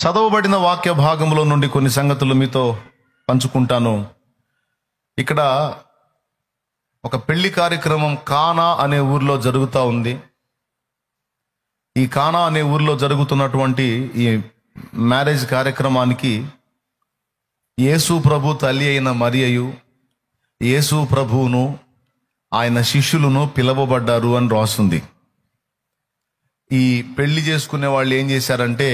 చదవబడిన వాక్య భాగంలో నుండి కొన్ని సంగతులు మీతో పంచుకుంటాను. ఇక్కడ ఒక పెళ్లి కార్యక్రమం కానా అనే ఊర్లో జరుగుతూ ఉంది. ఈ కానా అనే ఊర్లో జరుగుతున్నటువంటి ఈ మ్యారేజ్ కార్యక్రమానికి యేసు ప్రభు తల్లి అయిన మరియయు, యేసు ప్రభువును, ఆయన శిష్యులను పిలవబడ్డారు అని రాస్తుంది. ఈ పెళ్లి చేసుకునే వాళ్ళు ఏం చేశారంటే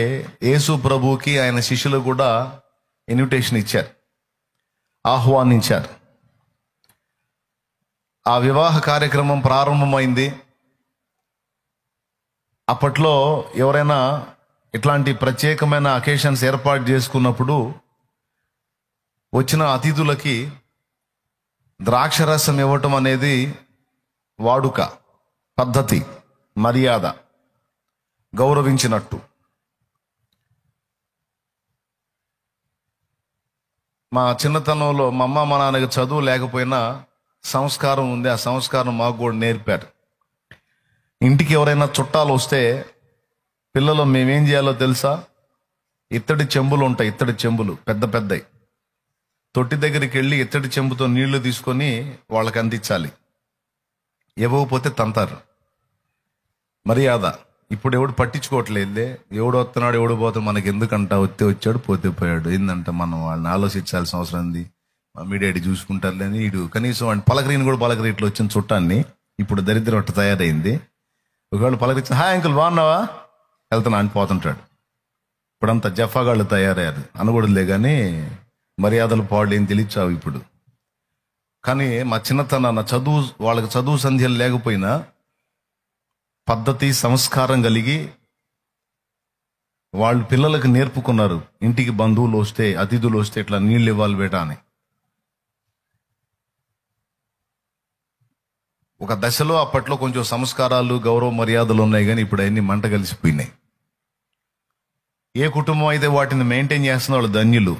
యేసు ప్రభువుకి ఆయన శిష్యులు కూడా ఇన్విటేషన్ ఇచ్చారు, ఆహ్వానించారు. ఆ వివాహ కార్యక్రమం ప్రారంభమైంది. అప్పట్లో ఎవరైనా ఇట్లాంటి ప్రత్యేకమైన అకేషన్స్ ఏర్పాటు చేసుకున్నప్పుడు వచ్చిన అతిథులకి ద్రాక్షరసం ఇవ్వటం అనేది వాడుక, పద్ధతి, మర్యాద, గౌరవించినట్టు. మా చిన్నతనంలో మా అమ్మ మా నాన్నకి చదువు లేకపోయినా సంస్కారం ఉంది. ఆ సంస్కారం మాకు కూడా నేర్పారు. ఇంటికి ఎవరైనా చుట్టాలు వస్తే పిల్లలు మేమేం చేయాలో తెలుసా? ఇత్తడి చెంబులు ఉంటాయి, ఇత్తడి చెంబులు పెద్ద పెద్దవి. తొట్టి దగ్గరికి వెళ్ళి ఇత్తడి చెంబుతో నీళ్లు తీసుకొని వాళ్ళకి అందించాలి. ఇవ్వకపోతే తంతారు. మర్యాద. ఇప్పుడు ఎవడు పట్టించుకోవట్లేదులే, ఎవడు వస్తున్నాడు ఎవడు పోతాడు మనకి ఎందుకంట, వస్తే వచ్చాడు పోతే పోయాడు. ఏంటంటే మనం వాళ్ళని ఆలోచించాల్సిన అవసరం ఉంది. మమ్మీ డాడీ చూసుకుంటారులే అని వీడు కనీసం వాడిని పలకరీని కూడా పలకరి. ఇట్లా వచ్చిన చుట్టాన్ని ఇప్పుడు దరిద్రం అట్ట తయారైంది. ఒకవేళ పలకరించిన హాయ్ అంకుల్ బాగున్నావా, వెళ్తున్నా అని పోతుంటాడు. ఇప్పుడంతా జఫాగాళ్ళు తయారయ్యారు అనకూడదులే, కానీ మర్యాదలు పాడు ఏం తెలియచావు ఇప్పుడు. కానీ మా చిన్నతనాన్న చదువు, వాళ్ళకి చదువు సంధ్యలు లేకపోయినా పద్ధతి, సంస్కారం కలిగి వాళ్ళు పిల్లలకు నేర్పుకున్నారు. ఇంటికి బంధువులు వస్తే, అతిథులు వస్తే ఇట్లా నీళ్ళు ఇవ్వాలి బేటా అని. ఒక దశలో అప్పట్లో కొంచెం సంస్కారాలు, గౌరవ మర్యాదలు ఉన్నాయి, కానీ ఇప్పుడు అవన్నీ మంట కలిసిపోయినాయి. ఏ కుటుంబం అయితే వాటిని మెయింటైన్ చేస్తున్న వాళ్ళు ధన్యులు.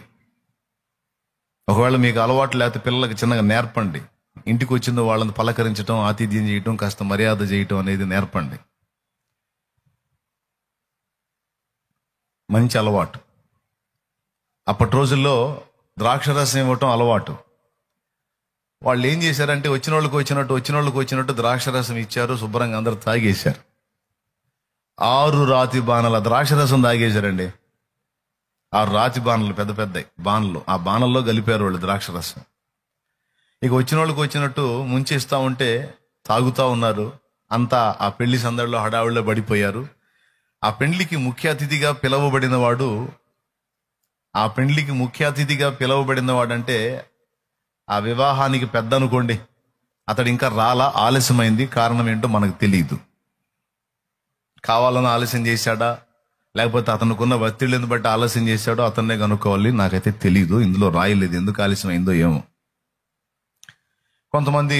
ఒకవేళ మీకు అలవాటు లేకపోతే పిల్లలకి చిన్నగా నేర్పండి. ఇంటికి వచ్చిందో వాళ్ళని పలకరించడం, ఆతిథ్యం చేయటం, కాస్త మర్యాద చేయటం అనేది నేర్పండి. మంచి అలవాటు. అప్పటి రోజుల్లో ద్రాక్షరసం ఇవ్వటం అలవాటు. వాళ్ళు ఏం చేశారంటే వచ్చిన వాళ్ళకి వచ్చినట్టు ద్రాక్షరసం ఇచ్చారు. శుభ్రంగా అందరూ తాగేశారు. 6 రాతి బాణల ద్రాక్షరసం తాగేశారండి. 6 రాతి బాణలు, పెద్ద పెద్ద బాణలు. ఆ బాణల్లో కలిపారు వాళ్ళు ద్రాక్షరసం. ఇక వచ్చిన వాళ్ళకి వచ్చినట్టు ముంచేస్తా ఉంటే తాగుతా ఉన్నారు. అంతా ఆ పెళ్లి సందడిలో హడావుడిలో పడిపోయారు. ఆ పెళ్లికి ముఖ్య అతిథిగా పిలవబడిన వాడంటే ఆ వివాహానికి పెద్ద అనుకోండి. అతడు ఇంకా రాలా, ఆలస్యమైంది. కారణం ఏంటో మనకు తెలియదు. కావాలని ఆలస్యం చేశాడా, లేకపోతే అతనుకున్న ఒత్తిళ్ళని బట్టి ఆలస్యం చేశాడో అతన్నే కనుక్కోవాలి. నాకైతే తెలియదు, ఇందులో రాయలేదు ఎందుకు ఆలస్యం అయిందో ఏమో. కొంతమంది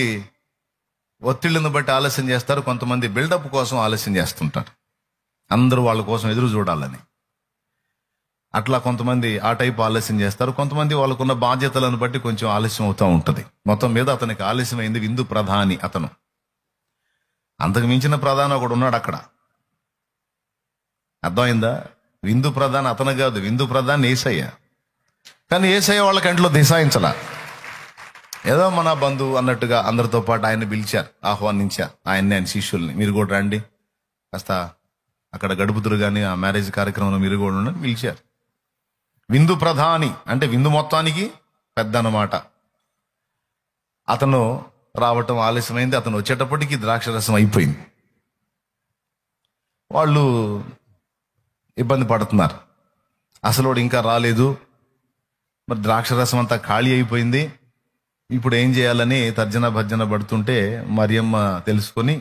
ఒత్తిళ్ళని బట్టి ఆలస్యం చేస్తారు, కొంతమంది బిల్డప్ కోసం ఆలస్యం చేస్తుంటారు, అందరూ వాళ్ళ కోసం ఎదురు చూడాలని. అట్లా కొంతమంది ఆ టైపు ఆలస్యం చేస్తారు. కొంతమంది వాళ్ళకున్న బాధ్యతలను బట్టి కొంచెం ఆలస్యం అవుతూ ఉంటుంది. మొత్తం మీద అతనికి ఆలస్యమైంది విందు ప్రధాని. అతను అంతకు మించిన ప్రధాని ఒకడు ఉన్నాడు అక్కడ. అర్థమైందా? విందు ప్రధాని అతను కాదు, విందు ప్రధాని యేసయ్య. కానీ యేసయ్య వాళ్ళ కంట్లో దిశాయించలా. ఏదో మన బంధువు అన్నట్టుగా అందరితో పాటు ఆయన పిలిచారు, ఆహ్వానించారు ఆయన్ని, ఆయన శిష్యుల్ని. మీరు కూడా రండి, కాస్త అక్కడ గడుపుతురు కానీ ఆ మ్యారేజ్ కార్యక్రమంలో మీరు కూడా ఉండండి పిలిచారు. విందు ప్రధాని అంటే విందు మొత్తానికి పెద్ద అన్నమాట. అతను రావటం ఆలస్యమైంది. అతను వచ్చేటప్పటికి ద్రాక్షరసం అయిపోయింది. వాళ్ళు ఇబ్బంది పడుతున్నారు. అసలు ఇంకా రాలేదు, మరి ద్రాక్షరసం అంతా ఖాళీ అయిపోయింది. ఇప్పుడు ఏం చేయాలని తర్జన భర్జన పడుతుంటే మరియమ్మ తెలుసుకొని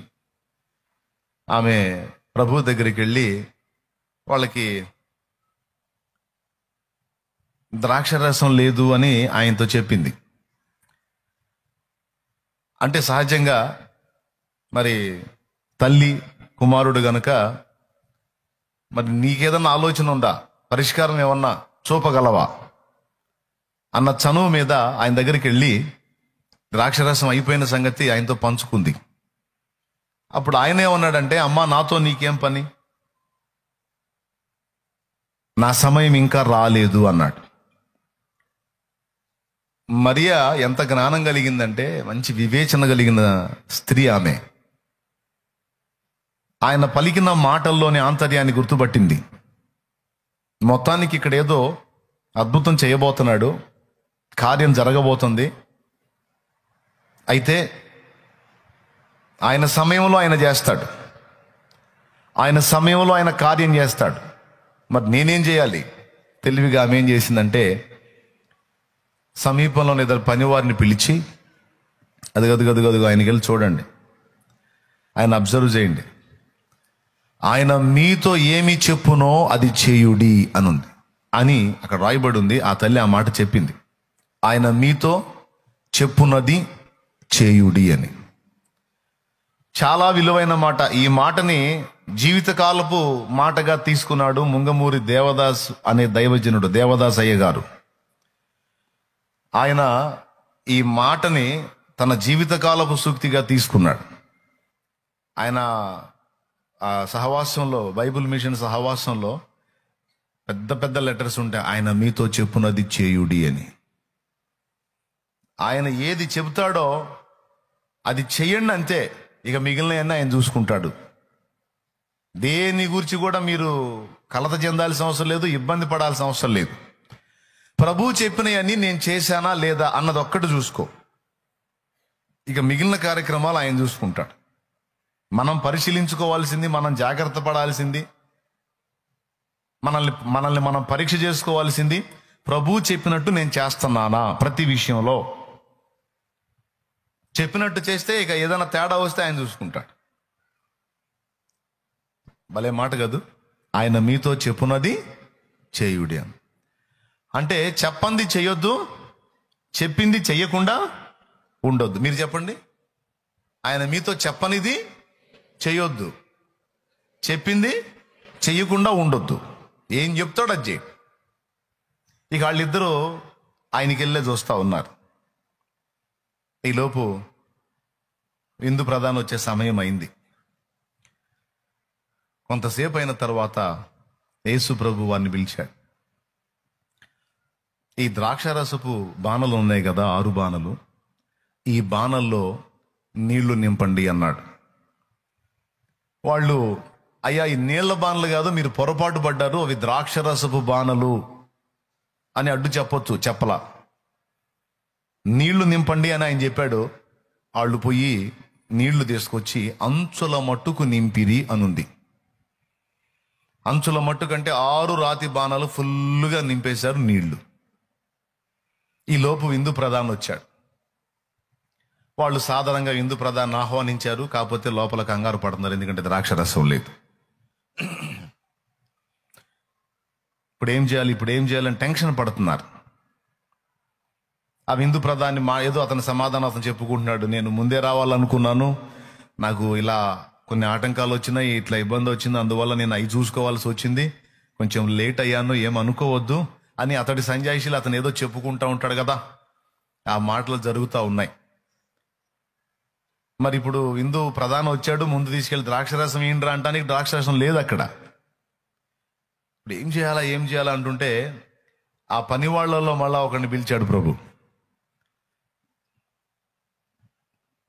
ఆమె ప్రభు దగ్గరికి వెళ్ళి వాళ్ళకి ద్రాక్షరసం లేదు అని ఆయనతో చెప్పింది. అంటే సహజంగా మరి తల్లి, కుమారుడు గనుక మరి నీకేదన్నా ఆలోచన ఉందా, పరిష్కారం ఏమన్నా చూపగలవా అన్న చనువు మీద ఆయన దగ్గరికి వెళ్ళి ద్రాక్షరసం అయిపోయిన సంగతి ఆయనతో పంచుకుంది. అప్పుడు ఆయన ఏమన్నాడంటే, అమ్మా నాతో నీకేం పని, నా సమయం ఇంకా రాలేదు అన్నాడు. మరియా ఎంత జ్ఞానం కలిగిందంటే, మంచి వివేచన కలిగిన స్త్రీ ఆమె. ఆయన పలికిన మాటల్లోని ఆంతర్యాన్ని గుర్తుపట్టింది. మొత్తానికి ఇక్కడ ఏదో అద్భుతం చేయబోతున్నాడు, కార్యం జరగబోతుంది. అయితే ఆయన సమయంలో ఆయన చేస్తాడు, ఆయన సమయంలో ఆయన కార్యం చేస్తాడు. మరి నేనేం చేయాలి? తెలివిగా ఆమె ఏం చేసిందంటే, సమీపంలోని ఇద్దరు పనివారిని పిలిచి, అదిగదిగదిగదిగో ఆయనకి వెళ్ళి చూడండి, ఆయన అబ్జర్వ్ చేయండి, ఆయన మీతో ఏమి చెప్పునో అది చేయుడి అనుంది అని అక్కడ రాయబడి ఉంది. ఆ తల్లి ఆ మాట చెప్పింది, ఆయన మీతో చెప్పున్నది చేయుడి అని. చాలా విలువైన మాట. ఈ మాటని జీవితకాలపు మాటగా తీసుకున్నాడు ముంగమూరి దేవదాస్ అనే దైవజనుడు, దేవదాస్ అయ్య గారు. ఆయన ఈ మాటని తన జీవితకాలపు సూక్తిగా తీసుకున్నాడు. ఆయన ఆ సహవాసంలో, బైబిల్ మిషన్ సహవాసంలో పెద్ద పెద్ద లెటర్స్ ఉంటాయి, ఆయన మీతో చెప్పున్నది చేయుడి అని. ఆయన ఏది చెబుతాడో అది చెయ్యండి అంతే, ఇక మిగిలిన ఆయన చూసుకుంటాడు. దేని గురించి కూడా మీరు కలత చెందాల్సిన అవసరం లేదు, ఇబ్బంది పడాల్సిన అవసరం లేదు. ప్రభువు చెప్పినవన్నీ నేను చేశానా లేదా అన్నది ఒక్కటి చూసుకో, ఇక మిగిలిన కార్యక్రమాలు ఆయన చూసుకుంటాడు. మనం పరిశీలించుకోవాల్సింది, మనం జాగ్రత్త పడాల్సింది, మనల్ని మనం పరీక్ష చేసుకోవాల్సింది, ప్రభువు చెప్పినట్టు నేను చేస్తున్నానా? ప్రతి విషయంలో చెప్పినట్టు చేస్తే ఇక ఏదైనా తేడా వస్తే ఆయన చూసుకుంటాడు. భలే మాట కాదు, ఆయన మీతో చెప్పున్నది చేయుడి అని. అంటే చెప్పంది చెయ్యొద్దు, చెప్పింది చెయ్యకుండా ఉండొద్దు. మీరు చెప్పండి, ఆయన మీతో చెప్పనిది చెయ్యొద్దు, చెప్పింది చెయ్యకుండా ఉండొద్దు. ఏం చెప్తాడు అది చేయి. ఇక వాళ్ళిద్దరూ ఆయనకి వెళ్ళే చూస్తూ ఉన్నారు. ఈలోపు విందు ప్రధానం వచ్చే సమయం అయింది. కొంతసేపు అయిన తర్వాత యేసు ప్రభు వారిని పిలిచాడు. ఈ ద్రాక్షరసపు బాణలు ఉన్నాయి కదా, 6 బాణలు, ఈ బాణల్లో నీళ్లు నింపండి అన్నాడు. వాళ్ళు, అయ్యా ఈ నీళ్ల బాణలు కాదు, మీరు పొరపాటు పడ్డారు, అవి ద్రాక్షరసపు బాణలు అని అడ్డు చెప్పొచ్చు, చెప్పలా. నీళ్లు నింపండి అని ఆయన చెప్పాడు. వాళ్ళు పోయి నీళ్లు తీసుకొచ్చి అంచుల మట్టుకు నింపిరి అనుంది. అంచుల మట్టుకంటే 6 రాతి బాణాలు ఫుల్లుగా నింపేశారు నీళ్లు. ఈ లోపు విందు ప్రధాని వచ్చాడు. వాళ్ళు సాధారణంగా విందు ప్రధాని ఆహ్వానించారు, కాకపోతే లోపల కంగారు పడుతున్నారు, ఎందుకంటే ద్రాక్షరసం లేదు. ఇప్పుడు ఏం చేయాలని టెన్షన్ పడుతున్నారు. ఆ విందు ప్రధాని ఏదో అతని సమాధానం అతను చెప్పుకుంటున్నాడు, నేను ముందే రావాలనుకున్నాను, నాకు ఇలా కొన్ని ఆటంకాలు వచ్చినాయి, ఇట్లా ఇబ్బంది వచ్చింది, అందువల్ల నేను అవి చూసుకోవాల్సి వచ్చింది, కొంచెం లేట్ అయ్యాను, ఏమనుకోవద్దు అని అతడి సంజాయిషీలు అతను ఏదో చెప్పుకుంటా ఉంటాడు కదా, ఆ మాటలు జరుగుతూ ఉన్నాయి. మరి ఇప్పుడు విందు ప్రధాని వచ్చాడు, ముందు తీసుకెళ్లి ద్రాక్షరసం ఏంట్రా అంటానికి ద్రాక్షరసం లేదు అక్కడ. ఇప్పుడు ఏం చేయాలా అంటుంటే ఆ పని వాళ్ళలో మళ్ళా ఒకరిని పిలిచాడు ప్రభు.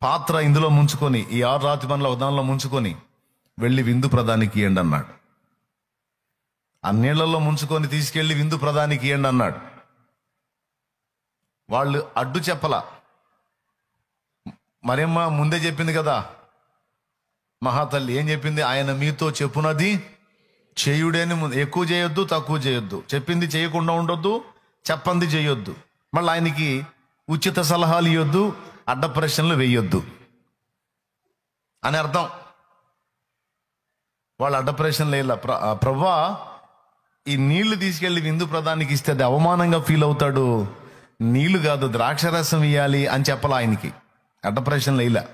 పాత్ర ఇందులో ముంచుకొని, ఈ 6 రాతి పనుల దానిలో ముంచుకొని వెళ్ళి విందు ప్రధానికి ఇవ్వండి అన్నాడు. ఆ నీళ్లలో ముంచుకొని తీసుకెళ్లి విందు ప్రధానికి ఇవ్వండి అన్నాడు. వాళ్ళు అడ్డు చెప్పలా. మరేమ్మ ముందే చెప్పింది కదా మహాతల్లి, ఏం చెప్పింది? ఆయన మీతో చెప్పునది చేయుడేని. ఎక్కువ చేయొద్దు, తక్కువ చేయొద్దు, చెప్పింది చేయకుండా ఉండొద్దు, చెప్పంది చేయొద్దు, మళ్ళీ ఆయనకి ఉచిత సలహాలు ఇవ్వద్దు, అడ్డ ప్రశ్నలు వేయొద్దు అని అర్థం. వాళ్ళు అడ్డ ప్రశ్నలు వేయాల. ప్రభువా, ఈ నీళ్లు తీసుకెళ్లి విందు ప్రధానికి ఇస్తే అది అవమానంగా ఫీల్ అవుతాడు, నీళ్లు కాదు ద్రాక్షరసం ఇవ్వాలి అని చెప్పాల. ఆయనకి అడ్డ ప్రశ్నలు వేయలే.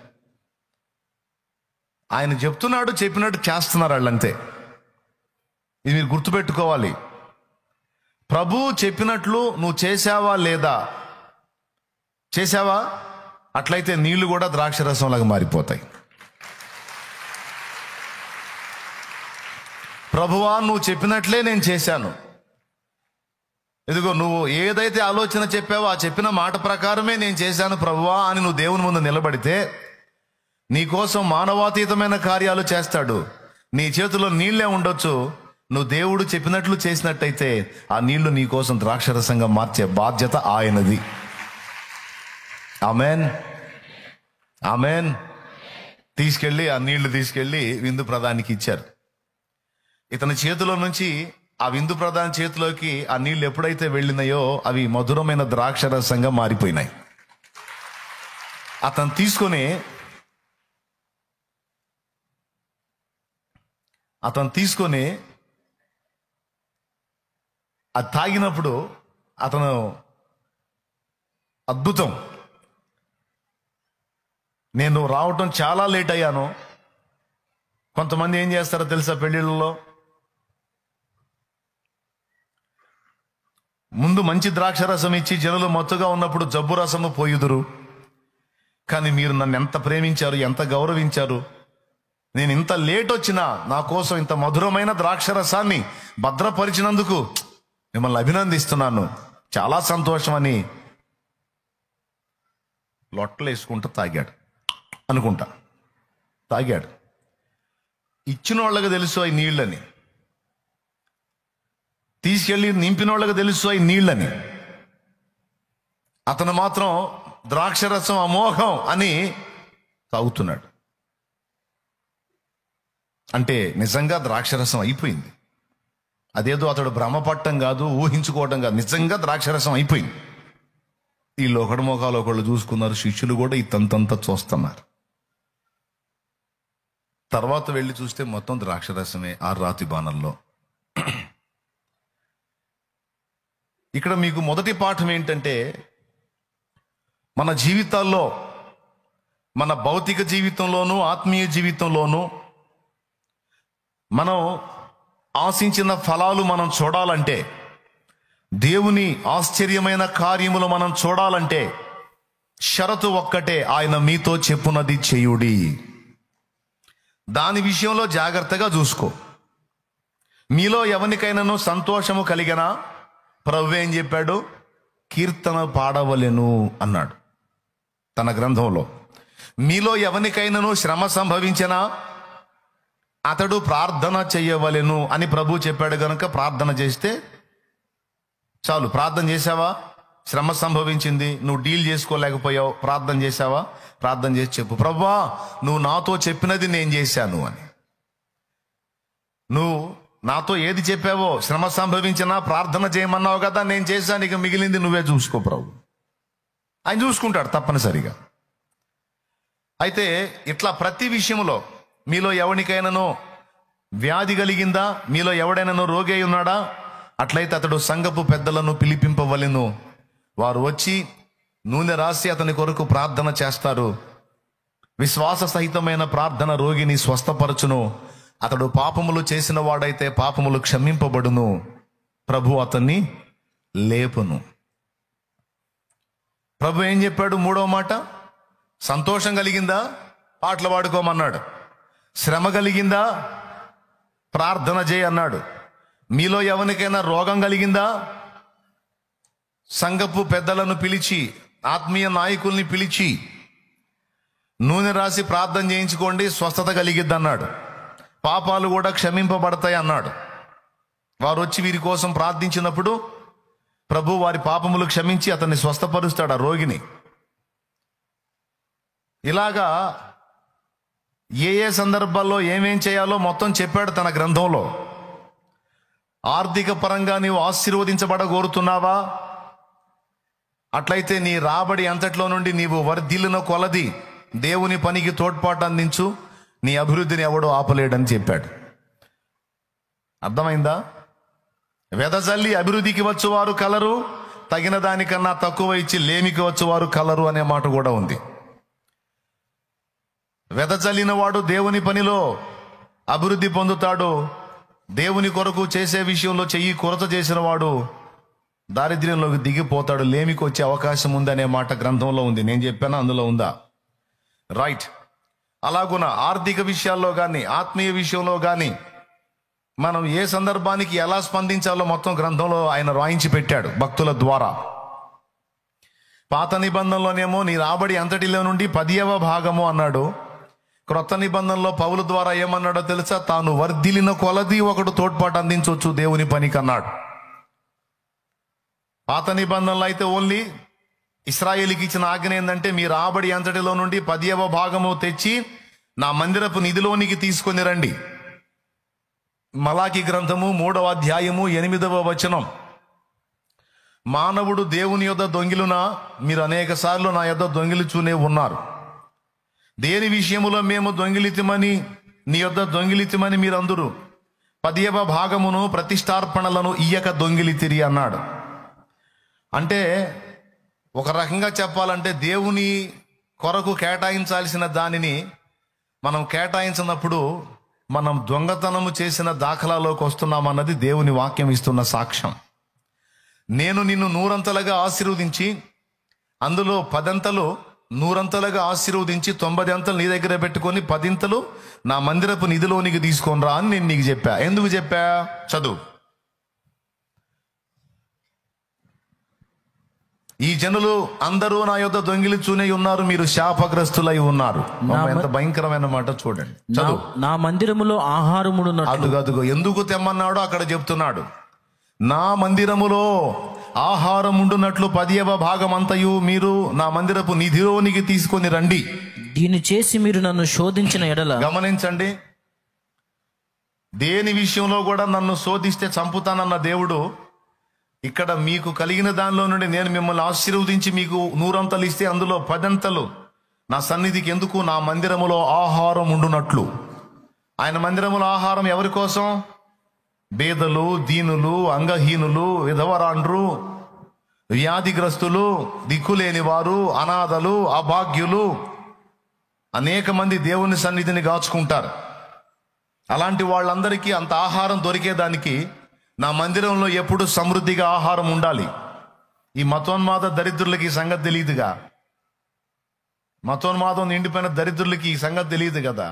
ఆయన చెప్తున్నాడు, చెప్పినట్టు చేస్తున్నారు వాళ్ళంతే. ఇది మీరు గుర్తుపెట్టుకోవాలి. ప్రభు చెప్పినట్లు నువ్వు చేశావా లేదా? చేశావా? అట్లయితే నీళ్లు కూడా ద్రాక్షరసంలాగా మారిపోతాయి. ప్రభువా, నువ్వు చెప్పినట్లే నేను చేశాను, ఇదిగో నువ్వు ఏదైతే ఆలోచన చెప్పావో ఆ చెప్పిన మాట ప్రకారమే నేను చేశాను ప్రభువా అని నువ్వు దేవుని ముందు నిలబడితే నీకోసం మానవాతీతమైన కార్యాలు చేస్తాడు. నీ చేతిలో నీళ్లే ఉండొచ్చు, నువ్వు దేవుడు చెప్పినట్లు చేసినట్టయితే ఆ నీళ్లు నీకోసం ద్రాక్షరసంగా మార్చే బాధ్యత ఆయనది. Amen, amen. తీసుకెళ్ళి ఆ నీళ్లు తీసుకెళ్ళి విందు ప్రధానికి ఇచ్చారు. ఇతని చేతిలో నుంచి ఆ విందు ప్రధాని చేతిలోకి ఆ నీళ్లు ఎప్పుడైతే వెళ్ళినాయో అవి మధురమైన ద్రాక్షరసంగా మారిపోయినాయి. అతను తీసుకొని అది తాగినప్పుడు అతను అద్భుతం, నేను రావటం చాలా లేట్ అయ్యాను. కొంతమంది ఏం చేస్తారో తెలుసా, పెళ్లిళ్ళలో ముందు మంచి ద్రాక్ష రసం ఇచ్చి జనులు మత్తుగా ఉన్నప్పుడు జబ్బు రసము పోయుదురు. కానీ మీరు నన్ను ఎంత ప్రేమించారు, ఎంత గౌరవించారు, నేను ఇంత లేట్ వచ్చినా నా కోసం ఇంత మధురమైన ద్రాక్ష రసాన్ని భద్రపరిచినందుకు మిమ్మల్ని అభినందిస్తున్నాను, చాలా సంతోషం అని లొట్టలు వేసుకుంటూ తాగాడు. ఇచ్చిన వాళ్ళకి తెలుసు అవి నీళ్ళని, తీసుకెళ్ళి నింపిన వాళ్ళకి తెలుసు అవి నీళ్ళని. అతను మాత్రం ద్రాక్షరసం అమోఘం అని తాగుతున్నాడు. అంటే నిజంగా ద్రాక్షరసం అయిపోయింది. అదేదో అతడు భ్రమపట్టం కాదు, ఊహించుకోవటం కాదు, నిజంగా ద్రాక్షరసం అయిపోయింది. వీళ్ళు ఒకటి మొఖాలు ఒకళ్ళు చూసుకున్నారు, శిష్యులు కూడా ఈ తంతంతా చూస్తున్నారు. తర్వాత వెళ్ళి చూస్తే మొత్తం ద్రాక్షరసమే ఆ రాతి బాణంలో. ఇక్కడ మీకు మొదటి పాఠం ఏంటంటే, మన జీవితాల్లో, మన భౌతిక జీవితంలోనూ ఆత్మీయ జీవితంలోనూ మనం ఆశించిన ఫలాలు మనం చూడాలంటే, దేవుని ఆశ్చర్యమైన కార్యములు మనం చూడాలంటే షరతు ఒక్కటే, ఆయన మీతో చెప్పునది చేయుడి. దాని విషయంలో జాగ్రత్తగా చూసుకో. మీలో ఎవరికైనాను సంతోషము కలిగినా ప్రభువు ఏం చెప్పాడు, కీర్తన పాడవలెను అన్నాడు తన గ్రంథంలో. మీలో ఎవరికైనాను శ్రమ సంభవించినా అతడు ప్రార్థన చెయ్యవలెను అని ప్రభు చెప్పాడు. గనుక ప్రార్థన చేస్తే చాలు. ప్రార్థన చేసావా, శ్రమ సంభవించింది, నువ్వు డీల్ చేసుకోలేకపోయావు, ప్రార్థన చేసావా, ప్రార్థన చేసి చెప్పు, ప్రభువా నువ్వు నాతో చెప్పినది నేను చేశాను అని. నువ్వు నాతో ఏది చెప్పావో, శ్రమ సంభవించినా ప్రార్థన చేయమన్నావు కదా, నేను చేశాను, ఇక మిగిలింది నువ్వే చూసుకో ప్రభు. ఆయన చూసుకుంటాడు తప్పనిసరిగా. అయితే ఇట్లా ప్రతి విషయంలో మీలో ఎవరికైనానో వ్యాధి కలిగిందా, మీలో ఎవడైనానో రోగి అయి ఉన్నాడా, అట్లయితే అతడు సంఘపు పెద్దలను పిలిపింపవలెను. వారు వచ్చి నూనె రాసి అతని కొరకు ప్రార్థన చేస్తారు. విశ్వాస సహితమైన ప్రార్థన రోగిని స్వస్థపరచును. అతడు పాపములు చేసిన వాడైతే పాపములు క్షమింపబడును. ప్రభు అతన్ని లేపును. ప్రభు ఏం చెప్పాడు? మూడో మాట, సంతోషం కలిగిందా, పాటలు పాడుకోమన్నాడు. శ్రమ కలిగిందా, ప్రార్థన చేయి అన్నాడు. మీలో ఎవరికైనా రోగం కలిగిందా, సంఘపు పెద్దలను పిలిచి, ఆత్మీయ నాయకుల్ని పిలిచి నూనె రాసి ప్రార్థన చేయించుకోండి, స్వస్థత కలిగిద్ది అన్నాడు. పాపాలు కూడా క్షమింపబడతాయి అన్నాడు. వారు వచ్చి వీరి కోసం ప్రార్థించినప్పుడు ప్రభు వారి పాపములు క్షమించి అతన్ని స్వస్థపరుస్తాడు, ఆ రోగిని. ఇలాగా ఏ ఏ సందర్భాల్లో ఏమేం చేయాలో మొత్తం చెప్పాడు తన గ్రంథంలో. ఆర్థిక పరంగా నీవు ఆశీర్వదించబడగోరుతున్నావా? అట్లయితే నీ రాబడి అంతట్లో నుండి నీవు వర్ధిల్లిన కొలది దేవుని పనికి తోడ్పాటు అందించు, నీ అభివృద్ధిని ఎవడో ఆపలేడని చెప్పాడు. అర్థమైందా? వెదజల్లి అభివృద్ధికి వచ్చేవారు కలరు, తగిన దానికన్నా తక్కువ ఇచ్చి లేమికి వచ్చేవారు కలరు అనే మాట కూడా ఉంది. వెదజల్లిన వాడు దేవుని పనిలో అభివృద్ధి పొందుతాడు. దేవుని కొరకు చేసే విషయంలో చెయ్యి కొరత చేసిన వాడు దారిద్ర్యంలోకి దిగిపోతాడు, లేమికి వచ్చే అవకాశం ఉంది అనే మాట గ్రంథంలో ఉంది. నేను చెప్పాను, అందులో ఉందా? రైట్. అలాగున ఆర్థిక విషయాల్లో కానీ ఆత్మీయ విషయంలో కానీ మనం ఏ సందర్భానికి ఎలా స్పందించాలో మొత్తం గ్రంథంలో ఆయన రాయించి పెట్టాడు భక్తుల ద్వారా. పాత నిబంధనలోనేమో నీ రాబడి అంతటిలో నుండి 10వ భాగము అన్నాడు. క్రొత్త నిబంధనలో పౌలు ద్వారా ఏమన్నాడో తెలుసా? తాను వర్ధిలిన కొలది ఒకడు తోడ్పాటు అందించవచ్చు దేవుని పనికి అన్నాడు. పాత నిబంధనలో అయితే ఓన్లీ ఇశ్రాయేలుకి ఇచ్చిన ఆజ్ఞ ఏంటంటే మీ రాబడి అంతటిలో నుండి 10వ భాగము తెచ్చి నా మందిరపు నిధిలోనికి తీసుకొని రండి. మలాకి గ్రంథము 3వ అధ్యాయము 8వ వచనం, మానవుడు దేవుని యొద్ద దొంగిలునా మీరు అనేక సార్లు నా యొద్ద దొంగిలిచూనే ఉన్నారు. దేని విషయములో మేము దొంగిలితమని నీ యొద్ద దొంగిలితమని మీరందరూ 10వ భాగమును ప్రతిష్టార్పణలను ఇయ్యక దొంగిలితిరి అన్నాడు. అంటే ఒక రకంగా చెప్పాలంటే దేవుని కొరకు కేటాయించాల్సిన దానిని మనం కేటాయించినప్పుడు మనం దొంగతనము చేసిన దాఖలాలోకి వస్తున్నామన్నది దేవుని వాక్యం ఇస్తున్న సాక్ష్యం. నేను నిన్ను 100 ఆశీర్వదించి అందులో 10 100 ఆశీర్వదించి 90 నీ దగ్గర పెట్టుకొని 10 నా మందిరపు నిధిలోనికి తీసుకొని రా అని నేను నీకు చెప్పా. ఎందుకు చెప్పా? చదువు. ఈ జనులు అందరూ నా యొద్ద దొంగిలిచూనే ఉన్నారు, మీరు శాపగ్రస్తులై ఉన్నారు. ఎంత భయంకరమైన మాట చూడండి. చదువు. నా మందిరములో ఆహారముడు అదుగో ఎందుకు తెమ్మన్నాడో అక్కడ చెప్తున్నాడు. నా మందిరములో ఆహారం ఉండునట్లు 10వ భాగం అంతయు మీరు నా మందిరపు నిధిలోనికి తీసుకొని రండి. దీన్ని చేసి మీరు నన్ను శోధించిన ఎడల, గమనించండి, దేని విషయంలో కూడా నన్ను శోధిస్తే చంపుతానన్న దేవుడు ఇక్కడ మీకు కలిగిన దానిలో నుండి నేను మిమ్మల్ని ఆశీర్వదించి మీకు 100 ఇస్తే అందులో 10 నా సన్నిధికి ఎందుకు? నా మందిరములో ఆహారం ఉండునట్లు. ఆయన మందిరములో ఆహారం ఎవరి కోసం? బేదలు, దీనులు, అంగహీనులు, విధవరాండ్రు, వ్యాధిగ్రస్తులు, దిక్కులేని వారు, అనాథలు, అభాగ్యులు, అనేక మంది దేవుని సన్నిధిని గాచుకుంటారు. అలాంటి వాళ్ళందరికీ అంత ఆహారం దొరికేదానికి నా మందిరంలో ఎప్పుడు సమృద్ధిగా ఆహారం ఉండాలి. ఈ మతోన్మాద దరిద్రులకి ఈ సంగతి తెలియదుగా. మతోన్మాదం నిండిపోయిన దరిద్రులకి ఈ సంగతి తెలియదు కదా.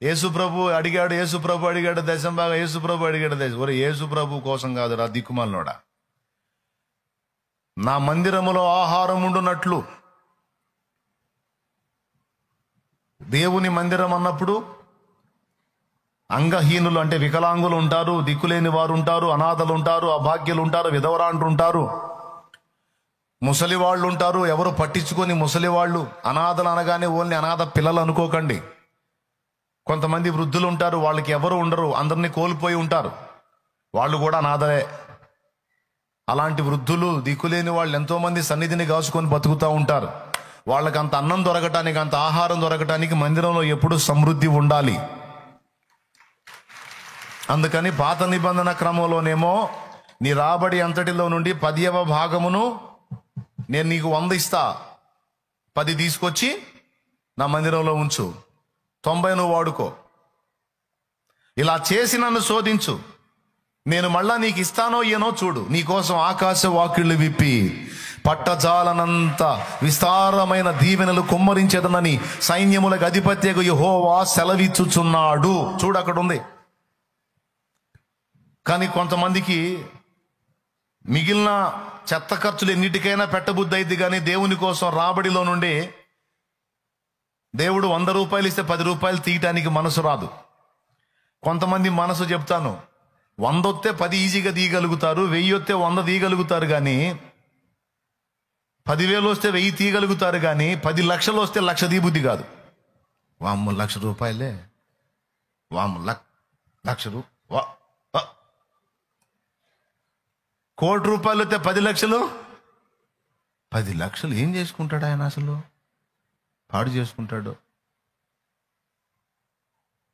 యేసుప్రభు అడిగాడు దశంబాగా, యేసుప్రభు అడిగాడు దశ. ఒరే, యేసుప్రభు కోసం కాదు రా దిక్కుమాలనోడా. నా మందిరములో ఆహారం ఉండునట్లు. దేవుని మందిరం అన్నప్పుడు అంగహీనులు అంటే వికలాంగులు ఉంటారు, దిక్కులేని వారు ఉంటారు, అనాథలు ఉంటారు, అభాగ్యులు ఉంటారు, విధవరాండ్రు ఉంటారు, ముసలి వాళ్ళు ఉంటారు. ఎవరు పట్టించుకొని ముసలివాళ్ళు. అనాథలు అనగానే ఓన్లీ అనాథ పిల్లలు అనుకోకండి. కొంతమంది వృద్ధులు ఉంటారు, వాళ్ళకి ఎవరు ఉండరు, అందరినీ కోల్పోయి ఉంటారు, వాళ్ళు కూడా అనాథలే. అలాంటి వృద్ధులు, దిక్కులేని వాళ్ళు ఎంతో మంది సన్నిధిని కాచుకొని బతుకుతూ ఉంటారు. వాళ్ళకి అంత అన్నం దొరకటానికి, అంత ఆహారం దొరకటానికి మందిరంలో ఎప్పుడు సమృద్ధి ఉండాలి. అందుకని పాత నిబంధన క్రమంలోనేమో నీ రాబడి అంతటిలో నుండి 10వ భాగమును నేను నీకు 100 ఇస్తా, 10 తీసుకొచ్చి నా మందిరంలో ఉంచు, 90 నువ్వు వాడుకో. ఇలా చేసి నన్ను శోధించు, నేను మళ్ళా నీకు ఇస్తానో ఏనో చూడు. నీకోసం ఆకాశ వాకిళ్ళు విప్పి పట్టజాలనంత విస్తారమైన దీవెనలు కుమ్మరించేదనని సైన్యములకు అధిపత్యకు యెహోవా సెలవిచ్చుచున్నాడు. చూడు, అక్కడ ఉంది. కానీ కొంతమందికి మిగిలిన చెత్త ఖర్చులు ఎన్నిటికైనా పెట్టబుద్ధి అయింది, కానీ దేవుని కోసం రాబడిలో నుండి దేవుడు 100 రూపాయలు ఇస్తే 10 రూపాయలు తీయటానికి మనసు రాదు. కొంతమంది మనసు చెప్తాను, 100 వస్తే 10 ఈజీగా తీయగలుగుతారు, 1000 వస్తే 100 తీయగలుగుతారు, కానీ 10,000 వస్తే 1000 తీయగలుగుతారు, కానీ 10 లక్షలు వస్తే 1,00,000 తీయబుద్ధి కాదు. వామ్మ 1,00,000 రూపాయలే, వామ్మ 1,00,000 కోటి రూపాయలు వస్తే 10 లక్షలు. 10 లక్షలు ఏం చేసుకుంటాడు ఆయన? అసలు పాడు చేసుకుంటాడు.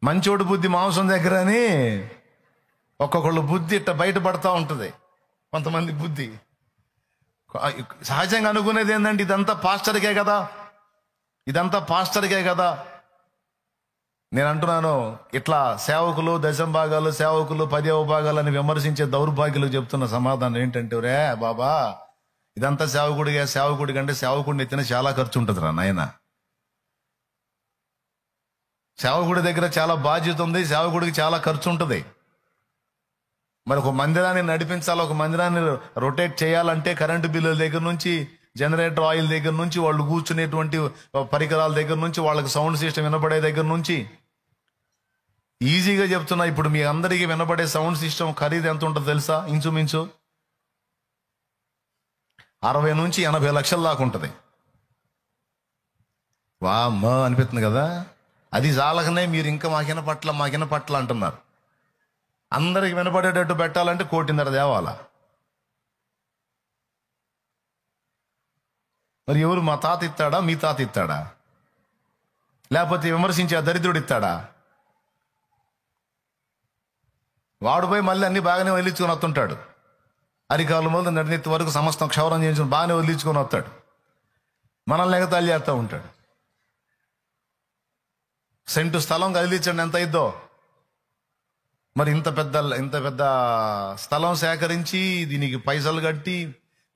మంచోడు బుద్ధి మాంసం దగ్గర అని ఒక్కొక్కళ్ళు బుద్ధి ఇట్ట బయటపడతా ఉంటుంది. కొంతమంది బుద్ధి సహజంగా అనుకునేది ఏంటంటే ఇదంతా పాస్టర్కే కదా, ఇదంతా పాస్టర్కే కదా. నేను అంటున్నాను, ఇట్లా సేవకులు, దశంభాగాలు, సేవకులు 10వ భాగాలని విమర్శించే దౌర్భాగ్యులకు చెప్తున్న సమాధానం ఏంటంటే, రే బాబా, ఇదంతా సేవకుడి కంటే సేవకుడిని ఎత్తిన చాలా ఖర్చు ఉంటుంది రా నాయన. సేవకుడి దగ్గర చాలా బాధ్యత ఉంది, సేవకుడికి చాలా ఖర్చు ఉంటుంది. మరి ఒక మందిరాన్ని నడిపించాలి, ఒక మందిరాన్ని రొటేట్ చేయాలంటే కరెంటు బిల్లుల దగ్గర నుంచి, జనరేటర్ ఆయిల్ దగ్గర నుంచి, వాళ్ళు కూర్చునేటువంటి పరికరాల దగ్గర నుంచి, వాళ్ళకి సౌండ్ సిస్టమ్ వినపడే దగ్గర నుంచి. ఈజీగా చెప్తున్నా, ఇప్పుడు మీ అందరికీ వినపడే సౌండ్ సిస్టమ్ ఖరీదు ఎంత ఉంటుందో తెలుసా? ఇంచుమించు 60 నుంచి 80 లక్షల దాకా ఉంటుంది. వామ్మో అనిపిస్తుంది కదా. అది చాలకనే మీరు ఇంకా మాకిన పట్ల అంటున్నారు. అందరికి వినపడేటట్టు పెట్టాలంటే 1.5 కోటి తేవాలా. మరి ఎవరు, మా తాత ఇస్తాడా, మీ తాత ఇస్తాడా, లేకపోతే విమర్శించే ఆ దరిద్రుడు ఇస్తాడా? వాడు పోయి మళ్ళీ అన్ని బాగానే వదిలించుకొని వస్తుంటాడు. అరికాలు మొదలు నడినెత్తి వరకు సమస్తం క్షౌరం చేయించుకుని బాగానే వదిలించుకొని వస్తాడు. మనల్ని ఎగతాళి చేస్తూ ఉంటాడు. సెంటు స్థలం కదిలించండి ఎంత అయిద్దో. మరి ఇంత పెద్ద స్థలం సేకరించి దీనికి పైసలు కట్టి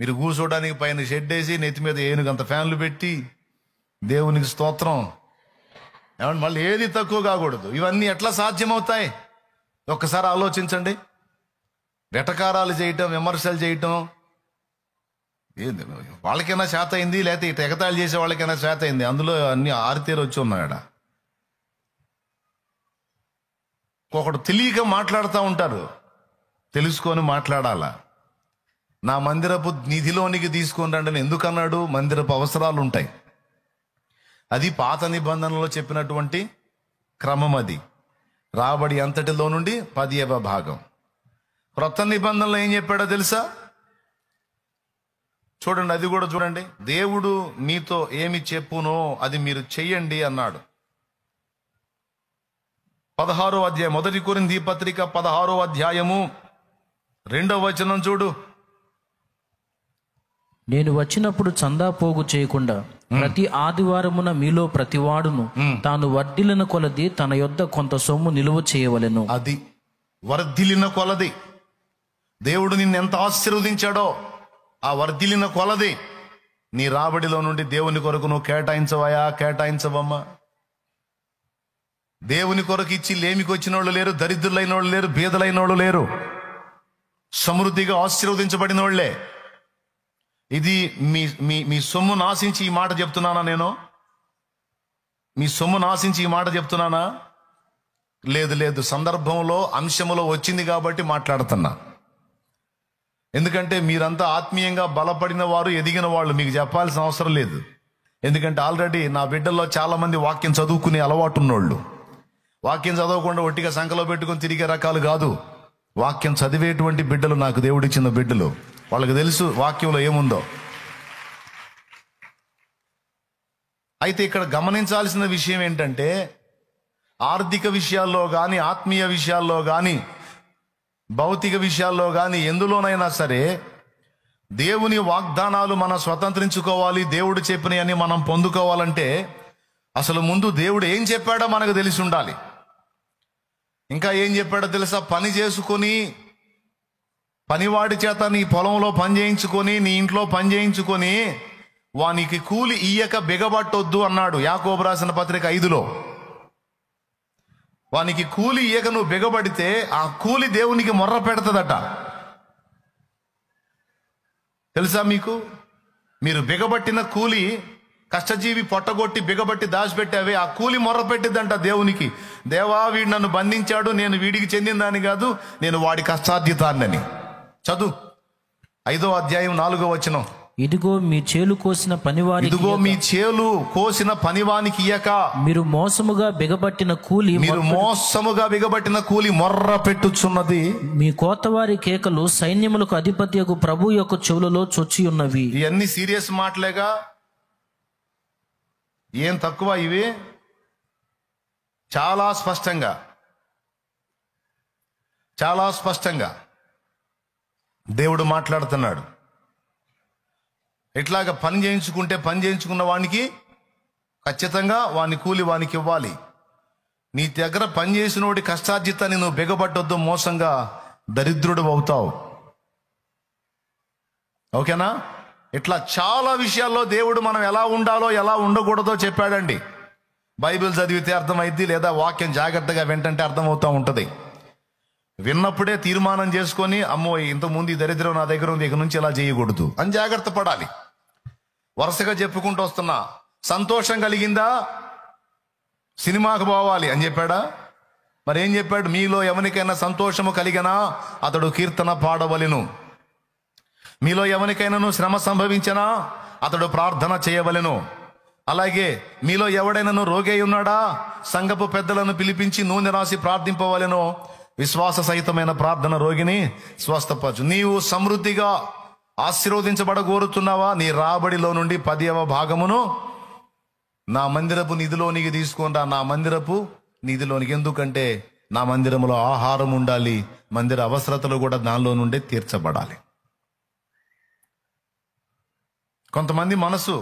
మీరు కూర్చోడానికి పైన షెడ్ వేసి నెత్తి మీద ఏనుగంత ఫ్యాన్లు పెట్టి దేవునికి స్తోత్రం. ఏమంటే మళ్ళీ ఏది తక్కువ కాకూడదు. ఇవన్నీ ఎట్లా సాధ్యమవుతాయి? ఒక్కసారి ఆలోచించండి. వెటకారాలు చేయటం, విమర్శలు చేయటం వాళ్ళకైనా చేత అయింది, లేకపోతే ఇటు ఎగతాళి చేసే వాళ్ళకైనా చేత అయింది. అందులో అన్ని ఆరితేరు వచ్చి ఉన్నాయట. ఒకడు తెలియక మాట్లాడుతూ ఉంటారు, తెలుసుకొని మాట్లాడాలా. నా మందిరపు నిధిలోనికి తీసుకొని రండి అని ఎందుకన్నాడు? మందిరపు అవసరాలు ఉంటాయి. అది పాత నిబంధనలో చెప్పినటువంటి క్రమం. అది రాబడి అంతటిలో నుండి 10వ భాగం. క్రొత్త నిబంధనలో ఏం చెప్పాడో తెలుసా? చూడండి, అది కూడా చూడండి. దేవుడు మీతో ఏమి చెప్పునో అది మీరు చెయ్యండి అన్నాడు. 16వ అధ్యాయం, 1 కొరింథీ పత్రిక 16వ అధ్యాయము 2వ వచనం చూడు. నేను వచ్చినప్పుడు చందా పోగు చేయకుండా ప్రతి ఆదివారమున మీలో ప్రతివాడును తాను వర్ధిల్లిన కొలది తన యొద్ద కొంత సొమ్ము నిలువ చేయవలెను. అది వర్ధిల్లిన కొలది. దేవుడు నిన్ను ఎంత ఆశీర్వదించాడో ఆ వర్ధిల్లిన కొలది నీ రాబడిలో నుండి దేవుని కొరకు నువ్వు కేటాయించవమ్మా. దేవుని కొరకు ఇచ్చి లేమికి వచ్చిన వాళ్ళు లేరు, దరిద్రులైన వాళ్ళు లేరు, బీదలైన వాళ్ళు లేరు. సమృద్ధిగా ఆశీర్వదించబడిన వాళ్ళే. ఇది మీ సొమ్ము నాశించి ఈ మాట చెప్తున్నానా? నేను మీ సొమ్ము నాశించి ఈ మాట చెప్తున్నానా? లేదు, సందర్భంలో అంశములో వచ్చింది కాబట్టి మాట్లాడుతున్నా. ఎందుకంటే మీరంతా ఆత్మీయంగా బలపడిన వారు, ఎదిగిన వాళ్ళు, మీకు చెప్పాల్సిన అవసరం లేదు. ఎందుకంటే ఆల్రెడీ నా బిడ్డల్లో చాలా మంది వాక్యం చదువుకునే అలవాటు ఉన్నోళ్ళు. వాక్యం చదవకుండా ఒట్టిగా సంకలో పెట్టుకుని తిరిగే రకాలు కాదు. వాక్యం చదివేటువంటి బిడ్డలు నాకు దేవుడిచ్చిన బిడ్డలు. వాళ్ళకి తెలుసు వాక్యంలో ఏముందో. అయితే ఇక్కడ గమనించాల్సిన విషయం ఏంటంటే, ఆర్థిక విషయాల్లో కానీ, ఆత్మీయ విషయాల్లో కానీ, భౌతిక విషయాల్లో కానీ, ఎందులోనైనా సరే దేవుని వాగ్దానాలు మనం స్వతంత్రించుకోవాలి, దేవుడు చెప్పినవన్నీ మనం పొందుకోవాలంటే అసలు ముందు దేవుడు ఏం చెప్పాడో మనకు తెలిసి ఉండాలి. ఇంకా ఏం చెప్పాడో తెలుసా? పని చేసుకొని, పనివాడి చేత నీ పొలంలో పని చేయించుకొని, నీ ఇంట్లో పని చేయించుకొని వానికి కూలి ఇయ్యక బిగబట్టొద్దు అన్నాడు. యాకోబు రాసిన పత్రిక 5లో. వానికి కూలి ఇయ్యక నువ్వు బిగబడితే ఆ కూలి దేవునికి మొర్ర పెడతదట. తెలుసా మీకు? మీరు బిగబట్టిన కూలి, కష్టజీవి పొట్టగొట్టి బిగబట్టి దాచిపెట్టావే, ఆ కూలి మొర్ర పెట్టిద్దంట దేవునికి. దేవా, వీడు నన్ను బంధించాడు, నేను వీడికి చెందిందాన్ని కాదు, నేను వాడి కష్టార్జితాన్నని. చదువు 5వ అధ్యాయం 4వ వచనం. ఇదిగో మీ చేలు కోసిన పనివానికి ఇయ్యక మీరు మోసముగా బిగబట్టిన కూలి మొర్ర పెట్టుచున్నది. మీ కోతవారి కేకలు సైన్యములకు అధిపత్యకు ప్రభు యొక్క చెవులలో చొచ్చి ఉన్నవి. ఇవన్నీ సీరియస్ మాటలేగా, ఏం తక్కువ ఇవి. చాలా స్పష్టంగా దేవుడు మాట్లాడుతున్నాడు. ఇట్లాగా పని చేయించుకున్న వానికి ఖచ్చితంగా వాని కూలి వానికి ఇవ్వాలి. నీ దగ్గర పని చేసినోడి కష్టార్జితాన్ని నువ్వు బిగబట్టొద్దు, మోసంగా దరిద్రుడు అవుతావు. ఓకేనా? ఇట్లా చాలా విషయాల్లో దేవుడు మనం ఎలా ఉండాలో ఎలా ఉండకూడదో చెప్పాడండి. బైబిల్ చదివితే అర్థమైద్ది, లేదా వాక్యం జాగ్రత్తగా వెంటంటే అర్థమవుతూ ఉంటుంది. విన్నప్పుడే తీర్మానం చేసుకొని, అమ్మో ఇంతకుముందు ఈ దరిద్రం నా దగ్గర ఉంది, ఇక నుంచి ఇలా చేయకూడదు అని జాగ్రత్త పడాలి. వరుసగా చెప్పుకుంటూ వస్తున్నా. సంతోషం కలిగిందా, సినిమాకు పోవాలి అని చెప్పాడా? మరి ఏం చెప్పాడు? మీలో ఎవరికైనా సంతోషము కలిగినా అతడు కీర్తన పాడవలెను. మీలో ఎవరికైనాను శ్రమ సంభవించినా అతడు ప్రార్థన చేయవలెను. అలాగే మీలో ఎవడైనాను రోగి ఉన్నాడా, సంఘపు పెద్దలను పిలిపించి నూనె రాసి ప్రార్థింపవలెను. విశ్వాస సహితమైన ప్రార్థన రోగిని స్వస్థపరచు. నీవు సమృద్ధిగా ఆశీర్వదించబడగోరుతున్నావా? నీ రాబడిలో నుండి 10వ భాగమును నా మందిరపు నిధిలోనికి తీసుకుంటా. నా మందిరపు నిధిలోనికి. ఎందుకంటే నా మందిరములో ఆహారం ఉండాలి, మందిర అవసరతలు కూడా దానిలో నుండే తీర్చబడాలి. కొంతమంది మనసు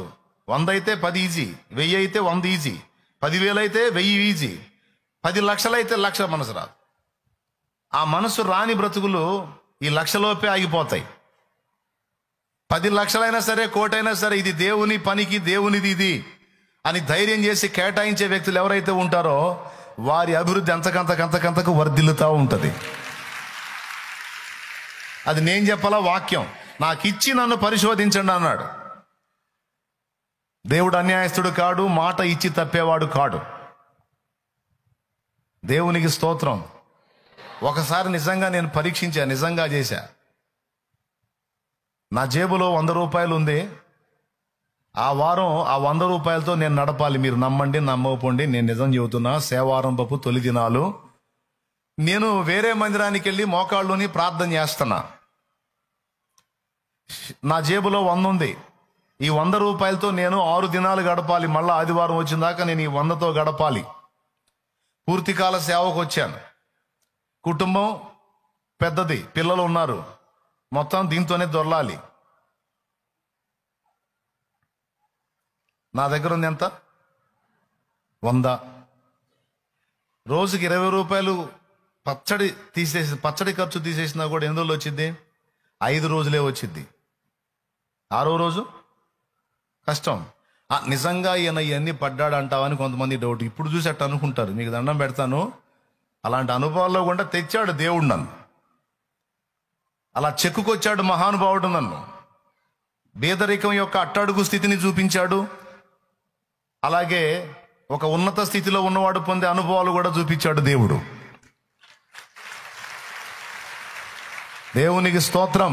100 అయితే 10 ఈజీ, 1000 అయితే 100 ఈజీ, 10,000 అయితే 1000 ఈజీ, 10 లక్షలు అయితే 1,00,000 మనసు రాదు. ఆ మనసు రాని బ్రతుకులు ఈ 1,00,000లోపే ఆగిపోతాయి. 10 లక్షలైనా సరే, కోటైనా సరే, ఇది దేవుని పనికి, దేవునిది ఇది అని ధైర్యం చేసి కేటాయించే వ్యక్తులు ఎవరైతే ఉంటారో వారి అభివృద్ధి అంతకంతకు వర్ధిల్లుతూ ఉంటుంది. అది నేను చెప్పాలా? వాక్యం. నాకిచ్చి నన్ను పరిశోధించండి అన్నాడు. దేవుడు అన్యాయస్తుడు కాడు, మాట ఇచ్చి తప్పేవాడు కాడు. దేవునికి స్తోత్రం. ఒకసారి నిజంగా నేను పరీక్షించా, నిజంగా చేశా. నా జేబులో 100 రూపాయలు ఉంది. ఆ వారం ఆ 100 రూపాయలతో నేను నడపాలి. మీరు నమ్మండి నమ్మకపోండి, నేను నిజం చెబుతున్నా. సేవారంభపు తొలి దినాలు నేను వేరే మందిరానికి వెళ్ళి మోకాళ్ళుని ప్రార్థన చేస్తున్నా. నా జేబులో 100 ఉంది. ఈ 100 రూపాయలతో నేను 6 దినాలు గడపాలి. మళ్ళీ ఆదివారం వచ్చిన దాకా నేను ఈ 100తో గడపాలి. పూర్తికాల సేవకు వచ్చాను. కుటుంబం పెద్దది, పిల్లలు ఉన్నారు. మొత్తం దీంతోనే దొరలాలి. నా దగ్గర ఉంది ఎంత? 100. రోజుకి 20 రూపాయలు పచ్చడి ఖర్చు తీసేసినా కూడా ఎన్ని రోజులు వచ్చింది? 5 రోజులే వచ్చింది. 6వ రోజు కష్టం. నిజంగా ఈయన ఇవన్నీ పడ్డాడు అంటావని కొంతమంది డౌట్. ఇప్పుడు చూసి అట్ట అనుకుంటారు. మీకు దండం పెడతాను, అలాంటి అనుభవాల్లో కూడా తెచ్చాడు దేవుడు నన్ను. అలా చెక్కుకొచ్చాడు మహానుభావుడు నన్ను. పేదరికం యొక్క అట్టడుగు స్థితిని చూపించాడు. అలాగే ఒక ఉన్నత స్థితిలో ఉన్నవాడు పొందే అనుభవాలు కూడా చూపించాడు దేవుడు. దేవునికి స్తోత్రం.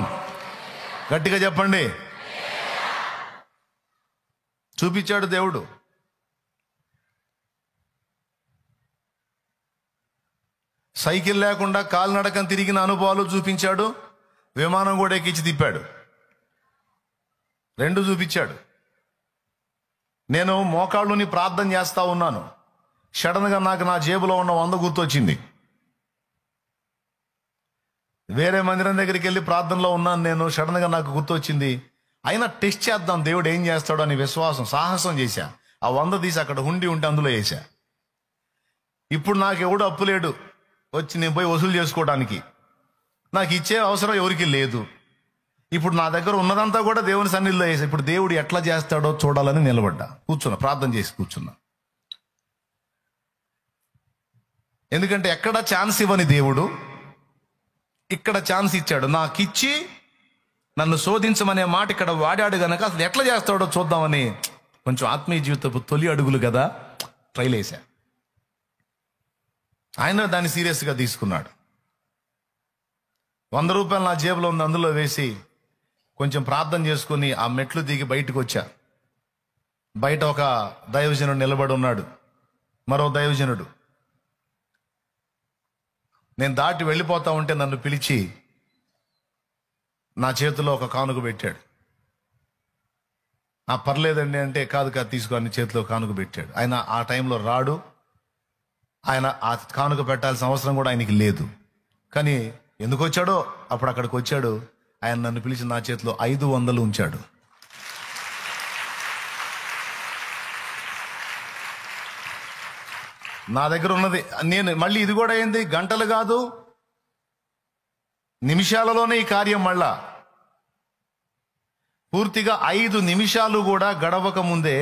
గట్టిగా చెప్పండి. చూపించాడు దేవుడు. సైకిల్ లేకుండా కాలినడకం తిరిగిన అనుభవాలు చూపించాడు. విమానం కూడా ఎక్కించి తిప్పాడు. 2 చూపించాడు. నేను మోకాళ్ళుని ప్రార్థన చేస్తా ఉన్నాను. సడన్గా నాకు నా జేబులో ఉన్న 100 గుర్తొచ్చింది. వేరే మందిరం దగ్గరికి వెళ్ళి ప్రార్థనలో ఉన్నాను నేను. సడన్గా నాకు గుర్తొచ్చింది. అయినా టెస్ట్ చేద్దాం దేవుడు ఏం చేస్తాడు అని సాహసం చేశా. ఆ 100 తీసి అక్కడ హుండి ఉంటే అందులో వేసా. ఇప్పుడు నాకు ఎవడు అప్పు లేడు వచ్చి నేను పోయి వసూలు చేసుకోవడానికి. నాకు ఇచ్చే అవసరం ఎవరికి లేదు. ఇప్పుడు నా దగ్గర ఉన్నదంతా కూడా దేవుని సన్నిధిలో వేసా. ఇప్పుడు దేవుడు ఎట్లా చేస్తాడో చూడాలని నిలబడ్డా. కూర్చున్నా, ప్రార్థన చేసి కూర్చున్నా. ఎందుకంటే ఎక్కడ ఛాన్స్ ఇవ్వని దేవుడు ఇక్కడ ఛాన్స్ ఇచ్చాడు. నాకిచ్చి నన్ను శోధించమనే మాట ఇక్కడ వాడాడు గనక అసలు ఎట్లా చేస్తాడో చూద్దామని కొంచెం ఆత్మీయ జీవితపు తొలి అడుగులు కదా ట్రైల్ వేసా. ఆయన దాన్ని సీరియస్గా తీసుకున్నాడు. 100 రూపాయలు నా జేబులో ఉంది, అందులో వేసి కొంచెం ప్రార్థన చేసుకుని ఆ మెట్లు దిగి బయటకు వచ్చా. బయట ఒక దైవజనుడు నిలబడి ఉన్నాడు, మరో దైవజనుడు. నేను దాటి వెళ్ళిపోతా ఉంటే నన్ను పిలిచి నా చేతిలో ఒక కానుక పెట్టాడు. పర్లేదండి అంటే కాదు తీసుకో అని చేతిలో కానుక పెట్టాడు. ఆయన ఆ టైంలో రాడు. ఆయన ఆ కానుక పెట్టాల్సిన అవసరం కూడా ఆయనకి లేదు. కానీ ఎందుకు వచ్చాడో అప్పుడు అక్కడికి వచ్చాడు. ఆయన నన్ను పిలిచి నా చేతిలో 500 ఉంచాడు. నా దగ్గర ఉన్నది నేను మళ్ళీ ఇది కూడా ఏంది, గంటలు కాదు నిమిషాలలోనే ఈ కార్యం. మళ్ళా పూర్తిగా 5 నిమిషాలు కూడా గడవక ముందే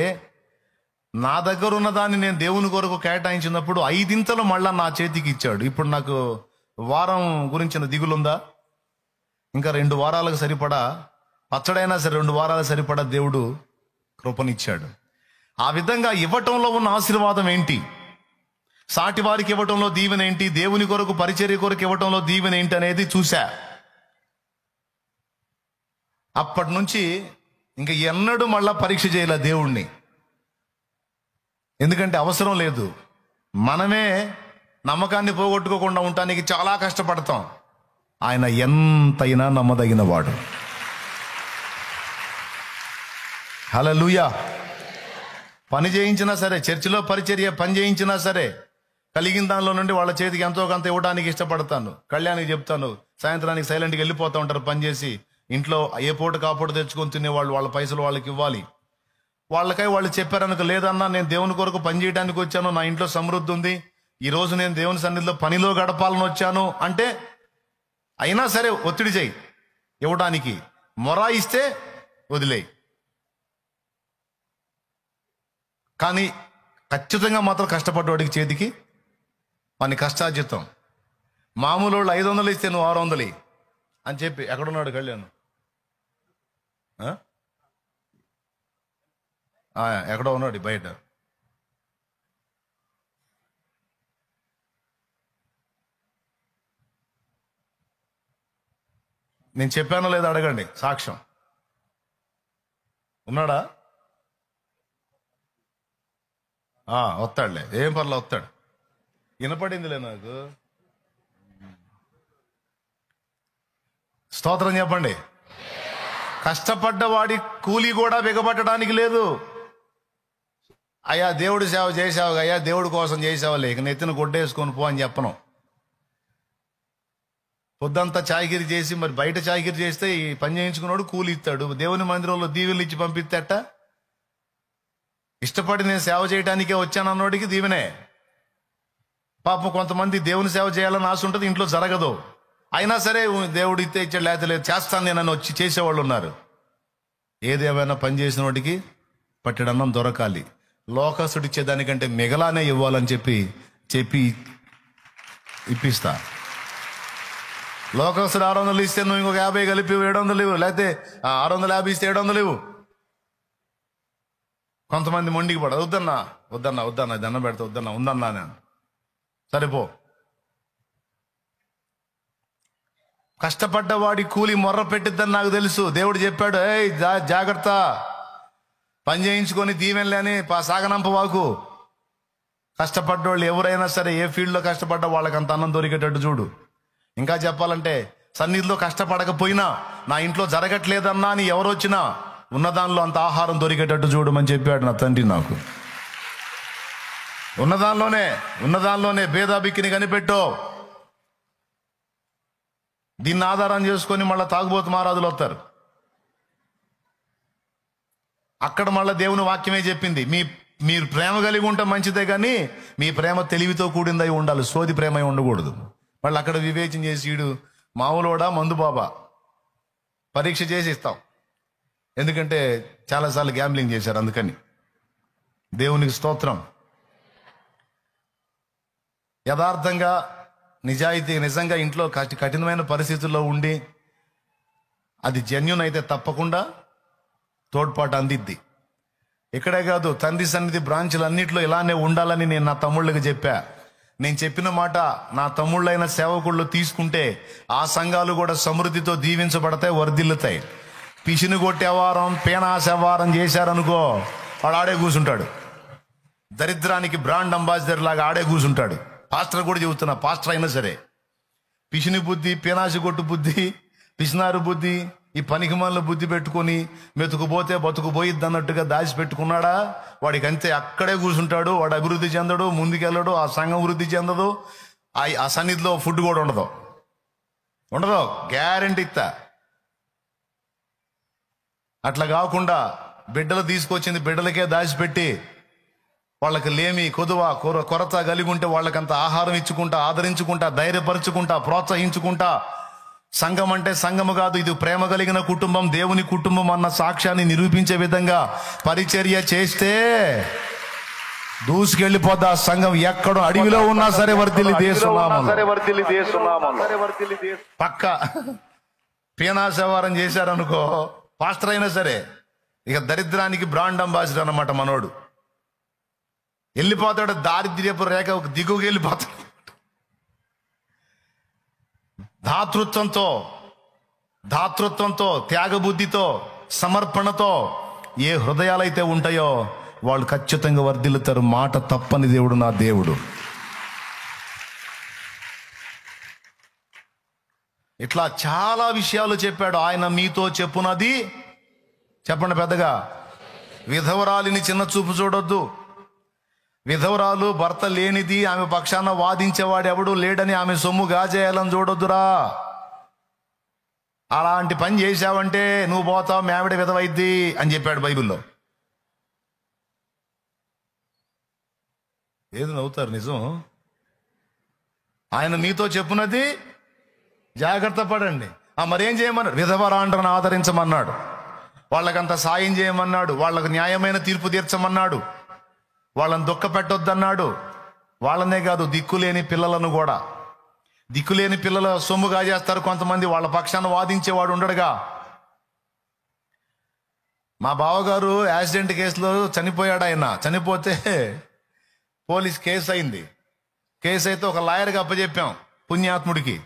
నా దగ్గర ఉన్న దాన్ని నేను దేవుని కొరకు కేటాయించినప్పుడు 5 మళ్ళా నా చేతికి ఇచ్చాడు. ఇప్పుడు నాకు వారం గురించిన దిగులుందా? ఇంకా 2 వారాలకు సరిపడా పచ్చడైనా సరే 2 వారాలకు సరిపడా దేవుడు కృపనిచ్చాడు. ఆ విధంగా ఇవ్వటంలో ఉన్న ఆశీర్వాదం ఏంటి, సాటి వారికి ఇవ్వటంలో దీవెన ఏంటి, దేవుని కొరకు పరిచర్య కొరకు ఇవ్వటంలో దీవెన ఏంటి అనేది చూశా. అప్పటి నుంచి ఇంకా ఎన్నడూ మళ్ళా పరీక్ష చేయలే దేవుణ్ణి. ఎందుకంటే అవసరం లేదు. మనమే నమ్మకాన్ని పోగొట్టుకోకుండా ఉండటానికి చాలా కష్టపడతాం. ఆయన ఎంతైనా నమ్మదగిన వాడు. హల్లెలూయా. పని చేయించినా సరే, చర్చిలో పరిచర్య పని చేయించినా సరే, కలిగిన దానిలో నుండి వాళ్ళ చేతికి ఎంతో కొంత ఇవ్వడానికి ఇష్టపడతాను. కళ్యాణికి చెప్తాను, సాయంత్రానికి సైలెంట్గా వెళ్ళిపోతూ ఉంటారు పని చేసి. ఇంట్లో ఏ పూట కాపూట తెచ్చుకొని తినేవాళ్ళు, వాళ్ళ పైసలు వాళ్ళకి ఇవ్వాలి. వాళ్ళకై వాళ్ళు చెప్పారనుకో, లేదన్నా నేను దేవుని కొరకు పని చేయడానికి వచ్చాను, నా ఇంట్లో సమృద్ధి ఉంది, ఈ రోజు నేను దేవుని సన్నిధిలో పనిలో గడపాలని వచ్చాను అంటే అయినా సరే ఒత్తిడి చేయి ఇవ్వడానికి. మొరాయిస్తే వదిలేయి. కానీ ఖచ్చితంగా మాత్రం కష్టపడ్డవాడికి చేతికి మన కష్టార్జితం. మామూలు వాళ్ళు 500 ఇస్తే నువ్వు 600 అని చెప్పి ఎక్కడున్నాడు కళ్యాణ్? ఎక్కడో ఉన్నాడు బయట. నేను చెప్పానో లేదో అడగండి, సాక్ష్యం. ఉన్నాడా? వస్తాడులే, ఏం పర్లే వస్తాడు. వినపడిందిలే నాకు. స్తోత్రం చెప్పండి. కష్టపడ్డవాడి కూలి కూడా బిగపట్టడానికి లేదు. అయ్యా దేవుడు సేవ చేసావు, అయ్యా దేవుడి కోసం చేసావులే, ఇక నెత్తిన గొడ్డేసుకొని పో అని చెప్పను. పొద్దంతా చాయగిరి చేసి మరి బయట చాయగిరి చేస్తే ఈ పని చేయించుకున్నాడు కూలి ఇస్తాడు. దేవుని మందిరంలో దీవెనలు ఇచ్చి పంపిస్తేట. ఇష్టపడి నేను సేవ చేయడానికే వచ్చానన్నోడికి దీవెనే. పాపం కొంతమంది దేవుని సేవ చేయాలని ఆశ ఉంటుంది, ఇంట్లో జరగదు. అయినా సరే దేవుడు ఇస్తే ఇచ్చాడు, లేకపోతే లేదు, చేస్తాను నేనని వచ్చి చేసేవాళ్ళు ఉన్నారు. ఏదేమైనా పని చేసిన వాడికి పట్టెడన్నం దొరకాలి. లోకస్తుడు ఇచ్చేదానికంటే మిగలానే ఇవ్వాలని చెప్పి ఇప్పిస్తా. లోకస్తుడు 600 ఇస్తే నువ్వు ఇంకొక 50 కలిపి 700 ఇవ్వు, లేకపోతే 650 ఇస్తే 700 ఇవ్వు. కొంతమంది మొండికి పడదు, వద్దన్నా దండం పెడతా, ఉందన్నా నేను సరిపో. కష్టపడ్డవాడి కూలి మొర్ర పెట్టిద్దని నాకు తెలుసు. దేవుడు చెప్పాడు, ఏయ్ జాగ్రత్త, పని చేయించుకొని దీవెనలేని సాగనంపవాకు. కష్టపడ్డోళ్ళు ఎవరైనా సరే, ఏ ఫీల్డ్లో కష్టపడ్డా వాళ్ళకి అంత అన్నం దొరికేటట్టు చూడు. ఇంకా చెప్పాలంటే సన్నిధిలో కష్టపడకపోయినా, నా ఇంట్లో జరగట్లేదన్నా అని ఎవరు వచ్చినా ఉన్నదానిలో అంత ఆహారం దొరికేటట్టు చూడమని చెప్పాడు నా తండ్రి నాకు. ఉన్నదానిలోనే భేదాబిక్కిని కనిపెట్టో. దీన్ని ఆధారం చేసుకొని మళ్ళీ తాగుబోతు మహారాజులు వస్తారు. అక్కడ మళ్ళీ దేవుని వాక్యమే చెప్పింది, మీరు ప్రేమ కలిగి ఉంటే మంచిదే, కానీ మీ ప్రేమ తెలివితో కూడిందై ఉండాలి, సోది ప్రేమ ఉండకూడదు. మళ్ళీ అక్కడ వివేచన చేసి, వీడు మామూలుడా మందు బాబా, పరీక్ష చేసి ఇస్తాం. ఎందుకంటే చాలాసార్లు గ్యాంబ్లింగ్ చేశారు, అందుకని. దేవునికి స్తోత్రం. యథార్థంగా నిజంగా ఇంట్లో కఠినమైన పరిస్థితుల్లో ఉండి అది జెన్యూన్ అయితే తప్పకుండా తోడ్పాటు అందిద్ది. ఇక్కడే కాదు, తండ్రి సన్నిధి బ్రాంచ్లు అన్నింటిలో ఇలానే ఉండాలని నేను నా తమ్ముళ్ళకి చెప్పా. నేను చెప్పిన మాట నా తమ్ముళ్ళైన సేవకుళ్ళు తీసుకుంటే ఆ సంఘాలు కూడా సమృద్ధితో దీవించబడతాయి, వర్ధిల్లుతాయి. పిసిని కొట్టేవారం, పేనాసేవారం చేశారనుకో, వాడు ఆడే కూర్చుంటాడు. దరిద్రానికి బ్రాండ్ అంబాసిడర్ లాగా ఆడే కూర్చుంటాడు. పాస్టర్ కూడా చెబుతున్నా, పాస్టర్ అయినా సరే పిసిని బుద్ధి, పేనాసి కొట్టు బుద్ధి, పిసినారు బుద్ధి, ఈ పనికిమాల బుద్ధి పెట్టుకొని మెతుకుపోతే బతుకుపోయిద్ది అన్నట్టుగా దాచిపెట్టుకున్నాడా, వాడికి అంతే అక్కడే కూర్చుంటాడు. వాడు అభివృద్ధి చెందడు, ముందుకెళ్ళడు, ఆ సంఘం వృద్ధి చెందదు, ఆ సన్నిధిలో ఫుడ్ కూడా ఉండదు, గ్యారెంటీ ఇస్తా. అట్లా కాకుండా బిడ్డలు తీసుకొచ్చింది బిడ్డలకే దాచిపెట్టి వాళ్ళకి లేమి, కొదువ, కొరత కలిగి ఉంటే వాళ్ళకంత ఆహారం ఇచ్చుకుంటా, ఆదరించుకుంటా, ధైర్యపరుచుకుంటా, ప్రోత్సహించుకుంటా, సంఘం అంటే సంఘము కాదు, ఇది ప్రేమ కలిగిన కుటుంబం, దేవుని కుటుంబం అన్న సాక్ష్యాన్ని నిరూపించే విధంగా పరిచర్య చేస్తే దూసుకెళ్ళిపోద్ది ఆ సంఘం. ఎక్కడో అడవిలో ఉన్నా సరే వర్ధిల్లి దేశనామం. పక్క పీనాశవారం చేశారనుకో, పాస్టర్ అయినా సరే ఇక దరిద్రానికి బ్రాండ్ అంబాసిడర్ అన్నమాట మనోడు. వెళ్ళిపోతాడు, దారిద్ర్యపు రేఖ దిగువకి వెళ్ళిపోతాడు. దాతృత్వంతో త్యాగబుద్ధితో సమర్పణతో ఏ హృదయాలైతే ఉంటాయో వాళ్ళు ఖచ్చితంగా వర్ధిల్లుతారు. మాట తప్పని దేవుడు నా దేవుడు. ఇట్లా చాలా విషయాలు చెప్పాడు. ఆయన మీతో చెప్పునది, చెప్పండి పెద్దగా, విధవరాలిని చిన్న చూపు చూడొద్దు. విధవరాలు, భర్త లేనిది, ఆమె పక్షాన వాదించేవాడు ఎవడు లేడని ఆమె సొమ్ము గాజేయాలని చూడొద్దురా. అలాంటి పని చేశావంటే నువ్వు పోతావు, మేవిడ విధవైద్ది అని చెప్పాడు బైబిల్లో. ఏది నవ్వుతారు, నిజం. ఆయన మీతో చెప్పున్నది జాగ్రత్త పడండి. మరేం చేయమన్నాడు? విధవరాండ్రను ఆదరించమన్నాడు, వాళ్ళకంత సాయం చేయమన్నాడు, వాళ్ళకు న్యాయమైన తీర్పు తీర్చమన్నాడు, వాళ్ళని దుఃఖ పెట్టొద్దన్నాడు. వాళ్ళనే కాదు, దిక్కులేని పిల్లలను కూడా. దిక్కులేని పిల్లల సొమ్ము కాజేస్తారు కొంతమంది, వాళ్ళ పక్షాన వాదించేవాడు ఉండడుగా. మా బావగారు యాక్సిడెంట్ కేసులో చనిపోయాడు. ఆయన చనిపోతే పోలీస్ కేసు అయింది. కేసు అయితే ఒక లాయర్కి అప్పచెప్పాం, పుణ్యాత్ముడికి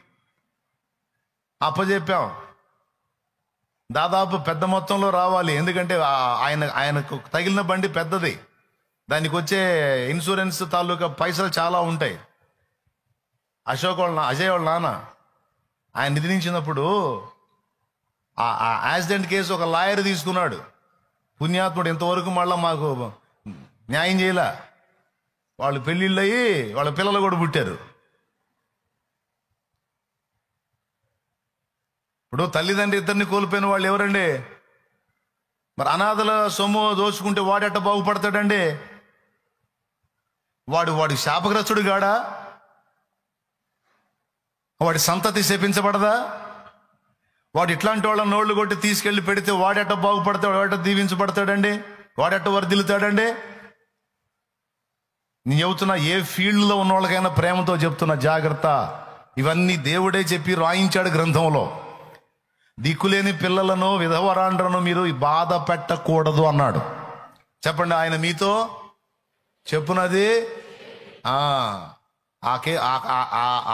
అప్పచెప్పాం. దాదాపు పెద్ద మొత్తంలో రావాలి, ఎందుకంటే ఆయనకు తగిలిన బండి పెద్దది, దానికి వచ్చే ఇన్సూరెన్స్ తాలూకా పైసలు చాలా ఉంటాయి. అజయ్ వాళ్ళ నాన్న ఆయన నిధించినప్పుడు ఆ యాక్సిడెంట్ కేసు ఒక లాయర్ తీసుకున్నాడు. పుణ్యాత్ముడు ఇంతవరకు మళ్ళీ మాకు న్యాయం చేయలే. వాళ్ళు పెళ్ళిళ్ళు అయ్యి వాళ్ళ పిల్లలు కూడా పుట్టారు. ఇప్పుడు తల్లిదండ్రి ఇద్దరిని కోల్పోయిన వాళ్ళు ఎవరండి? మరి అనాథల సొమ్ము దోచుకుంటే వాడెట్ట బాగుపడతాడండి? వాడి శాపగ్రస్తుడు గాడా? వాడి సంతతి శపించబడదా? వాడు ఇట్లాంటి వాళ్ళ నోళ్లు కొట్టి తీసుకెళ్లి పెడితే వాడెట్ట బాగుపడతాడు, వాడెట్ట దీవించబడతాడండి, వాడెట్ట వర్ధిల్లుతాడండి? నేను చెబుతున్నా, ఏ ఫీల్డ్లో ఉన్న వాళ్ళకైనా ప్రేమతో చెప్తున్నా, జాగ్రత్త. ఇవన్నీ దేవుడే చెప్పి రాయించాడు గ్రంథంలో. దిక్కులేని పిల్లలను, విధవరాండ్రను మీరు బాధ పెట్టకూడదు అన్నాడు. చెప్పండి, ఆయన మీతో చెప్పునది.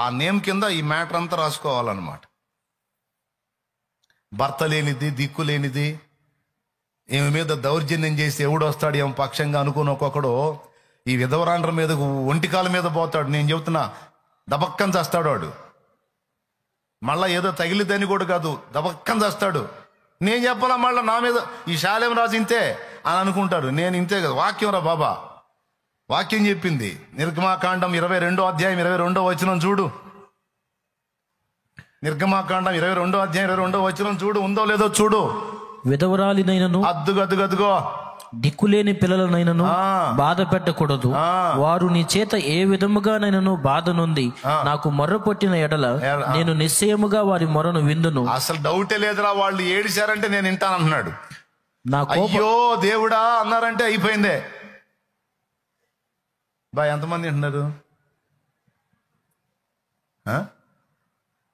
ఆ నేమ్ కింద ఈ మ్యాటర్ అంతా రాసుకోవాలన్నమాట. భర్త లేనిది, దిక్కు లేనిది, ఈమె మీద దౌర్జన్యం చేసి ఎవడు వస్తాడు ఏం పక్షంగా అనుకుని ఒక్కొక్కడు ఈ విధవరాండ్ర మీద ఒంటికాల మీద పోతాడు. నేను చెబుతున్నా, దబక్కని చేస్తాడు వాడు. మళ్ళా ఏదో తగిలిద్దని కూడా కాదు, దబక్కని చేస్తాడు. నేను చెప్పాలా మళ్ళీ నా మీద ఈ శాలేం రాజు ఇంతే అని అనుకుంటారు. నేను ఇంతే కదా, వాక్యం రా బాబా, వాక్యం చెప్పింది. నిర్గమాకాండం 22వ అధ్యాయం 22వ వచనం చూడు. నిర్గమాకాండం 22వ అధ్యాయం 22వ వచనం చూడు, ఉందో లేదో చూడు. విధవరాలినైనను, అద్దుగో దిక్కులేని పిల్లలనైనను బాధ పెట్టకూడదు. వారు నీ చేత ఏ విధముగానైనను బాధ నొంది నాకు మొర్ర పొట్టిన ఎడల నేను నిశ్చయముగా వారి మొరను విందును. అసలు డౌటే లేదురా, వాళ్ళు ఏడిశారంటే నేను వింటానంటున్నాడు. అయ్యో దేవుడా అన్నారంటే అయిపోయిందే. ఎంతమంది వింటున్నారు?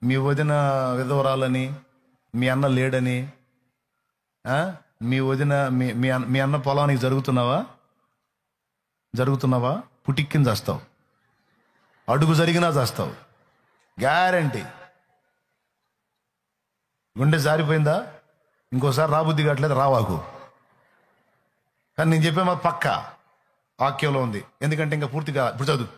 మీ వదిన విధవరాలని, మీ అన్న లేడని, మీ వదిన మీ అన్న పొలానికి జరుగుతున్నావా? పుటిక్కిని చేస్తావు, అడుగు జరిగినా చేస్తావు, గ్యారంటీ. గుండె జారిపోయిందా? ఇంకోసారి రాబుద్ది కావట్లేదు, రావాకు. కానీ నేను చెప్పే మా పక్క వాక్యంలో ఉంది, ఎందుకంటే ఇంకా పూర్తిగా. ఇప్పుడు చదువు.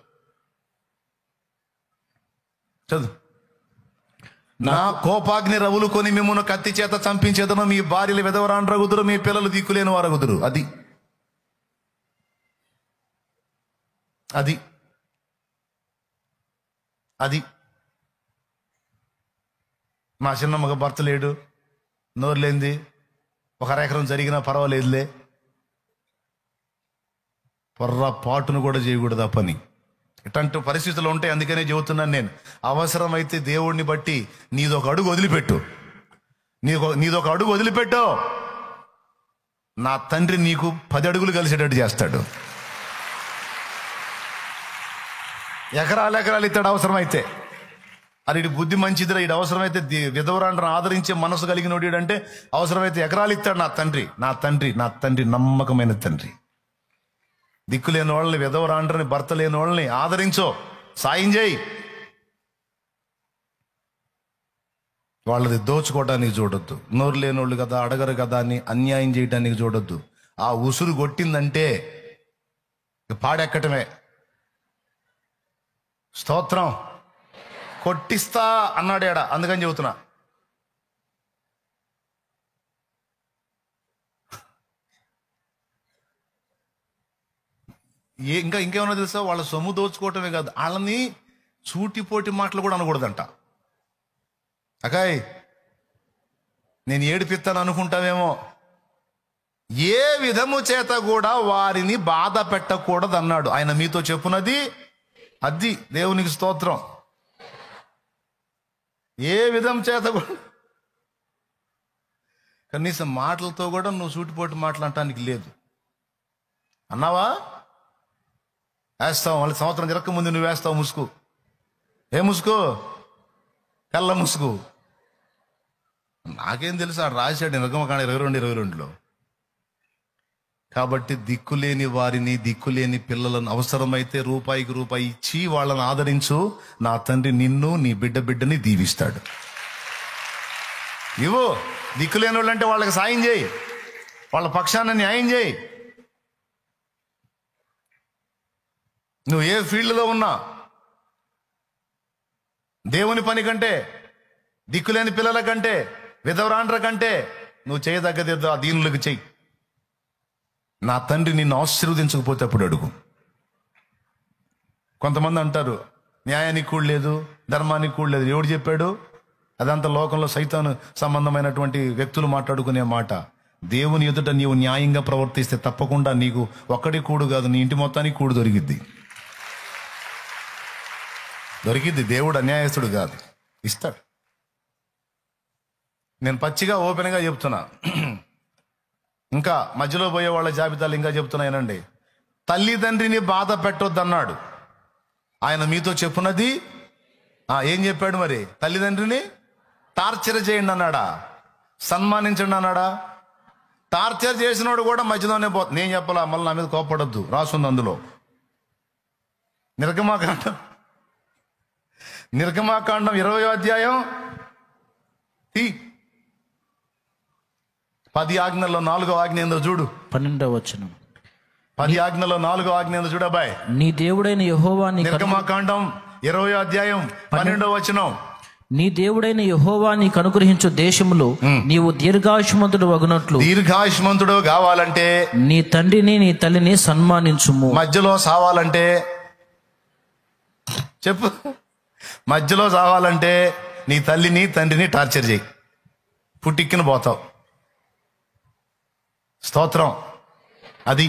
నా కోపాగ్ని రవులుకొని మిమ్మల్ని కత్తి చేత చంపించేదను, మీ భార్యలు విధవరాండ్రగుదురు, మీ పిల్లలు దిక్కులేని వారగుదురు. అది మా చిన్నమ్మకు భర్త లేడు, నోరు లేనిది, ఒక ఎకరం జరిగినా పర్వాలేదులే, పొర్రపాటును కూడా చేయకూడదు ఆ పని. ఇట్లాంటి పరిస్థితులు ఉంటాయి. అందుకనే చెబుతున్నాను నేను, అవసరమైతే దేవుడిని బట్టి నీదొక అడుగు వదిలిపెట్టు. నీదొక అడుగు వదిలిపెట్టు, నా తండ్రి నీకు 10 అడుగులు కలిసేటట్టు చేస్తాడు. ఎకరాలు ఇస్తాడు అవసరమైతే. అది ఇటు బుద్ధి మంచిదిరా, ఇటు అవసరమైతే విధవరాండ్రను ఆదరించే మనసు కలిగినోడు అంటే అవసరమైతే ఎకరాలు ఇస్తాడు. నా తండ్రి నమ్మకమైన తండ్రి. దిక్కు లేని వాళ్ళని, విధవరాండ్రని, భర్త లేని వాళ్ళని ఆదరించో, సాయం చేయి. వాళ్ళది దోచుకోవడానికి చూడొద్దు. నోరు లేనోళ్ళు కదా, అడగరు కదా అని అన్యాయం చేయడానికి చూడొద్దు. ఆ ఉసురు కొట్టిందంటే పాడెక్కటమే. స్తోత్రం. కొట్టిస్తా అన్నాడేడా, అందుకని చెబుతున్నా. ఇంకేమన్నా తెలుసా, వాళ్ళ సొమ్ము దోచుకోవటమే కాదు, వాళ్ళని సూటిపోటి మాటలు కూడా అనకూడదంట. అకాయ్ నేను ఏడిపిస్తాను అనుకుంటావేమో, ఏ విధము చేత కూడా వారిని బాధ పెట్టకూడదు అన్నాడు. ఆయన మీతో చెప్పున్నది అది. దేవునికి స్తోత్రం. ఏ విధం చేత కూడా, కనీసం మాటలతో కూడా నువ్వు సూటిపోటి మాటలు అంటానికి లేదు. అన్నావా, వేస్తావు. మళ్ళీ సంవత్సరం తిరక్క ముందు నువ్వు వేస్తావు ముసుగు. ఏ ముసుగు? కళ్ళ ముసుగు. నాకేం తెలుసు, ఆడు రాశాడు నిర్గమకాండ 22:22లో. కాబట్టి దిక్కులేని వారిని, దిక్కులేని పిల్లలను అవసరమైతే రూపాయికి రూపాయి ఇచ్చి వాళ్ళని ఆదరించు. నా తండ్రి నిన్ను, నీ బిడ్డని దీవిస్తాడు. ఇవ్వు. దిక్కులేని వాళ్ళు అంటే వాళ్ళకి సాయం చేయి, వాళ్ళ పక్షాన న్యాయం చేయి. నువ్వు ఏ ఫీల్డ్లో ఉన్నా, దేవుని పని కంటే, దిక్కులేని పిల్లల కంటే, విధవరాండ్ర కంటే నువ్వు చేయదగ్గది ఆ దీనులకు చెయ్యి. నా తండ్రి నిన్ను ఆశీర్వదించకపోతే అప్పుడు అడుగు. కొంతమంది అంటారు న్యాయానికి కూడా లేదు, ధర్మానికి కూడా లేదు. ఎవడు చెప్పాడు? అదంతా లోకంలో సైతాను సంబంధమైనటువంటి వ్యక్తులు మాట్లాడుకునే మాట. దేవుని ఎదుట నీవు న్యాయంగా ప్రవర్తిస్తే తప్పకుండా నీకు ఒక్కడి కూడు కాదు, నీ ఇంటి మొత్తానికి కూడు దొరికిద్ది. దేవుడు అన్యాయస్తుడు కాదు, ఇస్తాడు. నేను పచ్చిగా ఓపెన్గా చెప్తున్నా. ఇంకా మధ్యలో పోయే వాళ్ళ జాబితాలు ఇంకా చెప్తున్నాయనండి. తల్లిదండ్రిని బాధ పెట్టొద్దన్నాడు. ఆయన మీతో చెప్పున్నది ఏం చెప్పాడు మరి? తల్లిదండ్రిని టార్చర్ చేయండి అన్నాడా? సన్మానించండి అన్నాడా? టార్చర్ చేసినోడు కూడా మధ్యలోనే నేను చెప్పాలా, మళ్ళీ నా మీద కోపడొద్దు, రాసుంది అందులో. నిర్గమాకాండం 20వ అధ్యాయం 10 ఆజ్ఞల్లో 4వ ఆజ్ఞ ఏందో చూడు. 12వ వచనం. 10 ఆజ్ఞల్లో 4వ ఆజ్ఞ ఏందో చూడబాయ్. నీ దేవుడైన యెహోవా, నిర్గమాకాండం 20వ అధ్యాయం 12వ వచనం. నీ దేవుడైన యెహోవా నీకు అనుగ్రహించు దేశములో నీవు దీర్ఘాయుష్మంతుడు వగునట్లు. దీర్ఘాయుష్మంతుడు కావాలంటే నీ తండ్రిని, నీ తల్లిని సన్మానించుము. మధ్యలో సావాలంటే చెప్పు. మధ్యలో సావాలంటే నీ తల్లిని, తండ్రిని టార్చర్ చేయి, పుట్టిక్కిన పోతావు. స్తోత్రం. అది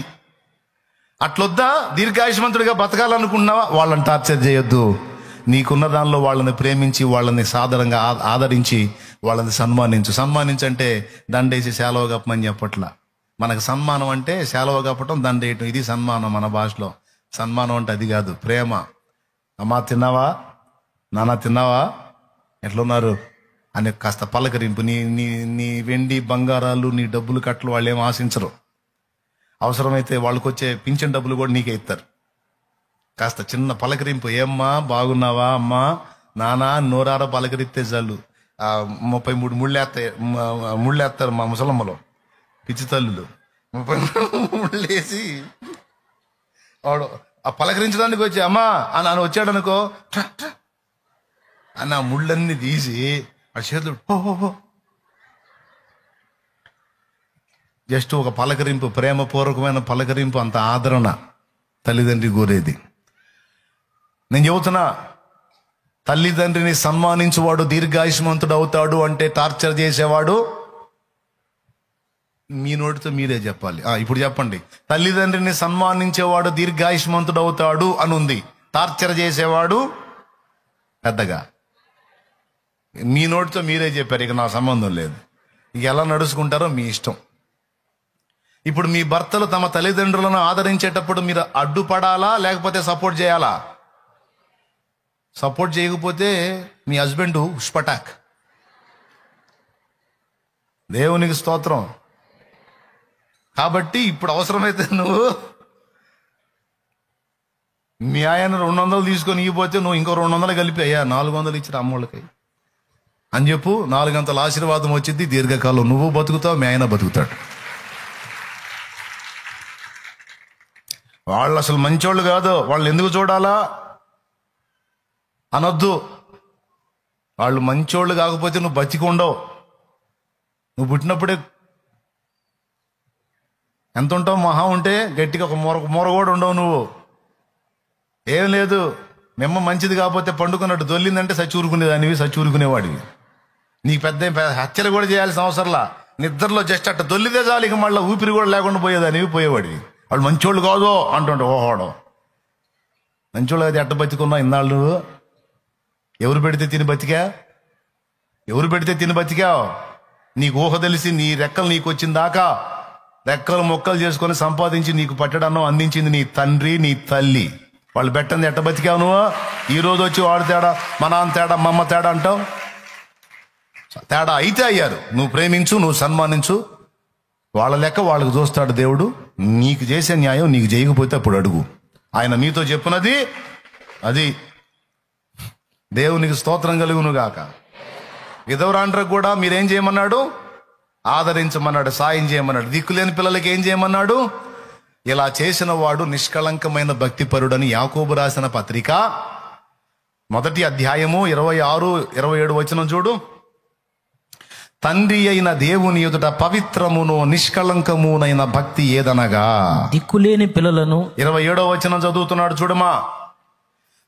అట్లొద్దా? దీర్ఘాయుష్మంతుడిగా బతకాలనుకున్నావా? వాళ్ళని టార్చర్ చేయొద్దు. నీకున్న దానిలో వాళ్ళని ప్రేమించి, వాళ్ళని సాదరంగా ఆదరించి, వాళ్ళని సన్మానించంటే దండేసి సేలవ కప్పమని చెప్పట్లా. మనకు సన్మానం అంటే సేలవ కప్పటం, దండేయటం, ఇది సన్మానం మన భాషలో. సన్మానం అంటే అది కాదు, ప్రేమ. అమ్మా తిన్నావా, నాన్న తిన్నావా, ఎట్లున్నారు అని కాస్త పలకరింపు. నీ నీ నీ వెండి బంగారాలు, నీ డబ్బులు కట్టలు వాళ్ళు ఏం ఆశించరు. అవసరమైతే వాళ్ళకి వచ్చే పింఛన్ డబ్బులు కూడా నీకే ఇస్తారు. కాస్త చిన్న పలకరింపు. ఏమ్మా బాగున్నావా, అమ్మా నానా నోరార పలకరిస్తే చాలు. 33 ముళ్ళేస్తారు మా ముసలమ్మలో, పిచ్చి తల్లులు. 33 ముళ్ళేసి వాడు ఆ పలకరించడానికి వచ్చి అమ్మా అని వచ్చాడు అనుకో, అని ఆ ముళ్ళన్నీ తీసి ఆ చేతులు జస్ట్ ఒక పలకరింపు, ప్రేమపూర్వకమైన పలకరింపు, అంత ఆదరణ తల్లిదండ్రి కోరేది. నేను చెబుతున్నా, తల్లిదండ్రిని సన్మానించేవాడు దీర్ఘాయుష్మంతుడు అవుతాడు అంటే టార్చర్ చేసేవాడు మీ నోటితో మీరే చెప్పాలి. ఇప్పుడు చెప్పండి. తల్లిదండ్రిని సన్మానించేవాడు దీర్ఘాయుష్మంతుడు అవుతాడు అని ఉంది. టార్చర్ చేసేవాడు పెద్దగా. మీ నోటితో మీరే చెప్పారు, ఇక నా సంబంధం లేదు. ఇక ఎలా నడుచుకుంటారో మీ ఇష్టం. ఇప్పుడు మీ భర్తలు తమ తల్లిదండ్రులను ఆదరించేటప్పుడు మీరు అడ్డుపడాలా లేకపోతే సపోర్ట్ చేయాలా? సపోర్ట్ చేయకపోతే మీ హస్బెండ్ ఉష్పటాక్. దేవునికి స్తోత్రం. కాబట్టి ఇప్పుడు అవసరమైతే నువ్వు మీ ఆయన 200 తీసుకొని ఇవ్వకపోతే నువ్వు ఇంకో 200 కలిపి అయ్యా 400 ఇచ్చిన అమ్మోళ్ళకి అని చెప్పు. 4 ఆశీర్వాదం వచ్చింది. దీర్ఘకాలం నువ్వు బతుకుతావు, మీ ఆయన బతుకుతాడు. వాళ్ళు అసలు మంచోళ్ళు కాదు, వాళ్ళు ఎందుకు చూడాలా అనొద్దు. వాళ్ళు మంచోళ్ళు కాకపోతే నువ్వు బతికి ఉండవు. నువ్వు పుట్టినప్పుడే ఎంత ఉంటావు? మహా ఉంటే గట్టిగా ఒక మూర కూడా ఉండవు. నువ్వు ఏం లేదు, మెమ్మ మంచిది కాకపోతే పండుకున్నట్టు దొల్లిందంటే సచ్చూరుకునేదానివి, సచ్చూరుకునేవాడివి. నీకు పెద్ద హత్యలు కూడా చేయాల్సిన అవసరంలా, నిద్రలో జస్ట్ అట్ట దొల్లిదే చాలు, ఇక మళ్ళీ ఊపిరి కూడా లేకుండా పోయేదానివి, పోయేవాడివి. వాళ్ళు మంచోళ్ళు కాదు అంటుంటే ఓహోడు మంచోళ్ళు అయితే ఎట్ట బతికున్నావు ఇన్నాళ్ళు? నువ్వు ఎవరు పెడితే తిని బతికా? ఎవరు పెడితే తిని బతికావు? నీకు ఊహ తెలిసి నీ రెక్కలు నీకు వచ్చిన దాకా రెక్కలు మొక్కలు చేసుకొని సంపాదించి నీకు పట్టడన్నో అందించింది నీ తండ్రి, నీ తల్లి. వాళ్ళు పెట్టండి ఎట్ట బతికావు నువ్వు? ఈ రోజు వచ్చి వాడు తేడా, మా నాన్న తేడా, మా అమ్మ తేడా అంటావు. తేడా అయితే అయ్యారు. నువ్వు ప్రేమించు, నువ్వు సన్మానించు, వాళ్ళ లెక్క వాళ్ళకు చూస్తాడు దేవుడు. నీకు చేసే న్యాయం నీకు చేయకపోతే అప్పుడు అడుగు. ఆయన నీతో చెప్పున్నది అది. దేవునికి స్తోత్రం కలుగును గాక. విధవరాండ్రకు కూడా మీరేం చేయమన్నాడు? ఆదరించమన్నాడు, సాయం చేయమన్నాడు. దిక్కులేని పిల్లలకి ఏం చేయమన్నాడు? ఇలా చేసిన వాడు నిష్కళంకమైన భక్తిపరుడని యాకోబు రాసిన పత్రిక 1వ అధ్యాయము 26-27 వచనం చూడు. తండ్రి అయిన దేవుని ఎదుట పవిత్రమును నిష్కళంకమునైన భక్తి ఏదనగా. దిక్కులేని పిల్లలను 27వ వచనం చదువుతున్నాడు చూడమా.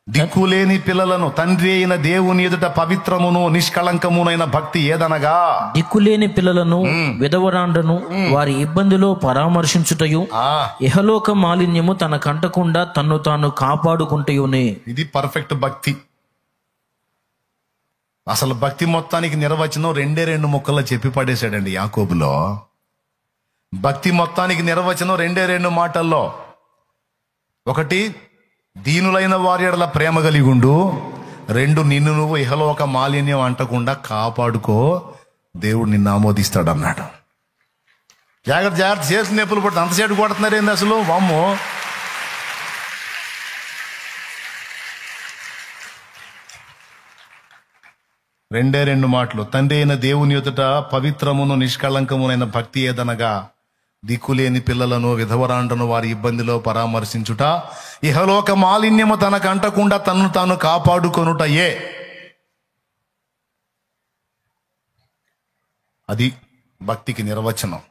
దిక్కులేని పిల్లలను తండ్రి అయిన దేవుని ఎదుట పవిత్రమును నిష్కళంకమునైన భక్తి ఏదనగా. దిక్కులేని పిల్లలను విధవరాండ్రను వారి ఇబ్బందిలో పరామర్శించుటయు ఇహలోక మాలిన్యము తన కంటకుండా తన్ను తాను కాపాడుకుంటయునే. ఇది పర్ఫెక్ట్ భక్తి. అసలు భక్తి మొత్తానికి నిర్వచనం 2 ముక్కల్లో చెప్పి పడేశాడండి యాకోబులో. భక్తి మొత్తానికి నిర్వచనం 2 మాటల్లో. ఒకటి, దీనులైన వారి ఎడల ప్రేమ కలిగి ఉండు. 2, నిన్ను నువ్వు ఇహలోక మాలిన్యం అంటకుండా కాపాడుకో, దేవుడు నిన్ను ఆమోదిస్తాడన్నాడు. జాగ్రత్త చేసి నొప్పులు పడుతుంది. అంతసేపు కొడుతున్నారేంది అసలు? వామ్మో. రెండు మాటలు. తండ్రి అయిన దేవుని ఎదుట పవిత్రమును నిష్కళంకమునైన భక్తి ఏదనగా దిక్కులేని పిల్లలను విధవరాండ్రను వారి ఇబ్బందిలో పరామర్శించుట, ఇహలోక మాలిన్యము తనకు అంటకుండా తన్ను తాను కాపాడుకొనుటయే. అది భక్తికి నిర్వచనం.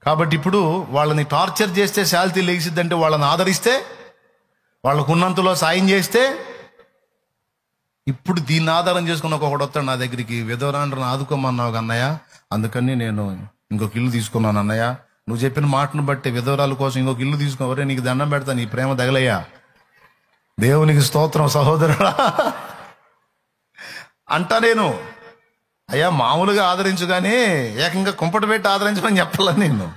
కాబట్టి ఇప్పుడు వాళ్ళని టార్చర్ చేస్తే శాలిటీ లేచిద్దంటే, వాళ్ళని ఆదరిస్తే, వాళ్ళకున్నంతలో సాయం చేస్తే, ఇప్పుడు దీన్ని ఆధారం చేసుకుని ఒకడు వస్తాడు నా దగ్గరికి, విధవరాండ్రను ఆదుకోమన్నావు అన్నయ్య, అందుకని నేను ఇంకొక ఇల్లు తీసుకున్నాను అన్నయ్య, నువ్వు చెప్పిన మాటను బట్టి విధవరాల కోసం ఇంకొక ఇల్లు తీసుకోవరే, నీకు దండం పెడతా, నీ ప్రేమ తగలయ్యా. దేవునికి స్తోత్రం సహోదరుడా అంటా నేను. అయ్యా మామూలుగా ఆదరించు కానీ ఏకంగా కుంపట పెట్టి ఆదరించమని చెప్పాలని నేను.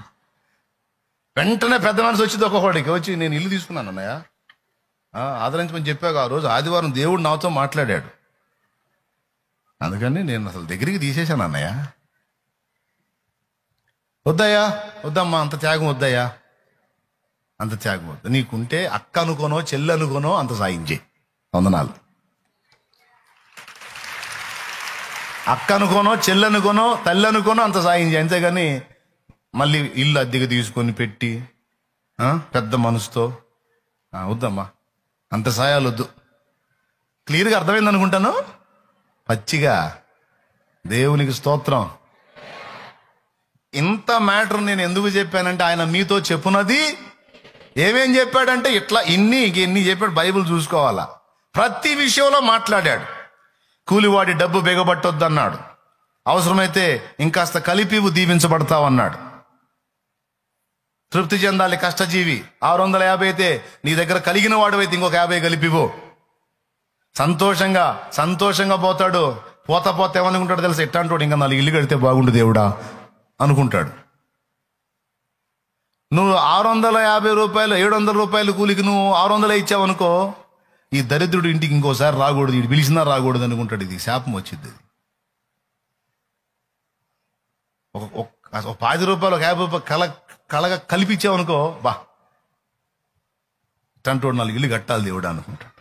వెంటనే పెద్ద మనిషి వచ్చింది ఒక్కొక్కడికి వచ్చి, నేను ఇల్లు తీసుకున్నాను అన్నయ్య ఆదరించమని చెప్పాక ఆ రోజు ఆదివారం దేవుడు నాతో మాట్లాడాడు, అందుకని నేను అసలు దగ్గరికి తీసేశాను అన్నయ్య. వద్దయ్యా, వద్దమ్మా, అంత త్యాగం వద్దయ్యా, అంత త్యాగం వద్దు. నీకుంటే అక్క అనుకోనో చెల్లి అనుకోనో అంత సాయం చేయి. వందనాలు. అక్క అనుకోనో చెల్లి అనుకోనో తల్లి అనుకోనో అంత సాయం చేయి. అంతేగాని మళ్ళీ ఇల్లు అద్దెకి తీసుకొని పెట్టి పెద్ద మనసుతో వద్దమ్మా, అంత సాయాలు వద్దు. క్లియర్గా అర్థమైంది అనుకుంటాను. పచ్చిగా దేవునికి స్తోత్రం. ఇంత మ్యాటర్ నేను ఎందుకు చెప్పానంటే, ఆయన మీతో చెప్పున్నది ఏమేం చెప్పాడంటే ఇట్లా ఇన్ని చెప్పాడు. బైబిల్ చూసుకోవాలా. ప్రతి విషయంలో మాట్లాడాడు. కూలివాడి డబ్బు బిగబట్టొద్దు అన్నాడు. అవసరమైతే ఇంకాస్త కలిపివు దీవించబడతావు అన్నాడు. తృప్తి చెందాలి కష్టజీవి. 650 అయితే నీ దగ్గర కలిగిన వాడు అయితే ఇంకొక 50 కలిపివు. సంతోషంగా పోతాడు. పోతా ఏమనుకుంటాడు తెలుసా? ఎట్టాంటోడు, ఇంకా 4 ఇల్లు కడితే బాగుండు దేవుడా అనుకుంటాడు. నువ్వు 650 రూపాయలు 700 రూపాయలు కూలికి నువ్వు 600 ఇచ్చావనుకో, ఈ దరిద్రుడు ఇంటికి ఇంకోసారి రాకూడదు, ఇది పిలిచినా రాకూడదు అనుకుంటాడు. ఇది శాపం వచ్చింది. ఒక 10 రూపాయలు, ఒక 50 రూపాయలు కలగా కలిపించావనుకో, బా టంటోడు 4 ఇల్లు కట్టాలి దేవుడు అనుకుంటాడు.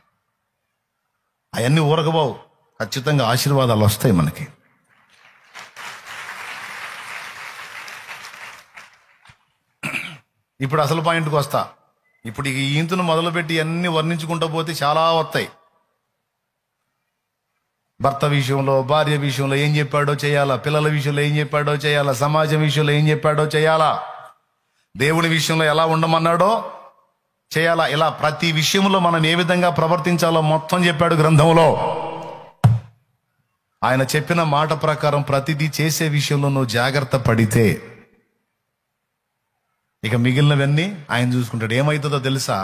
అవన్నీ ఊరకబావు, ఖచ్చితంగా ఆశీర్వాదాలు వస్తాయి మనకి. ఇప్పుడు అసలు పాయింట్కి వస్తా. ఇప్పుడు ఈ ఈంతును మొదలుపెట్టి అన్ని వర్ణించుకుంటూ పోతే చాలా వస్తాయి. భర్త విషయంలో, భార్య విషయంలో ఏం చెప్పాడో చేయాలా, పిల్లల విషయంలో ఏం చెప్పాడో చేయాలా, సమాజం విషయంలో ఏం చెప్పాడో చేయాలా, దేవుని విషయంలో ఎలా ఉండమన్నాడో చేయాలా. ఇలా ప్రతి విషయంలో మనం ఏ విధంగా ప్రవర్తించాలో మొత్తం చెప్పాడు గ్రంథంలో. ఆయన చెప్పిన మాట ప్రకారం ప్రతిదీ చేసే విషయంలో నువ్వు జాగ్రత్త పడితే ఇక మిగిలినవన్నీ ఆయన చూసుకుంటాడు. ఏమవుతుందో తెలుసా?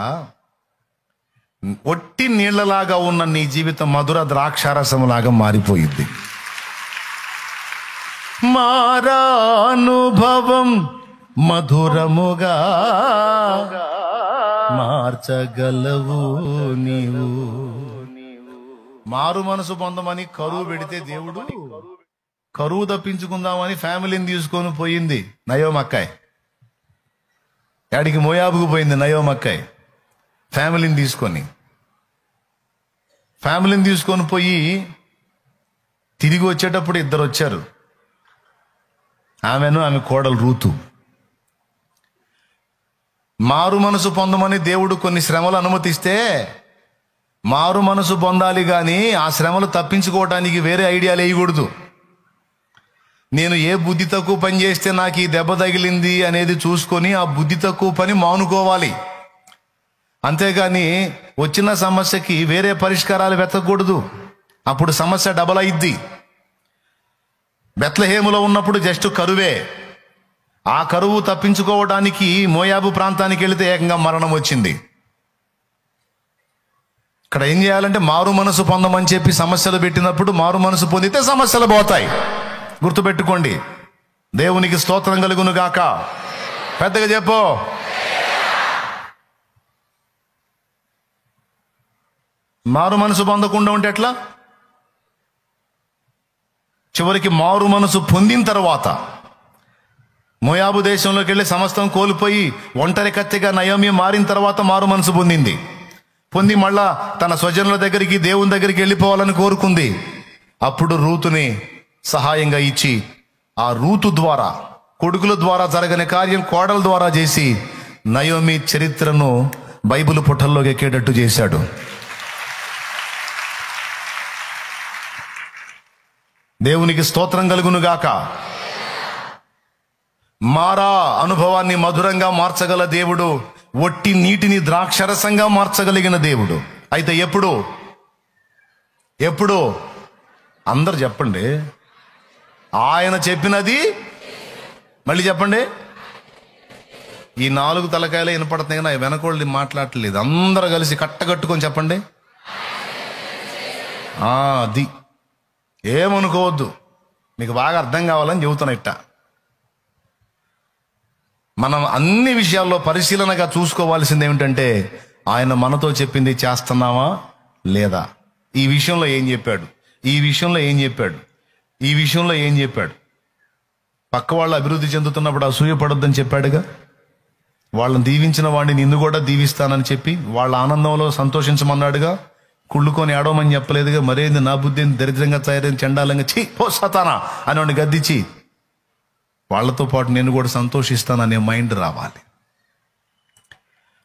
ఒట్టి నీళ్లలాగా ఉన్న నీ జీవితం మధుర ద్రాక్షారసములాగా మారిపోయింది. మారానుభవం మధురముగా మార్చగలవు నీవు. మారు మనసు పొందమని కరువు పెడితే దేవుడు కరువు తప్పించుకుందామని ఫ్యామిలీని తీసుకొని పోయింది నయోమక్కాయ్. యాడికి? మోయాబుకు పోయింది నయోమక్కాయ్ ఫ్యామిలీని తీసుకొని పోయి తిరిగి వచ్చేటప్పుడు 2 వచ్చారు, ఆమెను ఆమె కోడలు రూతు. మారు మనసు పొందమని దేవుడు కొన్ని శ్రమలు అనుమతిస్తే మారు మనసు పొందాలి కానీ ఆ శ్రమలు తప్పించుకోవటానికి వేరే ఐడియాలు వేయకూడదు. నేను ఏ బుద్ధి తక్కువ పని చేస్తే నాకు ఈ దెబ్బ తగిలింది అనేది చూసుకొని ఆ బుద్ధి తక్కువ పని మానుకోవాలి. అంతేగాని వచ్చిన సమస్యకి వేరే పరిష్కారాలు వెతకూడదు. అప్పుడు సమస్య డబల్ అయింది. బెత్లెహేములో ఉన్నప్పుడు జస్ట్ కరువే. ఆ కరువు తప్పించుకోవడానికి మోయాబు ప్రాంతానికి వెళితే ఏకంగా మరణం వచ్చింది. ఇక్కడ ఏం చేయాలంటే మారు మనసు పొందమని చెప్పి సమస్యలు పెట్టినప్పుడు మారు మనసు పొందితే సమస్యలు పోతాయి. గుర్తుపెట్టుకోండి. దేవునికి స్తోత్రం కలుగును గాక. పెద్దగా చెప్పు. మారు మనసు పొందకుండా ఉంటే ఎట్లా? చివరికి మారు మనసు పొందిన తర్వాత మోయాబు దేశంలోకి వెళ్ళి సమస్తం కోల్పోయి ఒంటరి కత్తిగా నయోమి మారిన తర్వాత మారు మనసు పొంది మళ్ళా తన స్వజనుల దగ్గరికి, దేవుని దగ్గరికి వెళ్ళిపోవాలని కోరుకుంది. అప్పుడు రూతుని సహాయంగా ఇచ్చి ఆ రూతు ద్వారా, కొడుకుల ద్వారా జరగని కార్యం కోడల ద్వారా చేసి నయోమి చరిత్రను బైబిల్ పుటల్లోకి ఎక్కేటట్టు చేశాడు. దేవునికి స్తోత్రం కలుగును గాక. మారా అనుభవాన్ని మధురంగా మార్చగల దేవుడు, ఒట్టి నీటిని ద్రాక్షరసంగా మార్చగలిగిన దేవుడు. అయితే ఎప్పుడు అందరు చెప్పండి, ఆయన చెప్పినది. మళ్ళీ చెప్పండి. ఈ 4 తలకాయలు వినపడుతున్నాయి కానీ వెనకోళ్ళని మాట్లాడలేదు. అందరూ కలిసి కట్టగట్టుకొని చెప్పండి. అది ఏమనుకోవద్దు, మీకు బాగా అర్థం కావాలని చెబుతున్నా. ఇట్ట మనం అన్ని విషయాల్లో పరిశీలనగా చూసుకోవాల్సింది ఏమిటంటే ఆయన మనతో చెప్పింది చేస్తున్నావా లేదా, ఈ విషయంలో ఏం చెప్పాడు, ఈ విషయంలో ఏం చెప్పాడు, ఈ విషయంలో ఏం చెప్పాడు. పక్క వాళ్ళు అభివృద్ధి చెందుతున్నప్పుడు అసూయపడొద్దని చెప్పాడుగా. వాళ్ళని దీవించిన వాడిని నిన్ను కూడా దీవిస్తానని చెప్పి వాళ్ళ ఆనందంలో సంతోషించమన్నాడుగా. కుళ్ళుకొని ఆడోమని చెప్పలేదుగా. మరేంది నా బుద్ధిని దరిద్రంగా తయారైన చండాలంగా చీ పో సతానా అని వాడిని గద్దించి వాళ్ళతో పాటు నేను కూడా సంతోషిస్తాననే మైండ్ రావాలి.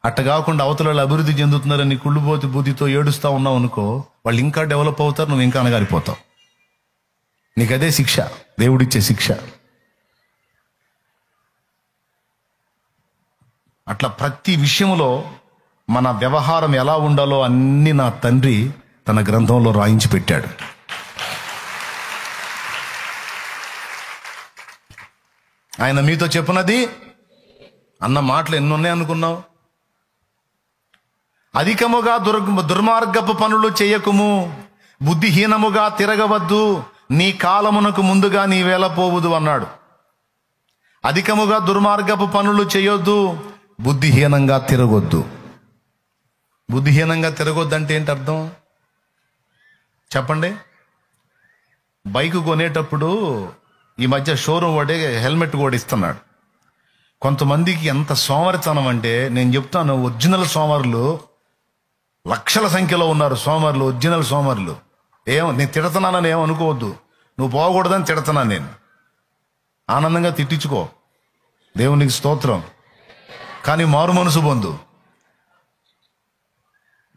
అట్ట కాకుండా అవతల వాళ్ళు అభివృద్ధి చెందుతున్నారని కుళ్ళుబోతి బుద్ధితో ఏడుస్తూ ఉన్నావు అనుకో, వాళ్ళు ఇంకా డెవలప్ అవుతారు, నువ్వు ఇంకా అనగారిపోతావు. నీకు అదే శిక్ష, దేవుడిచ్చే శిక్ష. అట్లా ప్రతి విషయంలో మన వ్యవహారం ఎలా ఉండాలో అన్ని నా తండ్రి తన గ్రంథంలో రాయించి పెట్టాడు. ఆయన మీతో చెప్పున్నది అన్న మాటలు ఎన్నున్నాయి అనుకున్నావు? అధికముగా దుర్మార్గపు పనులు చేయకుము, బుద్ధిహీనముగా తిరగవద్దు, నీ కాలమునకు ముందుగా నీ వేళ పోవుదు అన్నాడు. అధికముగా దుర్మార్గపు పనులు చేయొద్దు, బుద్ధిహీనంగా తిరగొద్దు. బుద్ధిహీనంగా తిరగొద్దంటే ఏంటి అర్థం చెప్పండి? బైక్ కొనేటప్పుడు ఈ మధ్య షోరూమ్ వాడే హెల్మెట్ కూడా ఇస్తున్నాడు. కొంతమందికి ఎంత సోమరితనం అంటే, నేను చెప్తాను, ఒరిజినల్ సోమరులు లక్షల సంఖ్యలో ఉన్నారు. సోమరులు, ఒరిజినల్ సోమరులు. నేను తిడుతున్నానని ఏమనుకోవద్దు, నువ్వు పోకూడదని తిడుతున్నాను నేను. ఆనందంగా తిట్టించుకో, దేవునికి స్తోత్రం. కానీ మారు మనసు పొందు.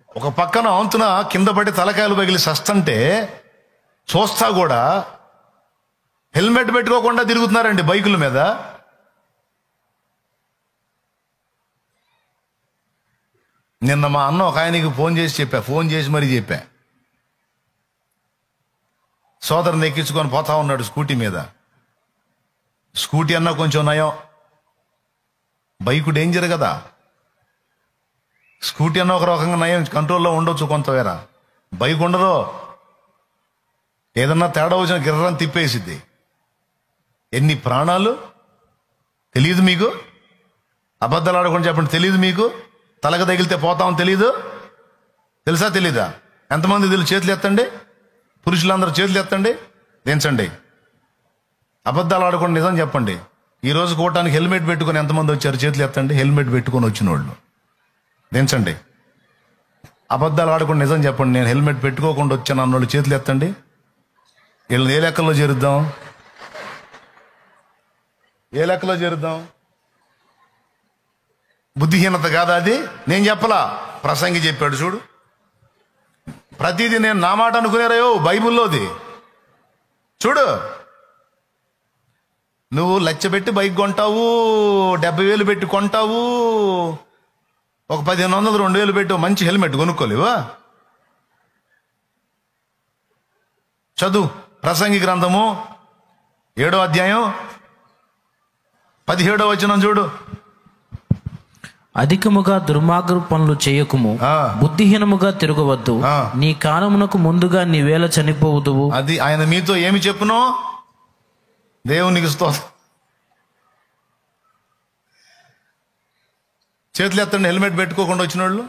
ఒక పక్కన ఆంతున కింద పడి తలకాయలు పగిలి సస్తంటే చూస్తా కూడా హెల్మెట్ పెట్టుకోకుండా తిరుగుతున్నారండి బైకుల మీద. నిన్న మా అన్న ఒక ఆయనకి ఫోన్ చేసి మరీ చెప్పా. సోదరుని ఎక్కించుకొని పోతా ఉన్నాడు స్కూటీ మీద. స్కూటీ అన్నా కొంచెం నయం, బైకు డేంజర్ కదా. స్కూటీ అన్న ఒక రకంగా నయం, కంట్రోల్లో ఉండొచ్చు కొంతవేర. బైక్ ఉండదు, ఏదన్నా తేడా వచ్చిన గిర్రని తిప్పేసిద్ది. ఎన్ని ప్రాణాలు తెలియదు మీకు? అబద్ధాలు ఆడకుండా చెప్పండి, తెలియదు మీకు? తలకు తగిలితే పోతామని తెలీదు? తెలుసా తెలీదా? ఎంతమంది తెలుసు? చేతులు ఎత్తండి, పురుషులందరూ చేతులు ఎత్తండి, దించండి. అబద్ధాలు ఆడకుండా నిజం చెప్పండి. ఈరోజు కోటానికి హెల్మెట్ పెట్టుకొని ఎంతమంది వచ్చారు? చేతులు ఎత్తండి. హెల్మెట్ పెట్టుకొని వచ్చిన వాళ్ళు దించండి. అబద్ధాలు ఆడకుండా నిజం చెప్పండి. నేను హెల్మెట్ పెట్టుకోకుండా వచ్చాను అన్నోళ్ళు చేతులు ఎత్తండి. వీళ్ళని ఏ లెక్కలో చేరుద్దాం? ఏ లెక్కలో చేరుద్దాం? బుద్ధిహీనత కాదా అది? నేను చెప్పలా, ప్రసంగి చెప్పాడు. చూడు, ప్రతిదీ నేను నా మాట అనుకునేరాయో బైబిల్లోది. చూడు, నువ్వు లచ్చ పెట్టి బైక్ కొంటావు, 70,000 పెట్టి కొంటావు, ఒక 1,500 2,000 పెట్టి మంచి హెల్మెట్ కొనుక్కోలేవా? చదువు ప్రసంగి గ్రంథము 7వ అధ్యాయం 17వ వచనం చూడు. అధికముగా దుర్మార్గ పనులు చేయకుము, బుద్ధిహీనముగా తిరగవద్దు, నీ కాలమునకు ముందుగా నీవేళ చనిపోవుదువు. అది ఆయన మీతో ఏమి చెప్పునో దేవునికి స్తోత్రం. చేతులు ఎత్తండి. హెల్మెట్ పెట్టుకోకుండా వచ్చిన వాళ్ళు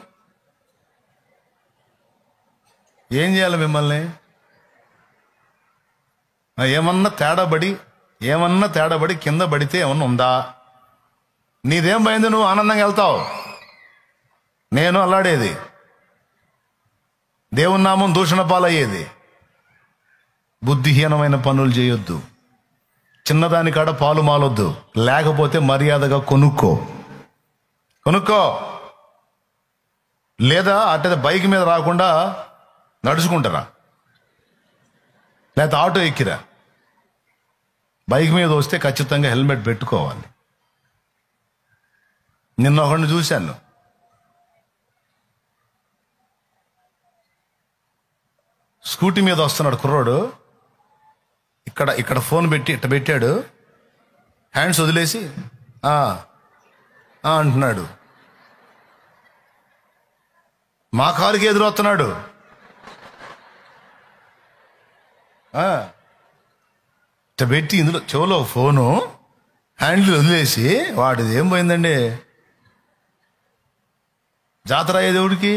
ఏం చేయాలి మిమ్మల్ని? ఏమన్నా తేడాబడి కింద పడితే ఏమన్నా ఉందా? నీదేం పోయింది? నువ్వు ఆనందంగా వెళ్తావు, నేను అల్లాడేది, దేవుని నామం దూషణ పాలయ్యేది. బుద్ధిహీనమైన పనులు చేయొద్దు. చిన్నదాని కాడ పాలు మాలొద్దు. లేకపోతే మర్యాదగా కొనుక్కో. లేదా అట్ట బైక్ మీద రాకుండా నడుచుకుంటారా, లేకపోతే ఆటో ఎక్కిరా. బైక్ మీద వస్తే ఖచ్చితంగా హెల్మెట్ పెట్టుకోవాలి. నిన్న ఒకరిని చూశాను, స్కూటీ మీద వస్తున్నాడు కుర్రోడు. ఇక్కడ ఫోన్ పెట్టి ఇట్ట పెట్టాడు, హ్యాండ్స్ వదిలేసి అంటున్నాడు. మా కారుకి ఎదురొస్తున్నాడు. ఇట్ట పెట్టి ఇందులో చెవులో ఫోను, హ్యాండిల్ వదిలేసి, వాడిది ఏం పోయిందండి? జాతర అయ్యే దేవుడికి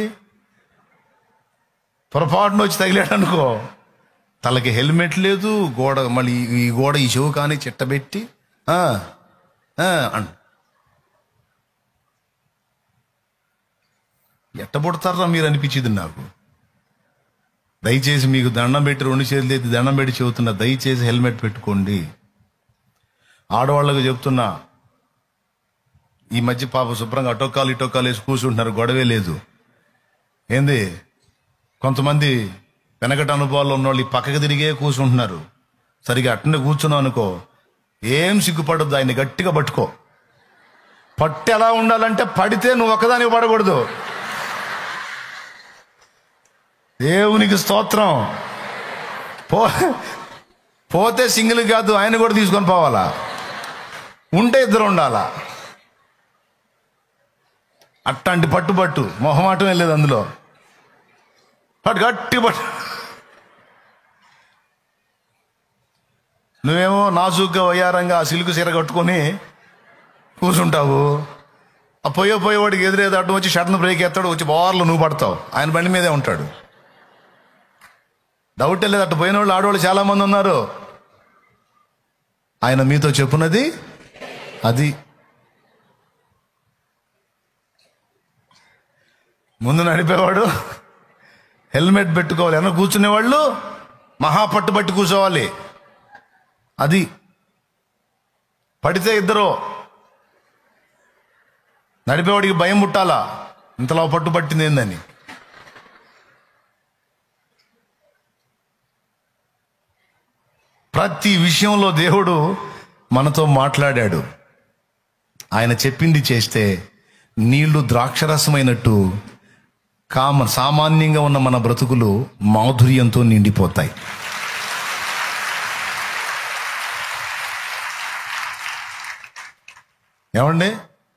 పొరపాటున వచ్చి తగిలాడు అనుకో, తలకి హెల్మెట్ లేదు, మళ్ళీ ఈ చెవు కానీ చిట్టబెట్టి ఎట్టబుడతారా మీరు అనిపించింది నాకు. దయచేసి మీకు దండం పెట్టి 2 చేతులు ఎత్తి దండం పెట్టి చెబుతున్నా, దయచేసి హెల్మెట్ పెట్టుకోండి. ఆడవాళ్ళకు చెప్తున్నా, ఈ మధ్య పాప శుభ్రంగా అటొక్కాలు ఇటొక్కాలు వేసి కూర్చుంటున్నారు, గొడవే లేదు. ఏంది, కొంతమంది వెనకటి అనుభవాల్లో ఉన్నవాళ్ళు ఈ పక్కకి తిరిగే కూర్చుంటున్నారు. సరిగా అట్టనే కూర్చున్నావు అనుకో, ఏం సిగ్గుపడద్దు, ఆయన్ని గట్టిగా పట్టుకో. పట్టు ఎలా ఉండాలంటే, పడితే నువ్వు ఒక్కదానికి పడకూడదు. దేవునికి స్తోత్రం. పోతే సింగిల్ కాదు, ఆయన కూడా తీసుకొని పోవాలా. ఉంటే ఇద్దరు ఉండాలా. అట్లాంటి పట్టు మొహమాటమే లేదు అందులో. గట్టి పట్టు. నువ్వేమో నాజుగ్గా వయ్యారంగా ఆ సిల్కు చీర కట్టుకొని కూర్చుంటావు, ఆ పోయేవాడికి ఎదురేదో అడ్డం వచ్చి షటన్ బ్రేక్ ఎత్తాడు, వచ్చి బోర్లు నువ్వు పడతావు, ఆయన బండి మీదే ఉంటాడు. డౌట్ లేదు, అటు పోయిన వాళ్ళు ఆడవాళ్ళు చాలా మంది ఉన్నారు. ఆయన మీతో చెప్పున్నది అది. ముందు నడిపేవాడు హెల్మెట్ పెట్టుకోవాలి, వెనక కూర్చునేవాళ్ళు మహాపట్టు పట్టి కూర్చోవాలి. అది పడితే ఇద్దరు, నడిపేవాడికి భయం పుట్టాలా, ఇంతలా పట్టు పట్టింది ఏందని. ప్రతి విషయంలో దేవుడు మనతో మాట్లాడాడు. ఆయన చెప్పింది చేస్తే నీళ్లు ద్రాక్షరసమైనట్టు సామాన్యంగా ఉన్న మన బ్రతుకులు మాధుర్యంతో నిండిపోతాయి. ఏమండి?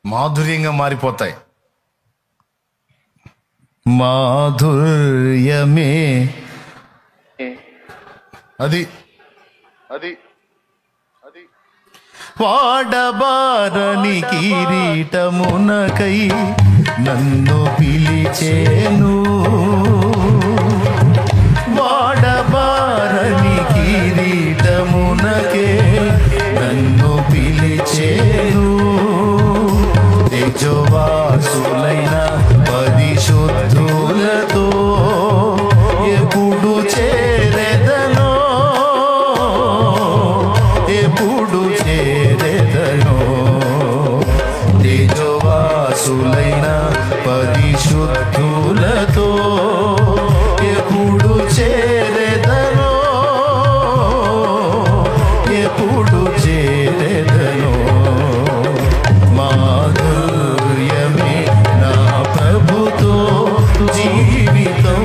మాధుర్యంగా మారిపోతాయి. మాధుర్యమే అది అది అది వాడబారని కిరీటమునకై నన్ను పిలిచేను, వాడబారని కిరీటమునకే నన్ను పిలిచేను. తేజోవాసులైన పరిశుద్ధులతో ఎప్పుడు చేరెదనో, ఎప్పుడు చేరెదనో. తేజోవాసులైన పరిశుద్ధులతో ఎప్పుడు చేరెదనో, ఎప్పుడు చేరెదనో. మాధుర్యమే నా ప్రభుతో జీవితం,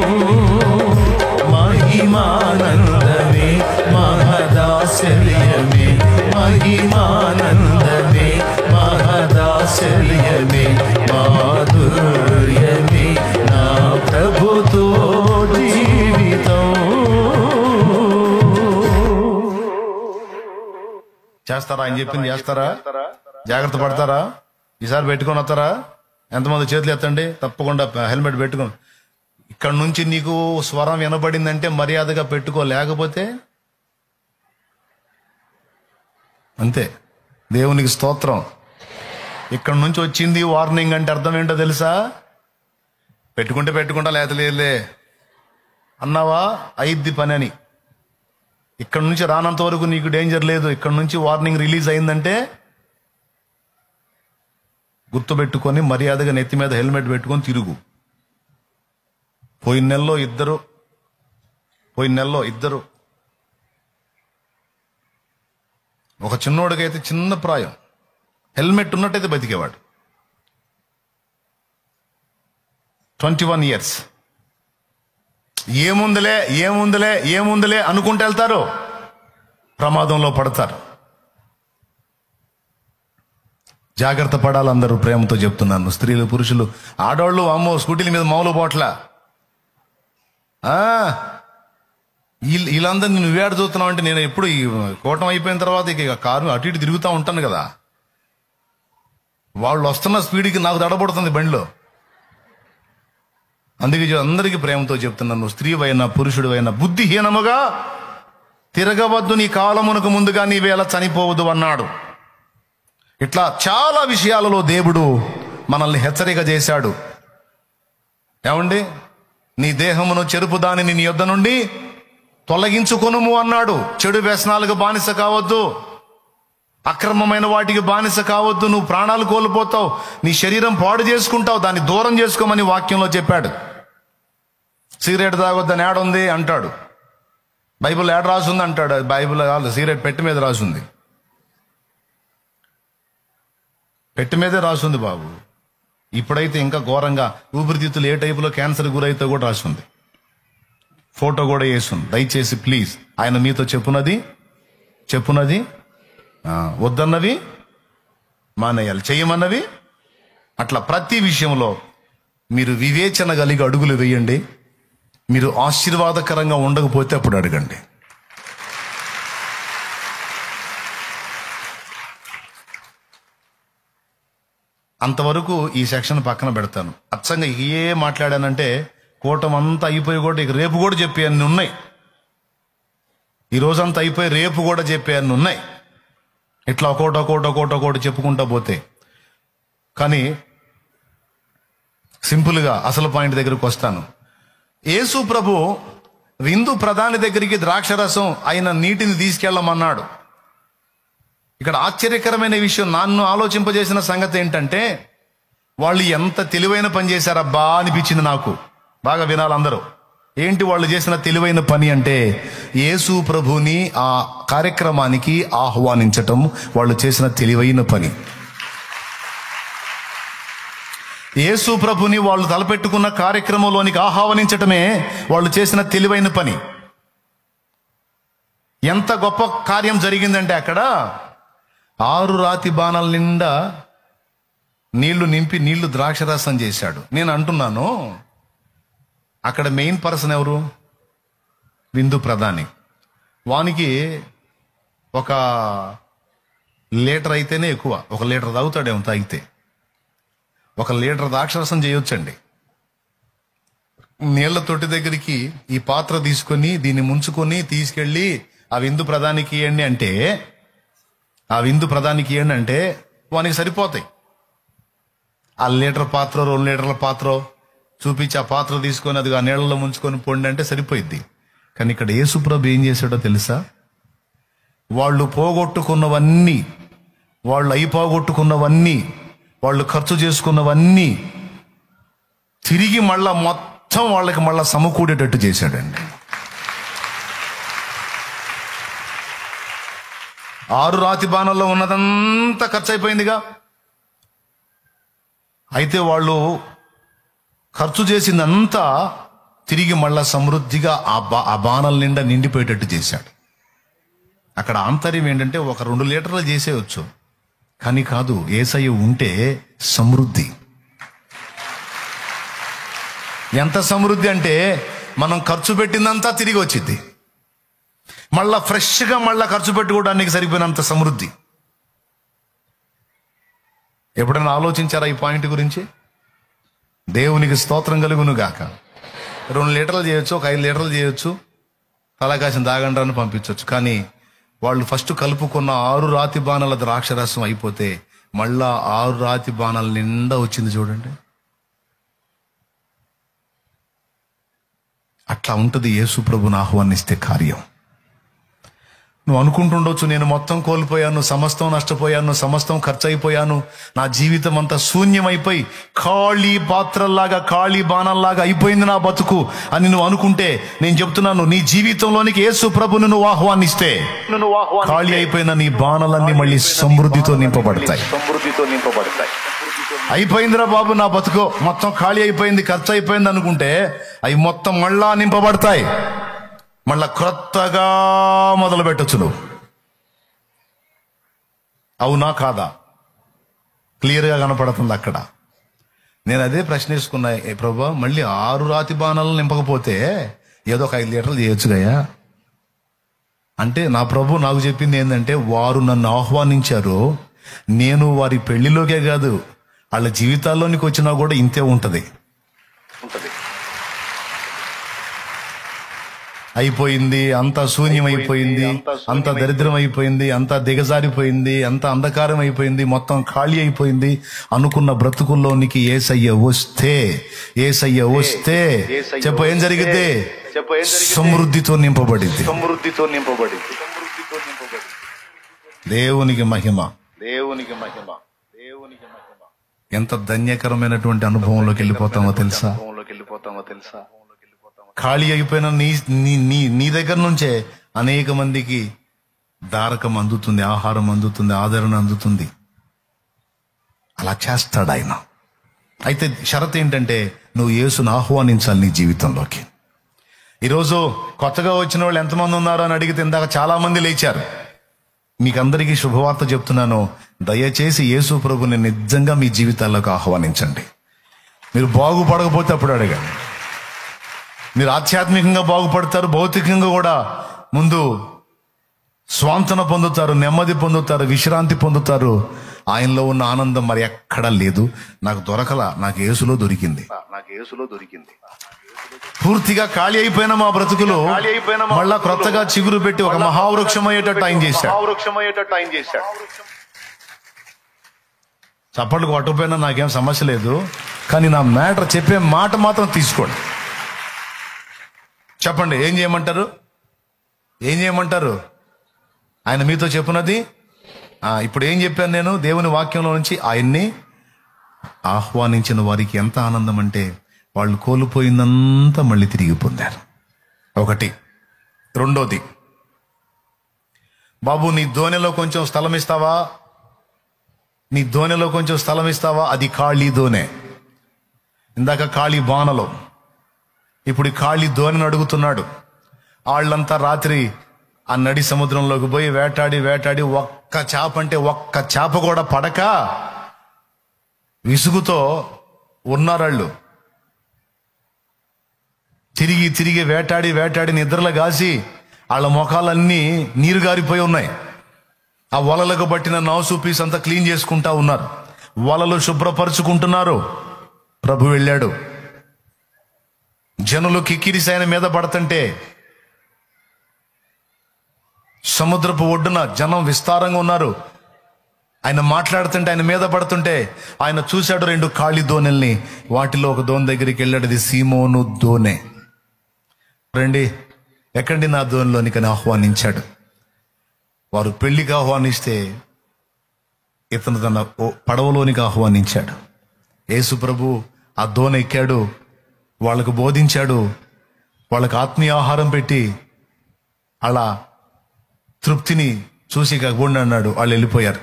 మహిమానందమే మహదాశ్చర్యమే, మహిమానందమే మహదాశ్చర్యమే. మాధుర్యమే నా ప్రభుతో జీవితం. చేస్తారా? ఆయన చెప్పింది చేస్తారా? జాగ్రత్త పడతారా? ఈసారి పెట్టుకొని వస్తారా? ఎంతమంది చేతులు ఎత్తండి. తప్పకుండా హెల్మెట్ పెట్టుకోండి. ఇక్కడ నుంచి నీకు స్వరం వినబడిందంటే మర్యాదగా పెట్టుకో, లేకపోతే అంతే. దేవునికి స్తోత్రం. ఇక్కడ నుంచి వచ్చింది వార్నింగ్ అంటే అర్థం ఏంటో తెలుసా? పెట్టుకుంటే పెట్టుకుంటా, లేతలేదులే అన్నావా అయిద్ది పని అని. ఇక్కడ నుంచి రానంత వరకు నీకు డేంజర్ లేదు. ఇక్కడ నుంచి వార్నింగ్ రిలీజ్ అయిందంటే గుర్తుపెట్టుకొని మర్యాదగా నెత్తి మీద హెల్మెట్ పెట్టుకొని తిరుగు. పోయిన నెలలో ఇద్దరు ఒక చిన్నోడికైతే చిన్న ప్రాయం, హెల్మెట్ ఉన్నట్టయితే బతికేవాడు. 21 years. ఏముందిలే అనుకుంటూ వెళ్తారు, ప్రమాదంలో పడతారు. జాగ్రత్త పడాలి. అందరూ ప్రేమతో చెప్తున్నాను. స్త్రీలు, పురుషులు, ఆడవాళ్ళు అమ్మో స్కూటీల మీద మామూలు పోట్ల. వీళ్ళందరినీ నువ్వేడ చూస్తున్నావు అంటే, నేను ఎప్పుడు ఈ కూటం అయిపోయిన తర్వాత ఇక కారు అటు ఇటు తిరుగుతూ ఉంటాను కదా, వాళ్ళు వస్తున్న స్పీడ్కి నాకు దడబడుతుంది బండిలో. అందుకే అందరికీ ప్రేమతో చెప్తున్నాను, స్త్రీవైనా పురుషుడివైనా బుద్ధిహీనముగా తిరగవద్దు, నీ కాలమునకు ముందుగా నీవేళ చనిపోవద్దు అన్నాడు. ఇట్లా చాలా విషయాలలో దేవుడు మనల్ని హెచ్చరిక చేశాడు. ఏమండి? నీ దేహమును చెరుపు దానిని నీ యొద్ద నుండి తొలగించుకొనుము అన్నాడు. చెడు వ్యసనాలకు బానిస కావద్దు, అక్రమమైన వాటికి బానిస కావద్దు. నువ్వు ప్రాణాలు కోల్పోతావు, నీ శరీరం పాడు చేసుకుంటావు, దాన్ని దూరం చేసుకోమని వాక్యంలో చెప్పాడు. సిగరెట్ తాగొద్దని ఏడుంది అంటాడు, బైబిల్ ఏడ రాసుంది అంటాడు. బైబిల్ సిగరెట్ పెట్టి మీద రాసుంది, పెట్టి మీదే రాసుంది బాబు. ఇప్పుడైతే ఇంకా ఘోరంగా ఊపిరితిత్తులు ఏ టైపులో క్యాన్సర్ గురైతే కూడా రాసుంది, ఫోటో కూడా వేస్తుంది. దయచేసి ప్లీజ్, ఆయన మీతో చెప్పున్నది వద్దన్నవి మానేయాలి, చెయ్యమన్నవి అట్లా ప్రతి విషయంలో మీరు వివేచన కలిగి అడుగులు వేయండి. మీరు ఆశీర్వాదకరంగా ఉండకపోతే అప్పుడు అడగండి. అంతవరకు ఈ సెక్షన్ పక్కన పెడతాను. అచ్చంగా ఏ మాట్లాడానంటే కూటమి అంతా అయిపోయి కూడా ఇక రేపు కూడా చెప్పే అన్ని ఉన్నాయి. ఈ రోజంతా అయిపోయి రేపు కూడా చెప్పే అన్ని ఉన్నాయి. ఇట్లా ఒక్కోటి చెప్పుకుంటా పోతే. కానీ సింపుల్గా అసలు పాయింట్ దగ్గరకు వస్తాను. యేసు ప్రభు విందు ప్రధాని దగ్గరికి ద్రాక్షరసం అయిన నీటిని తీసుకెళ్ళమన్నాడు. ఇక్కడ ఆశ్చర్యకరమైన విషయం నన్ను ఆలోచింపజేసిన సంగతి ఏంటంటే, వాళ్ళు ఎంత తెలివైన పని చేశారబ్బా అనిపించింది నాకు. బాగా వినాలి అందరూ. ఏంటి వాళ్ళు చేసిన తెలివైన పని అంటే, యేసు ప్రభుని ఆ కార్యక్రమానికి ఆహ్వానించటం వాళ్ళు చేసిన తెలివైన పని. యేసు ప్రభుని వాళ్ళు తలపెట్టుకున్న కార్యక్రమంలోనికి ఆహ్వానించటమే వాళ్ళు చేసిన తెలివైన పని. ఎంత గొప్ప కార్యం జరిగిందంటే, అక్కడ 6 రాతి బాణాల నిండా నీళ్లు నింపి నీళ్లు ద్రాక్షరసం చేశాడు. నేను అంటున్నాను, అక్కడ మెయిన్ పర్సన్ ఎవరు? విందు ప్రధాని. వానికి 1 లీటర్ అయితేనే ఎక్కువ. 1 లీటర్ తాగుతాడేమో తాగితే. 1 లీటర్ ద్రాక్షరసం చేయొచ్చండి. నీళ్ల తొట్టి దగ్గరికి ఈ పాత్ర తీసుకొని దీన్ని ముంచుకొని తీసుకెళ్లి ఆ విందు ప్రధానికి ఇవ్వండి అంటే వానికి సరిపోతాయి. ఆ లీటర్ పాత్ర 2 లీటర్ల పాత్ర చూపించి ఆ పాత్ర తీసుకొని అది ఆ నీళ్లలో ముంచుకొని పొండి అంటే సరిపోయిద్ది. కానీ ఇక్కడ యేసుప్రభు ఏం చేశాడో తెలుసా? వాళ్ళు పోగొట్టుకున్నవన్నీ, వాళ్ళు అయిపోగొట్టుకున్నవన్నీ, వాళ్ళు ఖర్చు చేసుకున్నవన్నీ తిరిగి మళ్ళా మొత్తం వాళ్ళకి మళ్ళా సమకూడేటట్టు చేశాడండి. 6 రాతి బాణల్లో ఉన్నదంతా ఖర్చు అయిపోయిందిగా. అయితే ఖర్చు చేసిందంతా తిరిగి మళ్ళా సమృద్ధిగా ఆ బాణల నిండా నిండిపోయేటట్టు చేశాడు. అక్కడ ఆంతర్యం ఏంటంటే 1-2 లీటర్లు చేసేయచ్చు, కానీ కాదు. యేసయ్య ఉంటే సమృద్ధి. ఎంత సమృద్ధి అంటే, మనం ఖర్చు పెట్టిందంతా తిరిగి వచ్చింది. మళ్ళా ఫ్రెష్గా మళ్ళా ఖర్చు పెట్టుకోవడానికి సరిపోయినంత సమృద్ధి. ఎప్పుడైనా ఆలోచించారా ఈ పాయింట్ గురించి? దేవునికి స్తోత్రం కలుగును గాక. 2 లీటర్లు చేయొచ్చు, 5 లీటర్లు చేయొచ్చు, తలకాసిన దాగండ్రాన్ని పంపించవచ్చు. కానీ వాళ్ళు ఫస్ట్ కలుపుకున్న 6 రాతి బాణాల ద్రాక్షరసం అయిపోతే మళ్ళా 6 రాతి బాణాల నిండా వచ్చింది చూడండి. అట్లా ఉంటుంది యేసు ప్రభుని ఆహ్వానిస్తే కార్యం. నువ్వు అనుకుంటుండొచ్చు, నేను మొత్తం కోల్పోయాను, సమస్తం నష్టపోయాను, సమస్తం ఖర్చు అయిపోయాను, నా జీవితం అంతా శూన్యమైపోయి ఖాళీ పాత్రల్లాగా, ఖాళీ బాణాల్లాగా అయిపోయింది నా బతుకు అని నువ్వు అనుకుంటే, నేను చెప్తున్నాను, నీ జీవితంలోనికి యేసు ప్రభుని నువ్వు ఆహ్వానిస్తే ఖాళీ అయిపోయిన నీ బాణాలన్నీ మళ్ళీ సమృద్ధితో నింపబడతాయి. అయిపోయిందిరా బాబు నా బతుకు, మొత్తం ఖాళీ అయిపోయింది, ఖర్చు అయిపోయింది అనుకుంటే అవి మొత్తం మళ్ళా నింపబడతాయి. మళ్ళా క్రొత్తగా మొదలు పెట్టచ్చు నువ్వు. అవునా కాదా? క్లియర్గా కనపడుతుంది అక్కడ. నేను అదే ప్రశ్నిస్తున్నా, ప్రభా మళ్ళీ 6 రాతి బాణాలను నింపకపోతే ఏదో ఒక 5 లీటర్లు చేయొచ్చు గయా అంటే, నా ప్రభు నాకు చెప్పింది ఏంటంటే, వారు నన్ను ఆహ్వానించారు, నేను వారి పెళ్లిలోకే కాదు వాళ్ళ జీవితాల్లోనికి వచ్చినా కూడా ఇంతే ఉంటది. అయిపోయింది, అంతా శూన్యం అయిపోయింది, అంత దరిద్రం అయిపోయింది, అంతా దిగజారిపోయింది, అంత అంధకారం అయిపోయింది, మొత్తం ఖాళీ అయిపోయింది అనుకున్న బ్రతుకుల్లోనికి యేసయ్య వస్తే చెప్పు ఏం జరిగితే సమృద్ధితో నింపబడింది. దేవునికి మహిమ. ఎంత ధన్యకరమైనటువంటి అనుభవంలోకి వెళ్ళిపోతామో తెలుసా? ఖాళీ అయిపోయిన నీ దగ్గర నుంచే అనేక మందికి దారకం అందుతుంది, ఆహారం అందుతుంది, ఆదరణ అందుతుంది. అలా చేస్తాడు ఆయన. అయితే షరత్ ఏంటంటే, నువ్వు యేసును ఆహ్వానించాలి నీ జీవితంలోకి. ఈరోజు కొత్తగా వచ్చిన వాళ్ళు ఎంతమంది ఉన్నారు అని అడిగితే ఇందాక చాలా మంది లేచారు. మీకందరికీ శుభవార్త చెప్తున్నాను, దయచేసి యేసు ప్రభుని నిజంగా మీ జీవితాల్లోకి ఆహ్వానించండి. మీరు బాగుపడకపోతే అప్పుడు అడగండి. మీరు ఆధ్యాత్మికంగా బాగుపడతారు, భౌతికంగా కూడా ముందు స్వాంతన పొందుతారు, నెమ్మది పొందుతారు, విశ్రాంతి పొందుతారు. ఆయనలో ఉన్న ఆనందం మరి ఎక్కడా లేదు. నాకు దొరకలా, నాకు యేసులో దొరికింది. పూర్తిగా ఖాళీ అయిపోయిన మా బ్రతుకులు మళ్ళా క్రొత్తగా చిగురు పెట్టి ఒక మహావృక్షం అయ్యేటట్టు ఆయన చేశాడు. చప్పట్లు కొట్టకపోయినా నాకేం సమస్య లేదు, కానీ నా మ్యాటర్ చెప్పే మాట మాత్రం తీసుకోండి. చెప్పండి, ఏం చేయమంటారు? ఆయన మీతో చెప్పున్నది ఇప్పుడు ఏం చెప్పాను నేను దేవుని వాక్యంలో నుంచి? ఆయన్ని ఆహ్వానించిన వారికి ఎంత ఆనందం అంటే వాళ్ళు కోల్పోయిందంతా మళ్ళీ తిరిగి పొందారు. ఒకటి. రెండోది, బాబు నీ దోణిలో కొంచెం స్థలం ఇస్తావా? అది ఖాళీ దోణె. ఇందాక ఖాళీ బాణలో, ఇప్పుడు ఖాళీ దోణిని అడుగుతున్నాడు. వాళ్ళంతా రాత్రి ఆ నడి సముద్రంలోకి పోయి వేటాడి ఒక్క చేప కూడా పడక విసుగుతో ఉన్నారాళ్ళు. తిరిగి వేటాడి నిద్రలు గాసి వాళ్ళ ముఖాలన్నీ నీరు గారిపోయి ఉన్నాయి. ఆ వలలకు పట్టిన నాసు పీస్ అంతా క్లీన్ చేసుకుంటా ఉన్నారు, వలలు శుభ్రపరుచుకుంటున్నారు. ప్రభు వెళ్ళాడు. జనులు కిక్కిరిసి ఆయన మీద పడుతుంటే, సముద్రపు ఒడ్డున జనం విస్తారంగా ఉన్నారు. ఆయన మాట్లాడుతుంటే, ఆయన మీద పడుతుంటే ఆయన చూశాడు 2 ఖాళీ దోణెల్ని. వాటిలో ఒక దోణి దగ్గరికి వెళ్ళాడు. అది సీమోను దోణె. రండి, ఎక్కండి నా దోణిలోనికని ఆహ్వానించాడు. వారు పెళ్లికి ఆహ్వానిస్తే ఇతను తన పడవలోనికి ఆహ్వానించాడు. యేసు ప్రభు ఆ దోణి ఎక్కాడు, వాళ్ళకు బోధించాడు, వాళ్ళకు ఆత్మీయ ఆహారం పెట్టి అలా తృప్తిని చూసి కగ్గుండి అన్నాడు. వాళ్ళు వెళ్ళిపోయారు.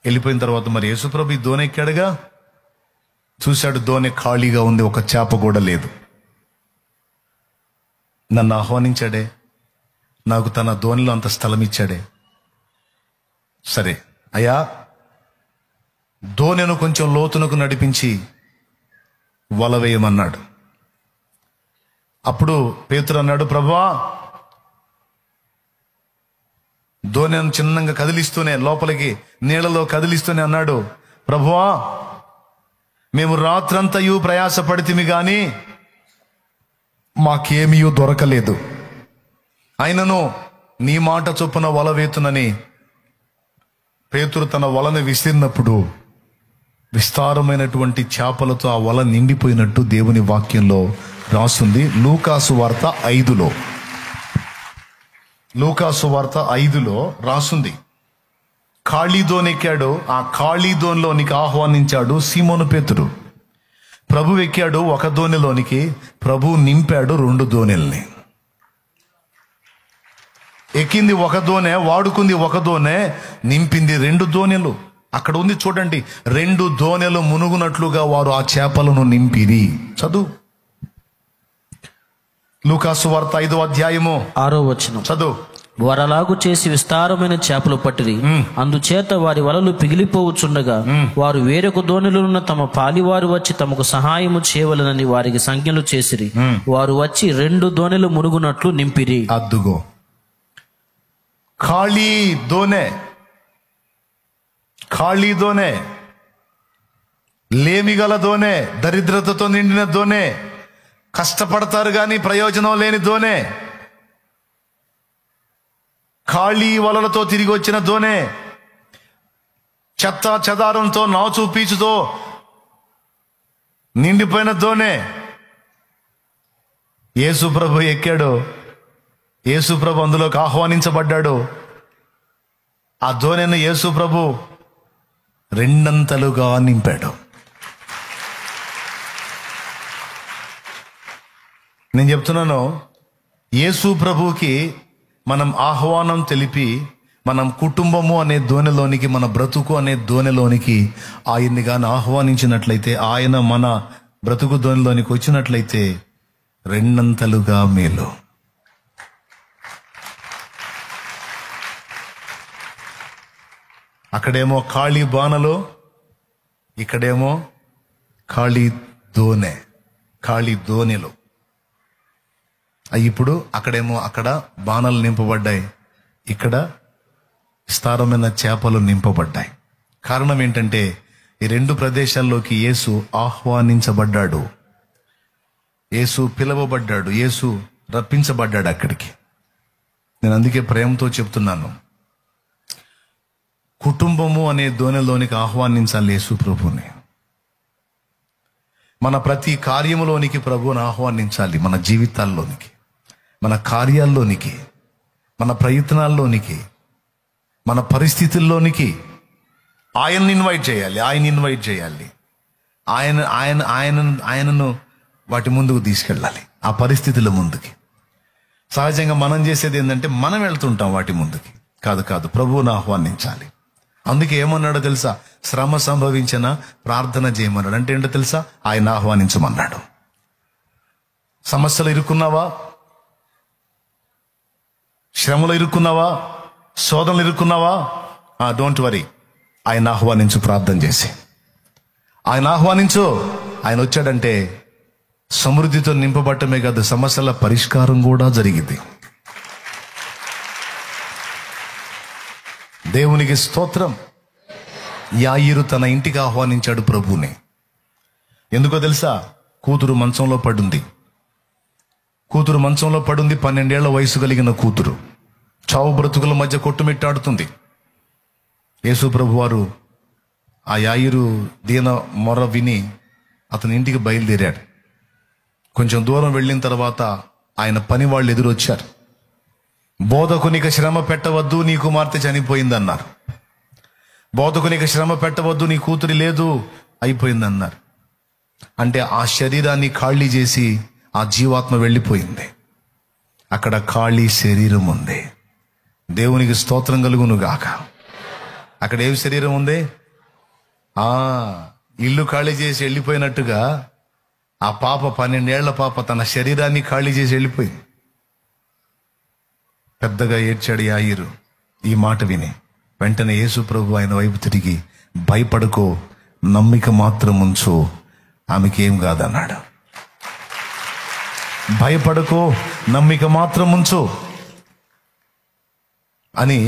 వెళ్ళిపోయిన తర్వాత మరి యేసుప్రభు ఈ దోణి ఎక్కాడుగా, చూశాడు దోణి ఖాళీగా ఉంది, ఒక చేప కూడా లేదు. నన్ను ఆహ్వానించాడే, నాకు తన దోణిలో అంత స్థలం ఇచ్చాడే. సరే అయ్యా, దోణెను కొంచెం లోతునకు నడిపించి వల వేయమన్నాడు. అప్పుడు పేతురు అన్నాడు, ప్రభువా, దోణెను చిన్నంగా కదిలిస్తూనే లోపలికి నీళ్ళలో కదిలిస్తూనే అన్నాడు, ప్రభువా, మేము రాత్రంతయు ప్రయాసపడితిమి గాని మాకేమీ దొరకలేదు. అయినను నీ మాట చొప్పున వల వేతునని పేతురు తన వలను విసిరినప్పుడు విస్తారమైనటువంటి చేపలతో ఆ వల నిండిపోయినట్టు దేవుని వాక్యంలో రాస్తుంది. లూకాసు వార్త 5లో రాసుంది. ఖాళీ దోణెక్కాడు. ఆ ఖాళీ దోణిలోనికి ఆహ్వానించాడు సీమోను పేతురు. ప్రభు ఎక్కాడు ఒక దోణిలోనికి, ప్రభు నింపాడు 2 దోణెల్ని. ఎక్కింది ఒక దోణె, వాడుకుంది ఒక దోణె, నింపింది 2 దోణెలు. అక్కడ ఉంది చూడండి, 2 దోణెలు మునుగునట్లుగా వారు ఆ చేపలను నింపిరి. చదువు లూకాసు వార్త 5వ అధ్యాయము 6వ వచనం. చదువు. వారలాగు చేసి విస్తారమైన చేపలు పట్టిరి, అందుచేత వారి వలలు పిగిలిపోవచ్చుండగా వారు వేరొక దోణిలోనున్న తమ పాలివారు వచ్చి తమకు సహాయము చేయవలనని వారికి సంజ్ఞలు చేసిరి. వారు వచ్చి 2 దోణెలు మునుగునట్లు నింపిరి. అద్దుగో, ఖాళీ దోణె, లేమిగల దోణె, దరిద్రతతో నిండిన దోణె, కష్టపడతారు కానీ ప్రయోజనం లేని దోణె, ఖాళీ వలలతో తిరిగి వచ్చిన దోణె, చెత్త చెదారంతో నాచు పీచుతో నిండిపోయిన దోణె. యేసు ప్రభు ఎక్కాడు, యేసు ప్రభు అందులోకి ఆహ్వానించబడ్డాడు. ఆ దోణెను యేసు ప్రభు 2 నింపాడు. నేను చెప్తున్నాను, యేసు ప్రభుకి మనం ఆహ్వానం తెలిపి మనం కుటుంబము అనే దోణిలోనికి, మన బ్రతుకు అనే దోణిలోనికి ఆయన్ని గాని ఆహ్వానించినట్లయితే, ఆయన మన బ్రతుకు దోణిలోనికి వచ్చినట్లయితే 2 మేలు. అక్కడేమో ఖాళీ బాణలు, ఇక్కడేమో ఖాళీ దోణెలు. ఇప్పుడు అక్కడ బాణలు నింపబడ్డాయి, ఇక్కడ విస్తారమైన చేపలు నింపబడ్డాయి. కారణం ఏంటంటే ఈ రెండు ప్రదేశాల్లోకి యేసు ఆహ్వానించబడ్డాడు, యేసు పిలువబడ్డాడు, యేసు రప్పించబడ్డాడు అక్కడికి. నేను అందుకే ప్రేమతో చెప్తున్నాను, కుటుంబము అనే దోణిలోనికి ఆహ్వానించాలి యేసు ప్రభుని. మన ప్రతి కార్యములోనికి ప్రభువుని ఆహ్వానించాలి, మన జీవితాల్లోనికి, మన కార్యాల్లోనికి, మన ప్రయత్నాల్లోనికి, మన పరిస్థితుల్లోనికి ఆయన్ని ఇన్వైట్ చేయాలి, ఆయనను వాటి ముందుకు తీసుకెళ్ళాలి, ఆ పరిస్థితుల ముందుకి. సహజంగా మనం చేసేది ఏంటంటే మనం వెళ్తుంటాం వాటి ముందుకి. కాదు, ప్రభువుని ఆహ్వానించాలి. అందుకే ఏమన్నాడో తెలుసా? శ్రమ సంభవించిన ప్రార్థన చేయమన్నాడు. అంటే ఏంటో తెలుసా? ఆయన ఆహ్వానించమన్నాడు. సమస్యలు ఇరుక్కున్నావా? శ్రమలు ఇరుక్కున్నావా? శోధనలు ఇరుక్కున్నావా? డోంట్ వరీ, ఆయన ఆహ్వానించు. ప్రార్థన చేసి ఆయన ఆహ్వానించు. ఆయన వచ్చాడంటే సమృద్ధితో నింపబట్టమే కాదు, సమస్యల పరిష్కారం కూడా జరిగింది. దేవునికి స్తోత్రం. యాయీరు తన ఇంటికి ఆహ్వానించాడు ప్రభువుని. ఎందుకో తెలుసా? కూతురు మంచంలో పడుంది. 12 ఏళ్ల వయసు కలిగిన కూతురు చావు బ్రతుకుల మధ్య కొట్టుమిట్టాడుతుంది. యేసు ప్రభు వారు ఆ యాయీరు దీన మొర విని అతని ఇంటికి బయలుదేరాడు. కొంచెం దూరం వెళ్ళిన తర్వాత ఆయన పని వాళ్ళు ఎదురొచ్చారు. బోధకునికి శ్రమ పెట్టవద్దు, నీ కుమార్తె చనిపోయిందన్నారు. బోధకునికి శ్రమ పెట్టవద్దు, నీ కూతురి లేదు, అయిపోయిందన్నారు. అంటే ఆ శరీరాన్ని ఖాళీ చేసి ఆ జీవాత్మ వెళ్ళిపోయింది. అక్కడ ఖాళీ శరీరం ఉంది. దేవునికి స్తోత్రం కలుగును గాక. అక్కడ ఏం శరీరం ఉంది? ఇల్లు ఖాళీ చేసి వెళ్ళిపోయినట్టుగా ఆ పాప, 12 ఏళ్ల పాప తన శరీరాన్ని ఖాళీ చేసి వెళ్ళిపోయింది. పెద్దగా ఏడ్చాడు యాయీరు ఈ మాట విని. వెంటనే యేసు ప్రభు ఆయన వైపు తిరిగి, భయపడకో, నమ్మిక మాత్రం ఉంచు, ఆమెకేం కాదన్నాడు. భయపడకో, నమ్మిక మాత్రం ఉంచు అని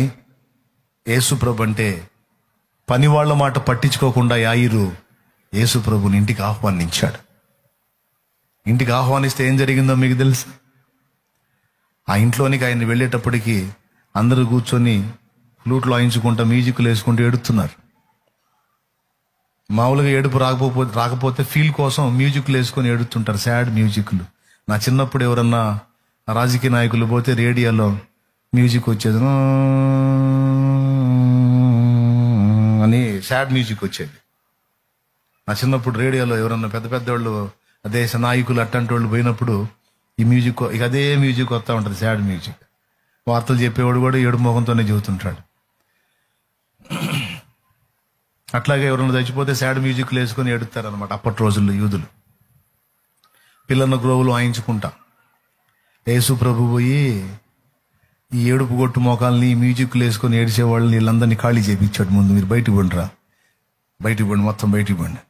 యేసు ప్రభు అంటే పని వాళ్ళ మాట పట్టించుకోకుండా యాయీరు యేసు ప్రభుని ఇంటికి ఆహ్వానించాడు. ఇంటికి ఆహ్వానిస్తే ఏం జరిగిందో మీకు తెలుసు? ఆ ఇంట్లోనికి ఆయన వెళ్ళేటప్పటికి అందరూ కూర్చొని ఫ్లూట్లు వాయించుకుంటా, మ్యూజిక్లు వేసుకుంటూ ఏడుతున్నారు. మామూలుగా ఏడుపు రాకపోతే ఫీల్ కోసం మ్యూజిక్లు వేసుకొని ఏడుతుంటారు, సాడ్ మ్యూజిక్లు. నా చిన్నప్పుడు ఎవరన్నా రాజకీయ నాయకులు పోతే రేడియోలో మ్యూజిక్ వచ్చేది, అని సాడ్ మ్యూజిక్ వచ్చేది. నా చిన్నప్పుడు రేడియోలో ఎవరన్నా పెద్ద వాళ్ళు, దేశ నాయకులు అట్టంటి వాళ్ళు పోయినప్పుడు ఈ మ్యూజిక్, ఇక అదే మ్యూజిక్ వస్తూ ఉంటుంది, సాడ్ మ్యూజిక్. వార్తలు చెప్పేవాడు కూడా ఏడు మొహంతోనే చెబుతుంటాడు. అట్లాగే ఎవరైనా చచ్చిపోతే సాడ్ మ్యూజిక్లు వేసుకొని ఏడుతారనమాట అప్పటి రోజుల్లో యూదులు. పిల్లల గ్రోవులు వాయించుకుంటా యేసు ప్రభు పోయి ఈ ఏడుపు కొట్టు మోకాలని మ్యూజిక్లు వేసుకొని ఏడిచేవాళ్ళని వీళ్ళందరినీ ఖాళీ చేయించాడు. ముందు మీరు బయటికి పండిరా, మొత్తం బయటికి పండి.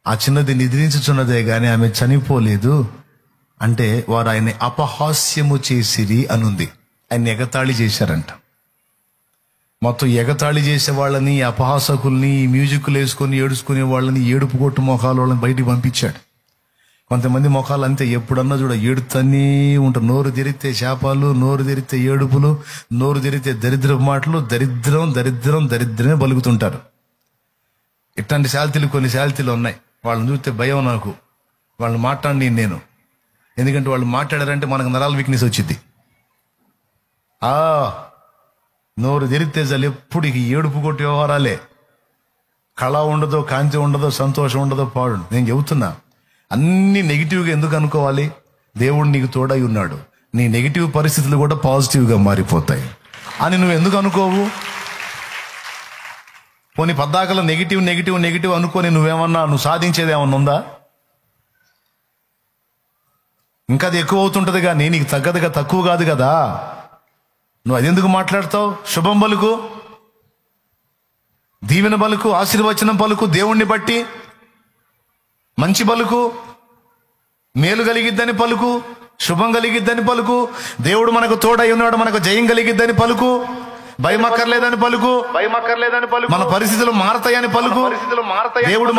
ఆ చిన్నది నిద్రించుచున్నదే గాని ఆమె చనిపోలేదు అంటే వారు ఆయన అపహాస్యము చేసిరి అనుంది. ఆయన ఎగతాళి చేశారంట. మొత్తం ఎగతాళి చేసే వాళ్ళని, అపహాసకుల్ని, ఈ మ్యూజిక్లు వేసుకొని ఏడుచుకునే వాళ్ళని, ఏడుపు కొట్టు మొఖాల వాళ్ళని బయటికి పంపించాడు. కొంతమంది మొఖాలు అంతే, ఎప్పుడన్నా చూడ ఏడుతూనే ఉంటారు. నోరు తెరిస్తే శాపాలు, నోరు తెరిస్తే ఏడుపులు, నోరు తెరిస్తే దరిద్రపు మాటలు, దరిద్రమే బలుగుతుంటారు. ఇట్లాంటి శాల్తీలు కొన్ని శాల్తీలు ఉన్నాయి. వాళ్ళని చూస్తే భయం నాకు. వాళ్ళని మాట్లాడి నేను, ఎందుకంటే వాళ్ళు మాట్లాడారంటే మనకు నరాల వీక్నెస్ వచ్చింది. నోరు తెరిస్తే చాలు ఎప్పుడు ఇక ఏడుపు కొట్టి వ్యవహారాలే. కళ ఉండదో, కాంతి ఉండదో, సంతోషం ఉండదో, పాడు. నేను చెబుతున్నా, అన్ని నెగిటివ్గా ఎందుకు అనుకోవాలి? దేవుడు నీకు తోడై ఉన్నాడు. నీ నెగిటివ్ పరిస్థితులు కూడా పాజిటివ్గా మారిపోతాయి అని నువ్వు ఎందుకు అనుకోవు? పోనీ పద్దాకల నెగిటివ్ అనుకొని నువ్వు సాధించేది ఏమన్నా ఉందా? ఇంకా అది ఎక్కువ అవుతుంటది కానీ నీకు తగ్గదుగా, తక్కువ కాదు కదా. నువ్వు అది ఎందుకు మాట్లాడతావు? శుభం పలుకు, దీవెన పలుకు, ఆశీర్వచనం పలుకు, దేవుణ్ణి బట్టి మంచి పలుకు, మేలు కలిగిద్దని పలుకు, శుభం కలిగిద్దని పలుకు, దేవుడు మనకు తోడై ఉన్నాడు, మనకు జయం కలిగిద్దని పలుకు. భయం అక్కర్లేదని పలుకు. మన పరిస్థితులు మారతాయని పలుకు. దేవుడు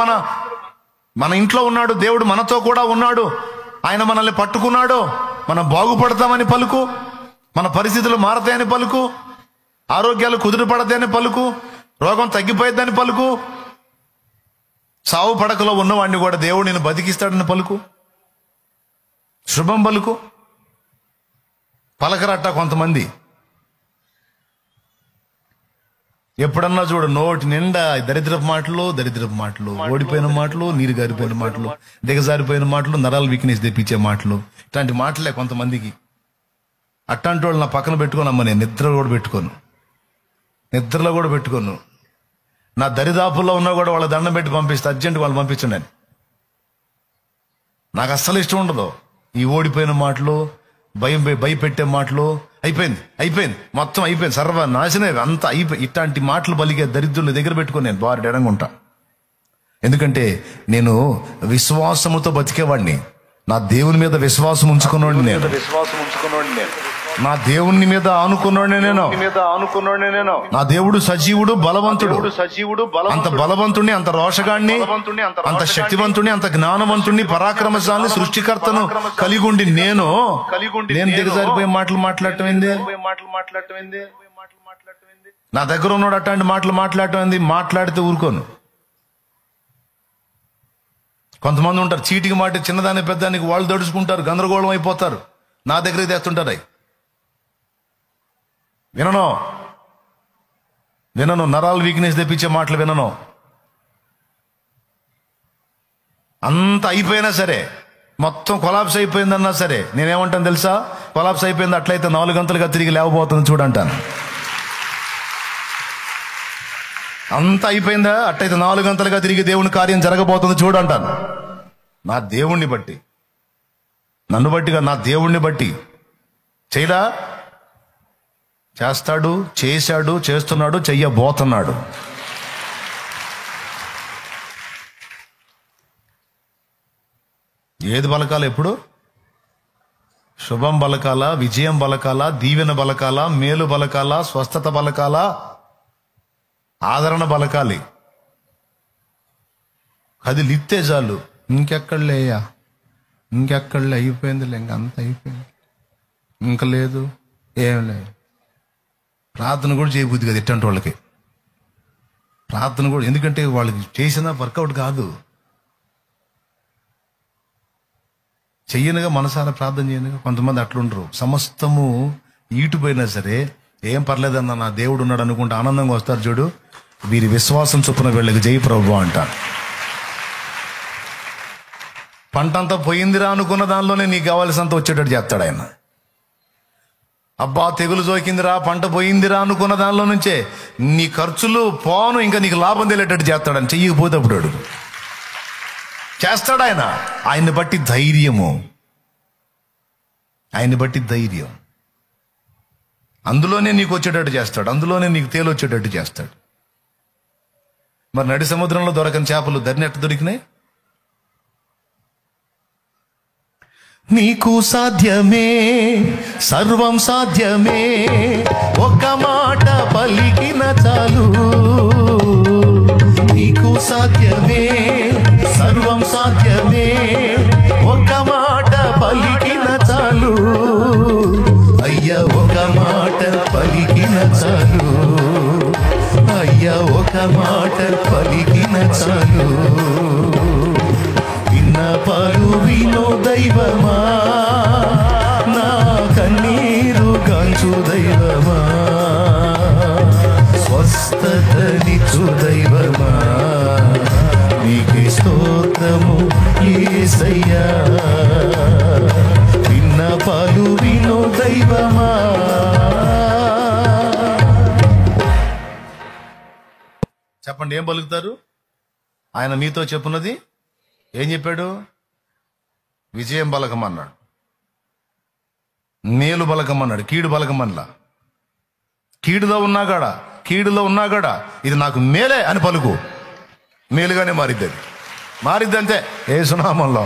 మన ఇంట్లో ఉన్నాడు, దేవుడు మనతో కూడా ఉన్నాడు, ఆయన మనల్ని పట్టుకున్నాడు, మనం బాగుపడతామని పలుకు. మన పరిస్థితులు మారతాయని పలుకు. ఆరోగ్యాలు కుదురుపడతాయని పలుకు. రోగం తగ్గిపోయిద్దని పలుకు. సావు పడకలో ఉన్నవాడిని కూడా దేవుడు నేను బతికిస్తాడని పలుకు. శుభం పలుకు. పలకరట్ట కొంతమంది. ఎప్పుడన్నా చూడు నోటి నిండా దరిద్రపు మాటలు, ఓడిపోయిన మాటలు, నీరు గారిపోయిన మాటలు, దిగజారిపోయిన మాటలు, నరాలు వీక్నెస్ తెప్పించే మాటలు, ఇట్లాంటి మాటలే కొంతమందికి. అట్లాంటి వాళ్ళు నా పక్కన పెట్టుకోను అమ్మ. నేను నిద్రలో కూడా పెట్టుకోను. నా దరిదాపుల్లో ఉన్నా కూడా వాళ్ళ దండం పెట్టి పంపిస్తే, అర్జెంట్ వాళ్ళు పంపించండి అని. నాకు అస్సలు ఇష్టం ఉండదు ఈ ఓడిపోయిన మాటలు, భయపెట్టే మాటలు. అయిపోయింది మొత్తం అయిపోయింది, సర్వనాశనే అంతా అయిపోయి. ఇట్లాంటి మాటలు పలికే దరిద్రుల దగ్గర పెట్టుకొని నేను బాగా ఎడంగా ఉంటా. ఎందుకంటే నేను విశ్వాసముతో బతికేవాడిని. నా దేవుని మీద విశ్వాసం ఉంచుకున్నోడిని నేను. నా దేవుని మీద ఆనుకున్నోడిని నేను. నా దేవుడు సజీవుడు, బలవంతుడు. అంత బలవంతుణ్ణి, అంత రోషగాణ్ణి, అంత శక్తివంతుణ్ణి, అంత జ్ఞానవంతుణ్ణి, పరాక్రమశాలిని, సృష్టికర్తను కలిగుండి నేను దిగజారిపోయే మాటలు మాట్లాడటం ఏంది? నా దగ్గర ఉన్నాడు అట్లాంటి మాటలు మాట్లాడటం ఏంది? మాట్లాడితే ఊరుకోను. కొంతమంది ఉంటారు చీటికి మాట, చిన్నదాన్ని పెద్దానికి వాళ్ళు దడుచుకుంటారు, గందరగోళం అయిపోతారు, నా దగ్గరికి తెస్తుంటారు. అవి వినను. నరాలు వీక్నెస్ తెప్పించే మాటలు వినను. అంత అయిపోయినా సరే, మొత్తం కొలాప్స్ అయిపోయిందన్నా సరే, నేనేమంటాను తెలుసా? కొలాప్స్ అయిపోయింది, అట్లయితే 4 గంటలుగా తిరిగి లేవబోతుంది చూడంటాను. అంత అయిపోయిందా? అట్లయితే 4 గంటలుగా తిరిగి దేవుని కార్యం జరగబోతుంది చూడంటాను. నా దేవుణ్ణి బట్టి, నన్ను బట్టిగా, నా దేవుణ్ణి బట్టి చేయడా? చేస్తాడు, చేశాడు, చేస్తున్నాడు, చెయ్యబోతున్నాడు. ఏది బలకాల? ఎప్పుడు శుభం బలకాల, విజయం బలకాల, దీవెన బలకాల, మేలు బలకాల, స్వస్థత బలకాల, ఆదరణ బలకాలి. అది లిత్తే చాలు. ఇంకెక్కడలే అయిపోయిందిలే, ఇంకంత అయిపోయింది, ఇంక లేదు, ఏం లేదు. ప్రార్థన కూడా చేయబుద్ది కదా ఇట్లాంటి వాళ్ళకి. ప్రార్థన కూడా, ఎందుకంటే వాళ్ళకి చేసిన వర్కౌట్ కాదు. చెయ్యనుగా మనసారా ప్రార్థన చేయనుగా. కొంతమంది అట్లుండరు. సమస్తము ఈటుపోయినా సరే ఏం పర్లేదన్న నా దేవుడు ఉన్నాడు అనుకుంటే ఆనందంగా వస్తారు చూడు. వీరి విశ్వాసం చొప్పున వీళ్ళకి జై ప్రభు అంటారు. పంట అంతా పోయిందిరా అనుకున్న దానిలోనే నీకు కావాల్సినంత వచ్చేటట్టు చేస్తాడు ఆయన. అబ్బా తెగులు సోకిందిరా, పంట పోయిందిరా అనుకున్న దానిలో నుంచే నీ ఖర్చులు పోను, ఇంకా నీకు లాభం తెలియటట్టు చేస్తాడని. చెయ్యకపోతే అప్పుడు అడుగు చేస్తాడు ఆయన. ఆయన్ని బట్టి ధైర్యం, అందులోనే నీకు వచ్చేటట్టు చేస్తాడు, అందులోనే నీకు తేలొచ్చేటట్టు చేస్తాడు. మరి నడి సముద్రంలో దొరకని చేపలు ధరినట్టు దొరికినాయి. నీకు సాధ్యమే, సర్వం సాధ్యమే, ఒక మాట పలికిన చాలు. నీకు సాధ్యమే, సర్వం సాధ్యమే, ఒక మాట పలికిన చాలు. అయ్యా ఒక మాట పలికిన చాలు. అయ్యా ఒక మాట పలికిన చాలు. విన్నపాలు వినో దైవమా, నా కన్నీరు గాంచు దైవమా, స్వస్థతనిచ్చు దైవమా, నీకే స్తోత్రము యేసయ్యా. విన్నపాలు వినో దైవమా. చెప్పండి, ఏం పలుకుతారు? ఆయన మీతో చెప్పున్నది ఏం చెప్పాడు? విజయం బలకమన్నాడు, మేలు బలకమన్నాడు, కీడు బలకమనలా. కీడులో ఉన్నాగాడ ఇది నాకు మేలే అని పలుకు. మేలుగానే మారిద్ది అంతే యేసు నామములో.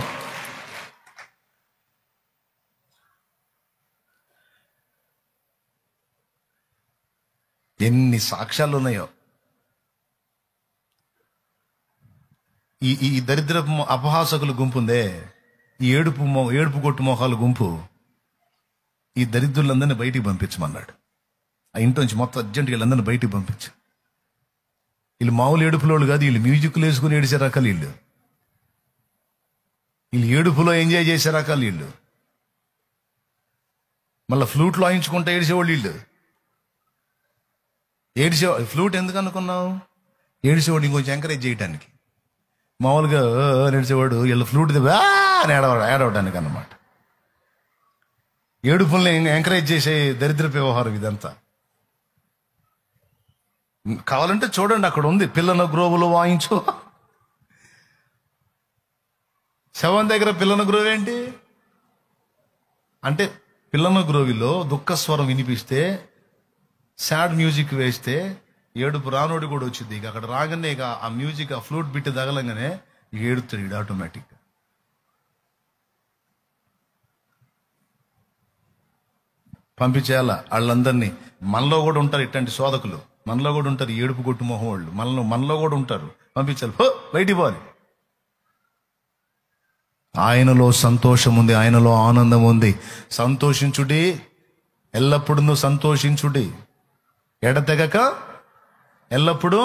ఎన్ని సాక్ష్యాలు ఉన్నాయో. ఈ దరిద్రపు అపహాసకుల గుంపు ఉందే, ఈ ఏడుపు కొట్టు మొహాల గుంపు, ఈ దరిద్రులందరినీ బయటికి పంపించమన్నాడు. ఆ ఇంట్లోంచి మొత్తం అర్జెంట్గా వీళ్ళందరినీ బయటికి పంపించు. వీళ్ళు మామూలు ఏడుపులోళ్ళు కాదు, వీళ్ళు మ్యూజిక్లు వేసుకుని ఏడిసే రకాలు వీళ్ళు ఏడుపులో ఎంజాయ్ చేసే రకాలు వీళ్ళు. మళ్ళీ ఫ్లూట్లో వాయించుకుంటూ ఏడిసేవాళ్ళు వీళ్ళు. ఫ్లూట్ ఎందుకు అనుకున్నావు? ఏడిసేవాడు ఇంకొంచెం ఎంకరేజ్ చేయడానికి. మామూలుగా నడిచేవాడు వీళ్ళు ఫ్లూట్ ఏడవడానికి అన్నమాట. ఏడుపుల్ని ఎంకరేజ్ చేసే దరిద్రపు వ్యవహారం ఇదంతా. కావాలంటే చూడండి, అక్కడ ఉంది, పిల్లల గ్రోవులు వాయించు. శవం దగ్గర పిల్లల గ్రోవ్ ఏంటి అంటే, పిల్లల గ్రోవిలో దుఃఖస్వరం వినిపిస్తే, సాడ్ మ్యూజిక్ వేస్తే ఏడుపు రానోడి కూడా వచ్చింది. ఇక అక్కడ రాగానే ఇక ఆ మ్యూజిక్, ఆ ఫ్లూట్ బిట్ తగలంగానే ఏడుతాడు ఇడు ఆటోమేటిక్గా. పంపించేయాల వాళ్ళందరినీ. మనలో కూడా ఉంటారు ఇట్లాంటి శోధకులు, మనలో కూడా ఉంటారు ఏడుపు కొట్టు మొహం వాళ్ళు, మనలో కూడా ఉంటారు. పంపించాలి, బయటికి పోవాలి. ఆయనలో సంతోషం ఉంది, ఆయనలో ఆనందం ఉంది. సంతోషించుడి, ఎల్లప్పుడూ సంతోషించుడి, ఎడతెగక ఎల్లప్పుడూ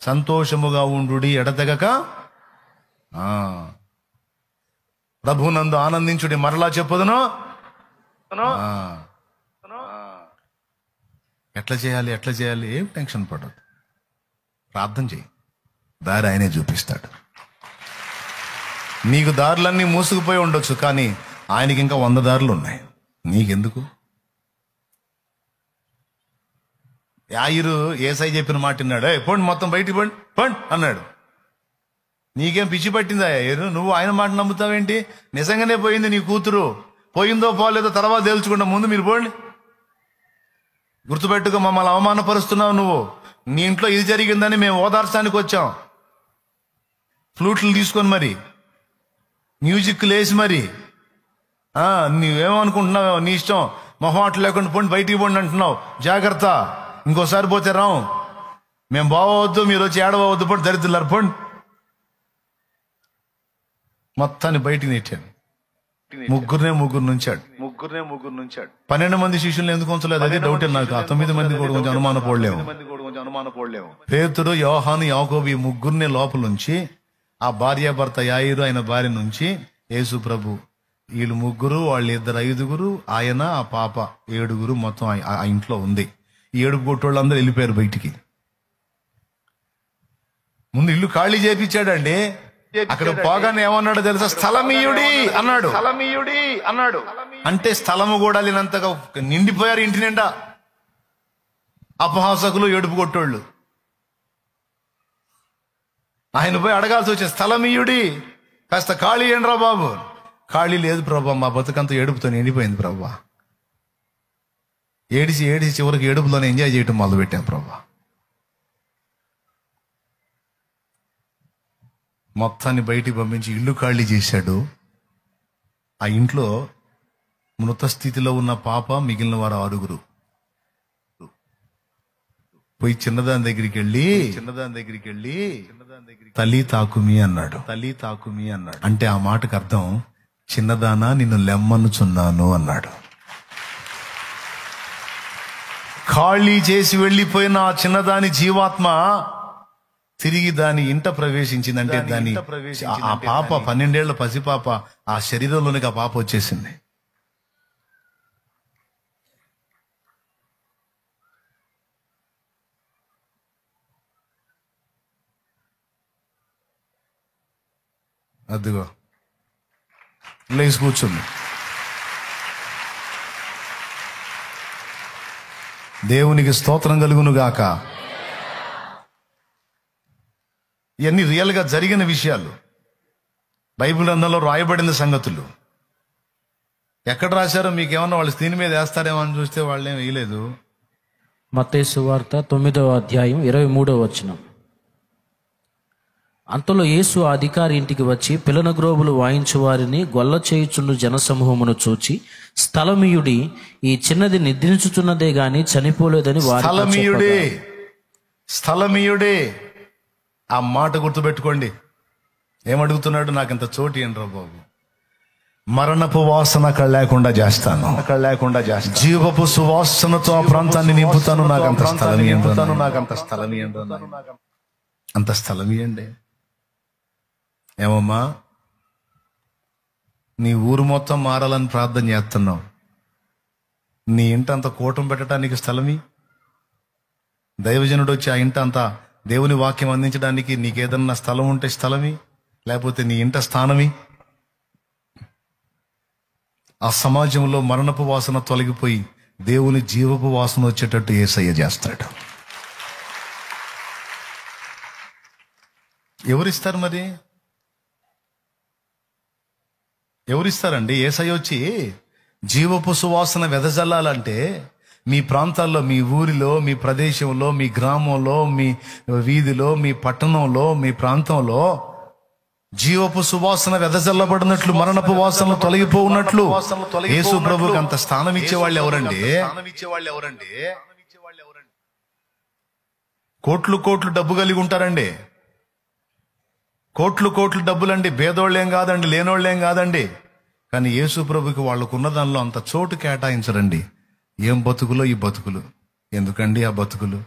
సంతోషముగా ఉండుడి, ఎడతెగక ప్రభునందు ఆనందించుడి. మరలా చెప్పుదును. ఎట్లా చేయాలి? ఏం టెన్షన్ పడదు, ప్రార్థన చేయి, దారి ఆయనే చూపిస్తాడు. నీకు దారులన్నీ మూసుకుపోయి ఉండొచ్చు, కానీ ఆయనకి ఇంకా 100 దారులు ఉన్నాయి. నీకెందుకు? యాయిరు ఏసై చెప్పిన మాట విన్నాడు. పోండి మొత్తం బయటికి పండి అన్నాడు. నీకేం పిచ్చి పట్టిందా యాయిరు? నువ్వు ఆయన మాట నమ్ముతావేంటి? నిజంగానే పోయింది నీ కూతురు, పోయిందో పోలేదో తర్వాత తేల్చుకుంటా, ముందు మీరు పోండి. గుర్తుపెట్టుకో, మమ్మల్ని అవమానపరుస్తున్నావు నువ్వు. నీ ఇంట్లో ఇది జరిగిందని మేము ఓదార్చడానికి వచ్చాం. ఫ్లూట్లు తీసుకొని మరి, మ్యూజిక్ లేసి మరి, నువ్వేమనుకుంటున్నావు? నీ ఇష్టం, మొహమాటం లేకుండా పోండి, బయటికి పోండి అంటున్నావు. జాగ్రత్త, ఇంకోసారి పోతే రావు. మేము బావద్దు, మీరు వచ్చి ఏడవద్దు, పోండి దరిద్రులారు పోండి. మొత్తాన్ని బయటికి నెట్టాను. ముగ్గురు నుంచాడు. 12 మంది శిష్యులు ఎందుకు ఉంచలేదు? అదే డౌట్ నాకు. 9 మంది కూడా కొంచెం అనుమానపడలేము. పేతురు, యోహాను, యాకోబు ఈ ముగ్గురిని లోపల నుంచి, ఆ భార్యాభర్త యాయిరు ఆయన భార్య నుంచి యేసు ప్రభు, వీళ్ళు ముగ్గురు, వాళ్ళు 5 ఆయన, ఆ పాప 7 మొత్తం ఆ ఇంట్లో ఉంది. ఈ ఏడుపు కొట్టోళ్ళందరూ వెళ్ళిపోయారు బయటికి. ముందు ఇల్లు ఖాళీ చేయించాడండి. అక్కడ పోగానే ఏమన్నాడో తెలుసా? స్థలమీయుడి అన్నాడు. అంటే స్థలము కూడా లేనంతగా నిండిపోయారు ఇంటి నిండా అపహాసకులు, ఏడుపు కొట్టోళ్ళు. ఆయన పోయి అడగాల్సి వచ్చింది, స్థలమీయుడి, కాస్త ఖాళీ ఏంట్రా బాబు? ఖాళీ లేదు ప్రభా, మా బతుకంతా ఏడుపుతో నిండిపోయింది ప్రభా. ఏడిసి చివరికి ఏడుపులోనే ఎంజాయ్ చేయటం మొదలు పెట్టాం ప్రభా. మొత్తాన్ని బయటికి పంపించి ఇల్లు ఖాళీ చేశాడు. ఆ ఇంట్లో మృత స్థితిలో ఉన్న పాప, మిగిలిన వారు 6. పోయి చిన్నదాని దగ్గరికి వెళ్ళి తల్లి తాకుమి అన్నాడు. అంటే ఆ మాటకు అర్థం, చిన్నదానా నిన్ను లెమ్మనుచున్నాను అన్నాడు. ఖాళీ చేసి వెళ్ళిపోయిన ఆ చిన్నదాని జీవాత్మ తిరిగి దాని ఇంట ప్రవేశించిందంటే, ఆ పాప 12 ఏళ్ల పసిపాప, ఆ శరీరంలోనికి ఆ పాప వచ్చేసింది. అదిగో లేచి కూర్చుంది. దేవునికి స్తోత్రం కలుగును గాక. ఇవన్నీ రియల్గా జరిగిన విషయాలు, బైబిల్ గ్రంథంలో రాయబడిన సంగతులు. ఎక్కడ రాశారో మీకేమన్నా వాళ్ళు స్క్రీన్ మీద వేస్తారేమో అని చూస్తే వాళ్ళేం వేయలేదు. మత్తయి సువార్త 9వ అధ్యాయం 23వ వచనం. అంతలో యేసు ఆ అధికారి ఇంటికి వచ్చి పిల్లన గ్రోబులు వాయించు వారిని గొల్ల చేయుచుండు జనసమూహమును చూచి, స్థలమీయుడి, ఈ చిన్నది నిద్రించుచున్నదే గాని చనిపోలేదని స్థలమీయుడే, స్థలమీయుడే. ఆ మాట గుర్తుపెట్టుకోండి. ఏమడుగుతున్నాడు? నాకింత చోటు ఏంట్రా బాబు. మరణపు వాసన అక్కడ లేకుండా చేస్తాను, అక్కడ లేకుండా చేస్తాను. జీవపు సువాసనతో ఆ ప్రాంతాన్ని నింపుతాను. నాకంత స్థలం నింపుతాను, నాకంత స్థలం అంత స్థలం ఇవ్వండి. ఏమమ్మా, నీ ఊరు మొత్తం మారాలని ప్రార్థన చేస్తున్నావు. నీ ఇంట అంత కూటం పెట్టడానికి స్థలమి. దైవజనుడు వచ్చి ఆ ఇంట అంతా దేవుని వాక్యం అందించడానికి నీకేదన్నా స్థలం ఉంటే స్థలమి, లేకపోతే నీ ఇంట స్థానమి. ఆ సమాజంలో మరణపు వాసన తొలగిపోయి దేవుని జీవపు వాసన వచ్చేటట్టు యేసయ్య చేస్తాడు. ఎవరిస్తారు మరి? ఎవరిస్తారండి? యేసయ్య వచ్చి జీవపు సువాసన వెదజల్లాలంటే మీ ప్రాంతాల్లో, మీ ఊరిలో, మీ ప్రదేశంలో, మీ గ్రామంలో, మీ వీధిలో, మీ పట్టణంలో, మీ ప్రాంతంలో జీవపు సువాసన వెదజల్లబడినట్లు, మరణపు వాసనలు తొలగిపోఉన్నట్లు యేసు ప్రభువుకి అంత స్థానం ఇచ్చేవాళ్ళు ఎవరండి? కోట్లు కోట్లు డబ్బు కలిగి ఉంటారండి. కోట్లు కోట్లు డబ్బులండి. పేదోళ్ళేం కాదండి, లేనోళ్ళేం కాదండి. కానీ యేసు ప్రభుకి వాళ్ళకున్న దానిలో అంత చోటు కేటాయించరండి. ఏం బతుకులో ఈ బతుకులు ఎందుకండి? ఆ బతుకులు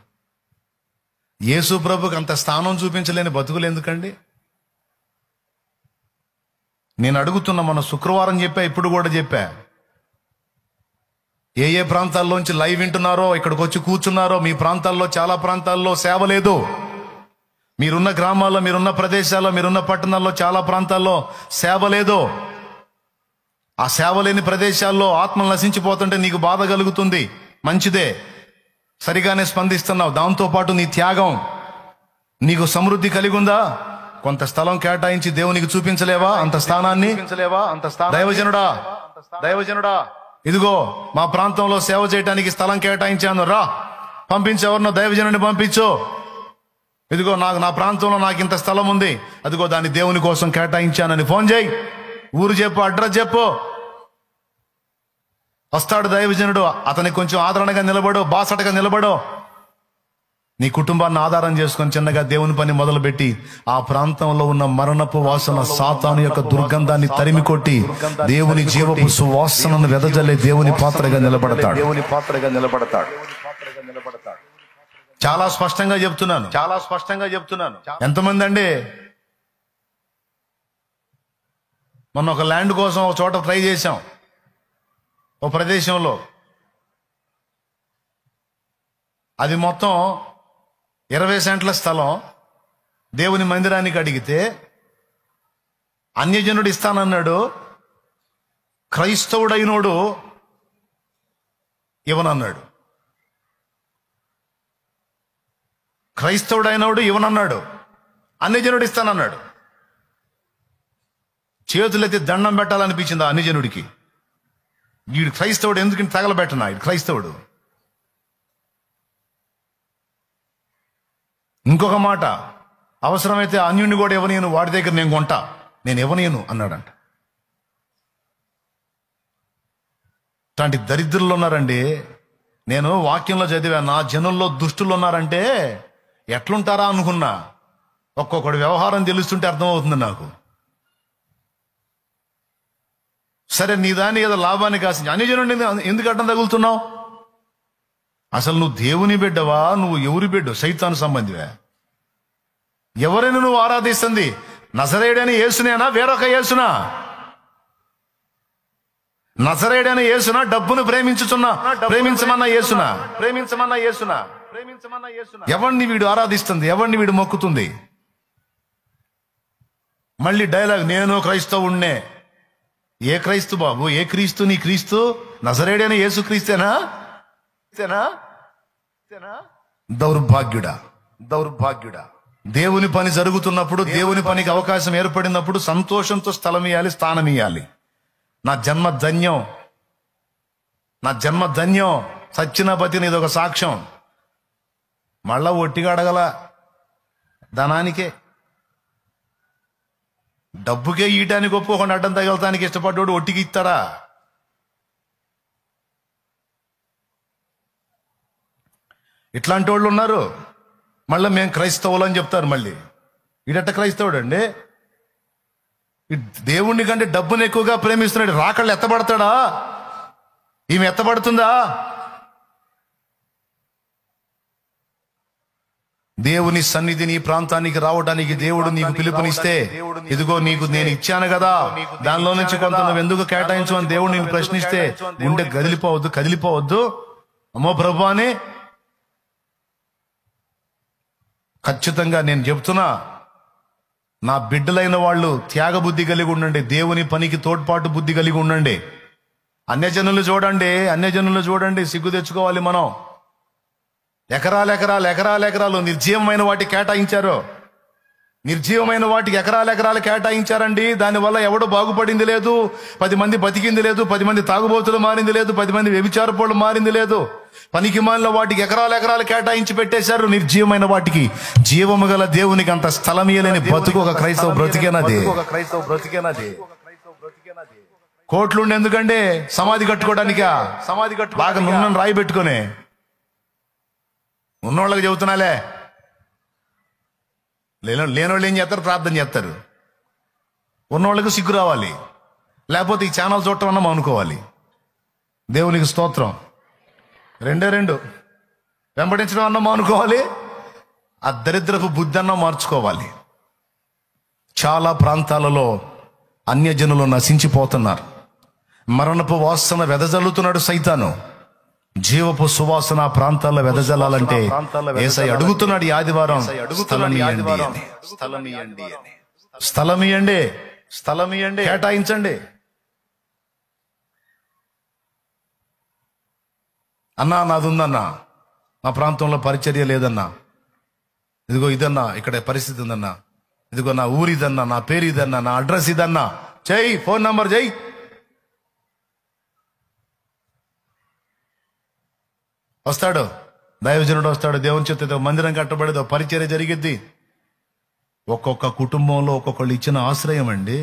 యేసు ప్రభుకి అంత స్థానం చూపించలేని బతుకులు ఎందుకండి? నేను అడుగుతున్నా. మన శుక్రవారం చెప్పా, ఇప్పుడు కూడా చెప్పా. ఏ ఏ ప్రాంతాల్లోంచి లైవ్ వింటున్నారో, ఇక్కడికి వచ్చి కూర్చున్నారో, మీ ప్రాంతాల్లో చాలా ప్రాంతాల్లో సేవ లేదు. మీరున్న గ్రామాల్లో, మీరున్న ప్రదేశాల్లో, మీరున్న పట్టణాల్లో చాలా ప్రాంతాల్లో సేవ లేదు. ఆ సేవ లేని ప్రదేశాల్లో ఆత్మలు నశించిపోతుంటే నీకు బాధ కలుగుతుంది. మంచిదే, సరిగానే స్పందిస్తున్నావు. దాంతోపాటు నీ త్యాగం, నీకు సమృద్ధి కలిగి ఉందా? కొంత స్థలం కేటాయించి దేవునికి చూపించలేవా అంత స్థానాన్ని? దైవజనుడా, ఇదిగో మా ప్రాంతంలో సేవ చేయడానికి స్థలం కేటాయించాను, రా పంపించేవరనో దైవజనుడిని పంపించు. ఇదిగో నా ప్రాంతంలో నాకు ఇంత స్థలం ఉంది, అదిగో దాన్ని దేవుని కోసం కేటాయించానని ఫోన్ చేయి. ఊరు చెప్పు, అడ్రస్ చెప్పు. వస్తాడు దైవజనుడు. అతనికి కొంచెం ఆదరణగా నిలబడు, బాసటగా నిలబడు. నీ కుటుంబాన్ని ఆధారం చేసుకొని చిన్నగా దేవుని పని మొదలుపెట్టి ఆ ప్రాంతంలో ఉన్న మరణపు వాసన, సాతాను యొక్క దుర్గంధాన్ని తరిమి కొట్టి దేవుని జీవపు సువాసనను వెదజల్లే దేవుని పాత్రగా నిలబడతాడు. చాలా స్పష్టంగా చెప్తున్నాను. ఎంతమంది అండి మొన్న ఒక ల్యాండ్ కోసం ఒక చోట ట్రై చేశాం, ఒక ప్రదేశంలో. అది మొత్తం 20 సెంట్ల స్థలం. దేవుని మందిరానికి అడిగితే అన్యజనుడు ఇస్తానన్నాడు, క్రైస్తవుడైనోడు ఇవ్వనన్నాడు. అన్యజనుడు ఇస్తానన్నాడు. చేతులెత్తి దండం పెట్టాలనిపించింది ఆ అన్యజనుడికి. వీడు క్రైస్తవుడు, ఎందుకు తగలబెట్టనా? వీడు క్రైస్తవుడు. ఇంకొక మాట, అవసరమైతే అన్యుడిని కూడా ఇవ్వనీయను, వాడి దగ్గర నేను కొంటా, నేను ఇవ్వనీయను అన్నాడంట. ఇట్లాంటి దరిద్రులు ఉన్నారండి. నేను వాక్యంలో చదివా, నా జనుల్లో దుష్టులు ఉన్నారంటే ఎట్లుంటారా అనుకున్నా. ఒక్కొక్కడి వ్యవహారం తెలుస్తుంటే అర్థమవుతుంది నాకు. సరే, నీ దాన్ని ఏదో లాభాన్ని కాసి అన్యజనుడిని ఎందుకు అడ్డం తగులుతున్నావు? అసలు నువ్వు దేవుని బిడ్డవా? నువ్వు ఎవరి బిడ్డ? సైతాను సంబంధివే. ఎవరైనా నువ్వు ఆరాధిస్తుంది నజరేయుడైన యేసునేనా, వేరొక యేసునా? నజరేయుడైన యేసునా, డబ్బును ప్రేమించమన్న యేసునా? ఎవరిని వీడు ఆరాధిస్తుంది? ఎవరిని వీడు మొక్కుతుంది? మళ్ళీ డైలాగ్, నేను క్రైస్తవుణ్ణే. ఏ క్రైస్తు బాబు? ఏ క్రీస్తు? నీ క్రీస్తు నజరేయుడైన యేసు క్రీస్తేనా? దౌర్భాగ్యుడా. దేవుని పని జరుగుతున్నప్పుడు, దేవుని పనికి అవకాశం ఏర్పడినప్పుడు సంతోషంతో స్థలం ఇవ్వాలి, స్థానం ఇవ్వాలి. నా జన్మ ధన్యం. సచ్చిన బతిని ఇదొక సాక్ష్యం. మళ్ళా ఒట్టిగా అడగల ధనానికే. డబ్బుకే ఈయటానికి ఒప్పుకోకుండా అడ్డం తగలటానికి ఇష్టపడ్డాడు ఒట్టికి ఇస్తాడా? ఇట్లాంటి వాళ్ళు ఉన్నారు. మళ్ళీ మేము క్రైస్తవులు అని చెప్తారు. మళ్ళీ ఈడట్ట క్రైస్తవుడు అండి? దేవుణ్ణి కంటే డబ్బును ఎక్కువగా ప్రేమిస్తున్నాడు. రాకళ్ళు ఎత్తబడతాడా? ఈమె ఎత్తబడుతుందా? దేవుని సన్నిధిని ప్రాంతానికి రావడానికి దేవుడు నీకు పిలుపునిస్తే, ఇదిగో నీకు నేను ఇచ్చాను కదా, దానిలో నుంచి కొంత నువ్వు ఎందుకు కేటాయించు అని దేవుడు నేను ప్రశ్నిస్తే గుండె కదిలిపోవద్దు. అమ్మో ప్రభు అని ఖచ్చితంగా నేను చెప్తున్నా. నా బిడ్డలైన వాళ్ళు త్యాగబుద్ధి కలిగి ఉండండి. దేవుని పనికి తోడ్పాటు బుద్ధి కలిగి ఉండండి. అన్యజనులు చూడండి, సిగ్గు తెచ్చుకోవాలి మనం. ఎకరాలు నిర్జీవమైన వాటికి కేటాయించారు. నిర్జీవమైన వాటికి ఎకరాలు కేటాయించారండి. దానివల్ల ఎవడు బాగుపడింది లేదు, 10 మంది బతికింది లేదు, 10 మంది తాగుబోతులు మారింది లేదు, 10 మంది వ్యభిచారపోళ్ళు మారింది లేదు. పనికి మాలిన వాటికి ఎకరాలు కేటాయించి పెట్టేశారు. నిర్జీవమైన వాటికి జీవము గల దేవునికి అంత స్థలం ఇయ్యలేని బతుకు ఒక క్రైస్తవ బ్రతికేనది. కోట్లుండి ఎందుకంటే సమాధి కట్టుకోవడానికా? బాగా నున్నను రాయి పెట్టుకునే ఉన్నోళ్ళకి చెబుతున్నాలే. లేనోళ్ళు ఏం చేస్తారు? ప్రార్థన చేస్తారు. ఉన్నోళ్ళకి సిగ్గు రావాలి, లేకపోతే ఈ ఛానల్ చూడటం అన్నా అనుకోవాలి. దేవునికి స్తోత్రం. 2 వెంబడించడం అన్నా అనుకోవాలి, ఆ దరిద్రపు బుద్ధి అన్నా మార్చుకోవాలి. చాలా ప్రాంతాలలో అన్యజనులు నశించిపోతున్నారు. మరణపు వాసన వెదజల్లుతున్నాడు సైతాను. జీవపు సువాసన ప్రాంతాల్లో వెదజల్లాలంటే యేసయ్య అడుగుతున్నాడు ఈ ఆదివారం, స్థలం ఇయ్యండి, కేటాయించండి. అన్నా నాది ఉందన్నా, మా ప్రాంతంలో పరిచర్య లేదన్నా, ఇదిగో ఇదన్నా, ఇక్కడ పరిస్థితి ఉందన్నా, ఇదిగో నా ఊరు ఇదన్నా, నా పేరు ఇదన్నా, నా అడ్రస్ ఇదన్నా, చెయ్యి, ఫోన్ నంబర్ చెయ్యి. వస్తాడు దైవజనుడు, వస్తాడు. దేవుని చేత మందిరం కట్టబడేదో పరిచర్య జరిగిద్ది. ఒక్కొక్క కుటుంబంలో ఒక్కొక్కళ్ళు ఇచ్చిన ఆశ్రయం అండి.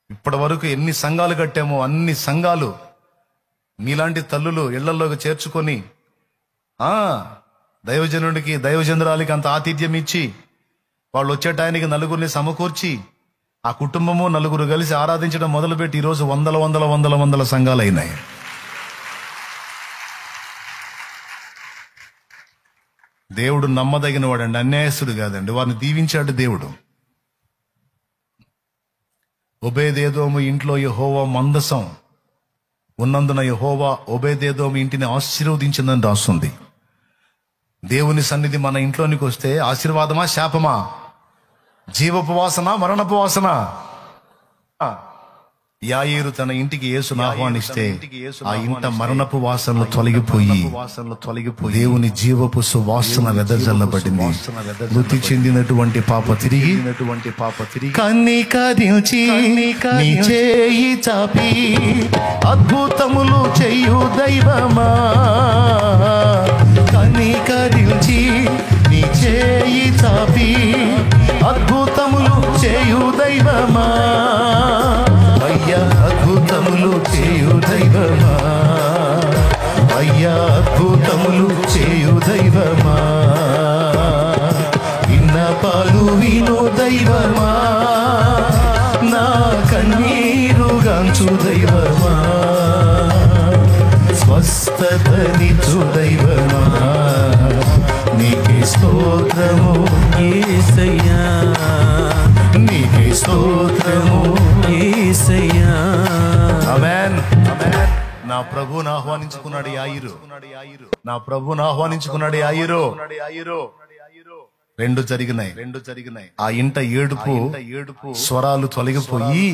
ఇప్పటి వరకు ఎన్ని సంఘాలు కట్టామో అన్ని సంఘాలు మీలాంటి తల్లులు ఇళ్లలోకి చేర్చుకొని దైవజనుడికి దైవజనురాలికి అంత ఆతిథ్యం ఇచ్చి వాళ్ళు వచ్చే టైంకి నలుగురిని సమకూర్చి ఆ కుటుంబము నలుగురు కలిసి ఆరాధించడం మొదలుపెట్టి ఈరోజు వందల సంఘాలు అయినాయి. దేవుడు నమ్మదగిన వాడండి, అన్యాయస్తుడు కాదండి. వారిని దీవించాడు దేవుడు. ఒబేదేదోము ఇంట్లో యెహోవా మందసం ఉన్నందున యెహోవా ఒబేదేదోము ఇంటిని ఆశీర్వదించిందని రాస్తుంది. దేవుని సన్నిధి మన ఇంట్లోనికి వస్తే ఆశీర్వాదమా శాపమా? జీవపు వాసన మరణపు వాసన? యాయేరు తన ఇంటికి యేసును ఆహ్వానిస్తే ఆ ఇంట మరణపు వాసనలు తొలగిపోయి దేవుని జీవపు సువాసన వెదజల్లబడింది. మృతి చెందినటువంటి పాప తిరిగి కన్నికరించి నీ చేయి చాపి అద్భుతములు చేయు దైవమా, కన్నికరించి నీ చేయి చాపి అద్భుతములు చేయు దైవమా, అయ్యా అద్భుతములు చేయు దైవమా, అయ్యా అద్భుతములు చేయు దైవమా, విన్నపాలు విను దైవమా, నా కన్నీరుగాంచు దైవమా, స్వస్థతనిచ్చు దైవమా, నీకే స్తోత్రము యేసయ్యా, నీకే స్తోత్రము యేసయ్యా. ఆమేన్. నా ప్రభువును ఆహ్వానించుకున్నాడు యాయిరు, నా ప్రభువును ఆహ్వానించుకున్నాడు యాయిరు. 2 జరిగినాయి. ఆ ఇంట ఏడుపు స్వరాలు తొలగిపోయి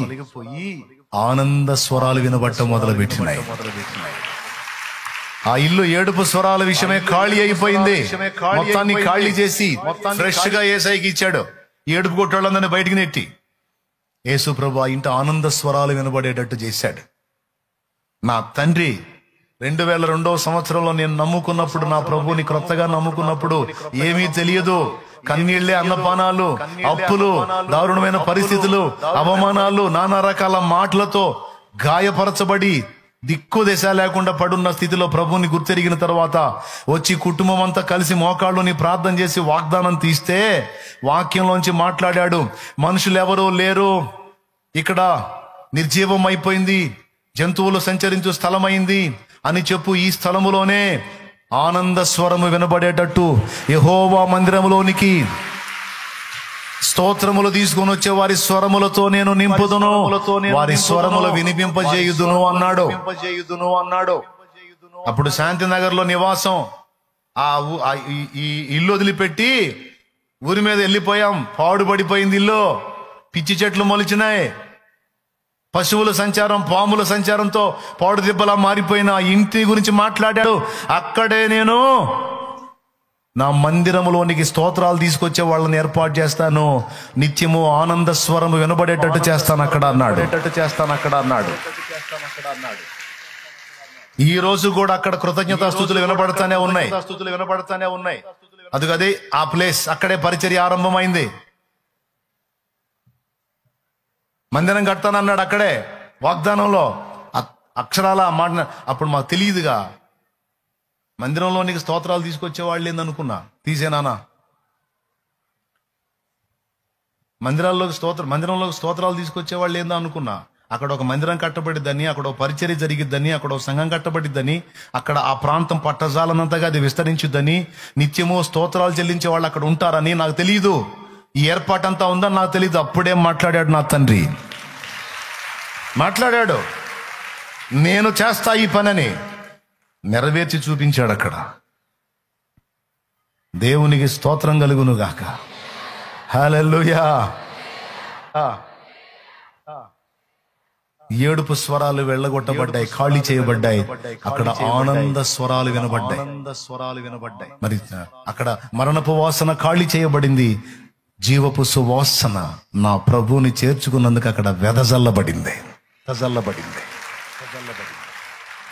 ఆనంద స్వరాలు వినబట్టం మొదలుపెట్టినాయి. ఆ ఇల్లు ఏడుపు స్వరాల విషయమే ఖాళీ అయిపోయింది. మొత్తాన్ని ఖాళీ చేసి ఫ్రెష్ గా యేసయ్యకి ఇచ్చాడు. ఏడుపు కొట్టాళ్ళందరినీ బయటికి నెట్టి యేసు ప్రభు ఆ ఇంట ఆనంద స్వరాలు వినబడేటట్టు చేశాడు. నా తండ్రి 2002వ సంవత్సరంలో నేను నమ్ముకున్నప్పుడు, నా ప్రభువుని క్రొత్తగా నమ్ముకున్నప్పుడు ఏమీ తెలియదు. కన్నీళ్లే అన్నపానాలు, అప్పులు, దారుణమైన పరిస్థితులు, అవమానాలు, నానా రకాల మాటలతో గాయపరచబడి దిక్కు దశ లేకుండా పడున్న స్థితిలో ప్రభువుని గుర్తెరిగిన తర్వాత వచ్చి కుటుంబం అంతా కలిసి మోకాళ్ళుని ప్రార్థన చేసి వాగ్దానం తీస్తే వాక్యంలోంచి మాట్లాడాడు. మనుషులు ఎవరూ లేరు ఇక్కడ, నిర్జీవం అయిపోయింది, జంతువులు సంచరించు స్థలమైంది అని చెప్పు. ఈ స్థలములోనే ఆనంద స్వరము వినబడేటట్టు యెహోవా మందిరములోనికి స్తోత్రములు తీసుకొని వచ్చే వారి స్వరములతో నేను నింపుదును, వారి స్వరములు వినిపింపజేయుదును అన్నాడు. అప్పుడు శాంతినగర్ లో నివాసం, ఈ ఇల్లు వదిలిపెట్టి ఊరి మీద వెళ్ళిపోయాం. పాడుపడిపోయింది ఇల్లు, పిచ్చి చెట్లు మొలిచినాయి, పశువుల సంచారం, పాముల సంచారంతో పాడు దిబ్బలా మారిపోయిన ఇంటి గురించి మాట్లాడాడు. అక్కడే నేను నా మందిరములోనికి స్తోత్రాలు తీసుకొచ్చే వాళ్ళని ఏర్పాటు చేస్తాను, నిత్యము ఆనంద స్వరము వినబడేటట్టు చేస్తాను అక్కడ అన్నాడు. ఈ రోజు కూడా అక్కడ కృతజ్ఞతాస్తుతులు వినబడతానే ఉన్నాయి. అదే ఆ ప్లేస్, అక్కడే పరిచర్య ఆరంభమైంది. మందిరం కడతానన్నాడు అక్కడే, వాగ్దానంలో అక్షరాల మాట. అప్పుడు మాకు తెలియదుగా, మందిరంలోనికి స్తోత్రాలు తీసుకొచ్చేవాళ్ళు ఏందనుకున్నా, తీసేనానా మందిరంలోకి స్తోత్రాలు తీసుకొచ్చేవాళ్ళు ఏందో అనుకున్నా. అక్కడ ఒక మందిరం కట్టబడిద్దని, అక్కడ ఒక పరిచర్య జరిగిద్దని, అక్కడ ఒక సంఘం కట్టబడిద్దని, అక్కడ ఆ ప్రాంతం పట్టజాలనంతగా అది విస్తరించుద్దని, నిత్యము స్తోత్రాలు చెల్లించే వాళ్ళు అక్కడ ఉంటారని నాకు తెలియదు. ఈ ఏర్పాటంతా ఉందని నాకు తెలియదు. అప్పుడే మాట్లాడాడు నా తండ్రి, మాట్లాడాడు, నేను చేస్తా ఈ పనని నెరవేర్చి చూపించాడు అక్కడ. దేవునికి స్తోత్రం కలుగును గాక. హల్లెలూయా. ఏడుపు స్వరాలు వెళ్ళగొట్టబడ్డాయి, ఖాళీ చేయబడ్డాయి. అక్కడ ఆనంద స్వరాలు వినబడ్డాయి. మరి అక్కడ మరణపు వాసన ఖాళీ చేయబడింది, జీవపు సువాసన నా ప్రభువుని చేర్చుకున్నందుకు అక్కడ వెదజల్లబడింది.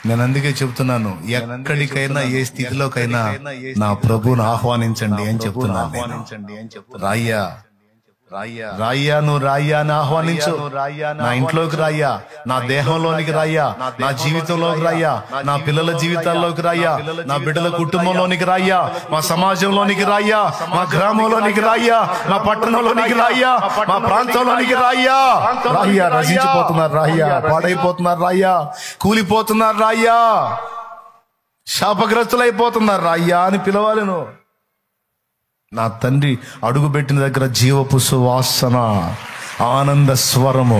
నేను అందుకే చెప్తున్నాను, ఎక్కడికైనా ఏ స్థితిలోకైనా నా ప్రభువును ఆహ్వానించండి అని చెప్తున్నాను. రాయ్యా నువ్వు రాయ్యా అని ఆహ్వానించు. నా ఇంట్లోకి రాయ్యా, నా దేహంలోనికి రాయ్యా, నా జీవితంలోకి రాయ్యా, నా పిల్లల జీవితాల్లోకి రాయ్యా, నా బిడ్డల కుటుంబంలోనికి రాయ్యా, మా సమాజంలోనికి రాయ్యా, మా గ్రామంలోనికి రాయ్యా, మా పట్టణంలోనికి రాయ్యా, మా ప్రాంతంలోనికి రాయ్యా. రచించిపోతున్నారు రాయ్యా, పాడైపోతున్నారు రాయ్యా, కూలిపోతున్నారు రాయ్యా, శాపగ్రస్తులైపోతున్నారు రాయ్యా అని పిలవాలి నువ్వు. నా తండ్రి అడుగుపెట్టిన దగ్గర జీవపు సువాసన, ఆనంద స్వరము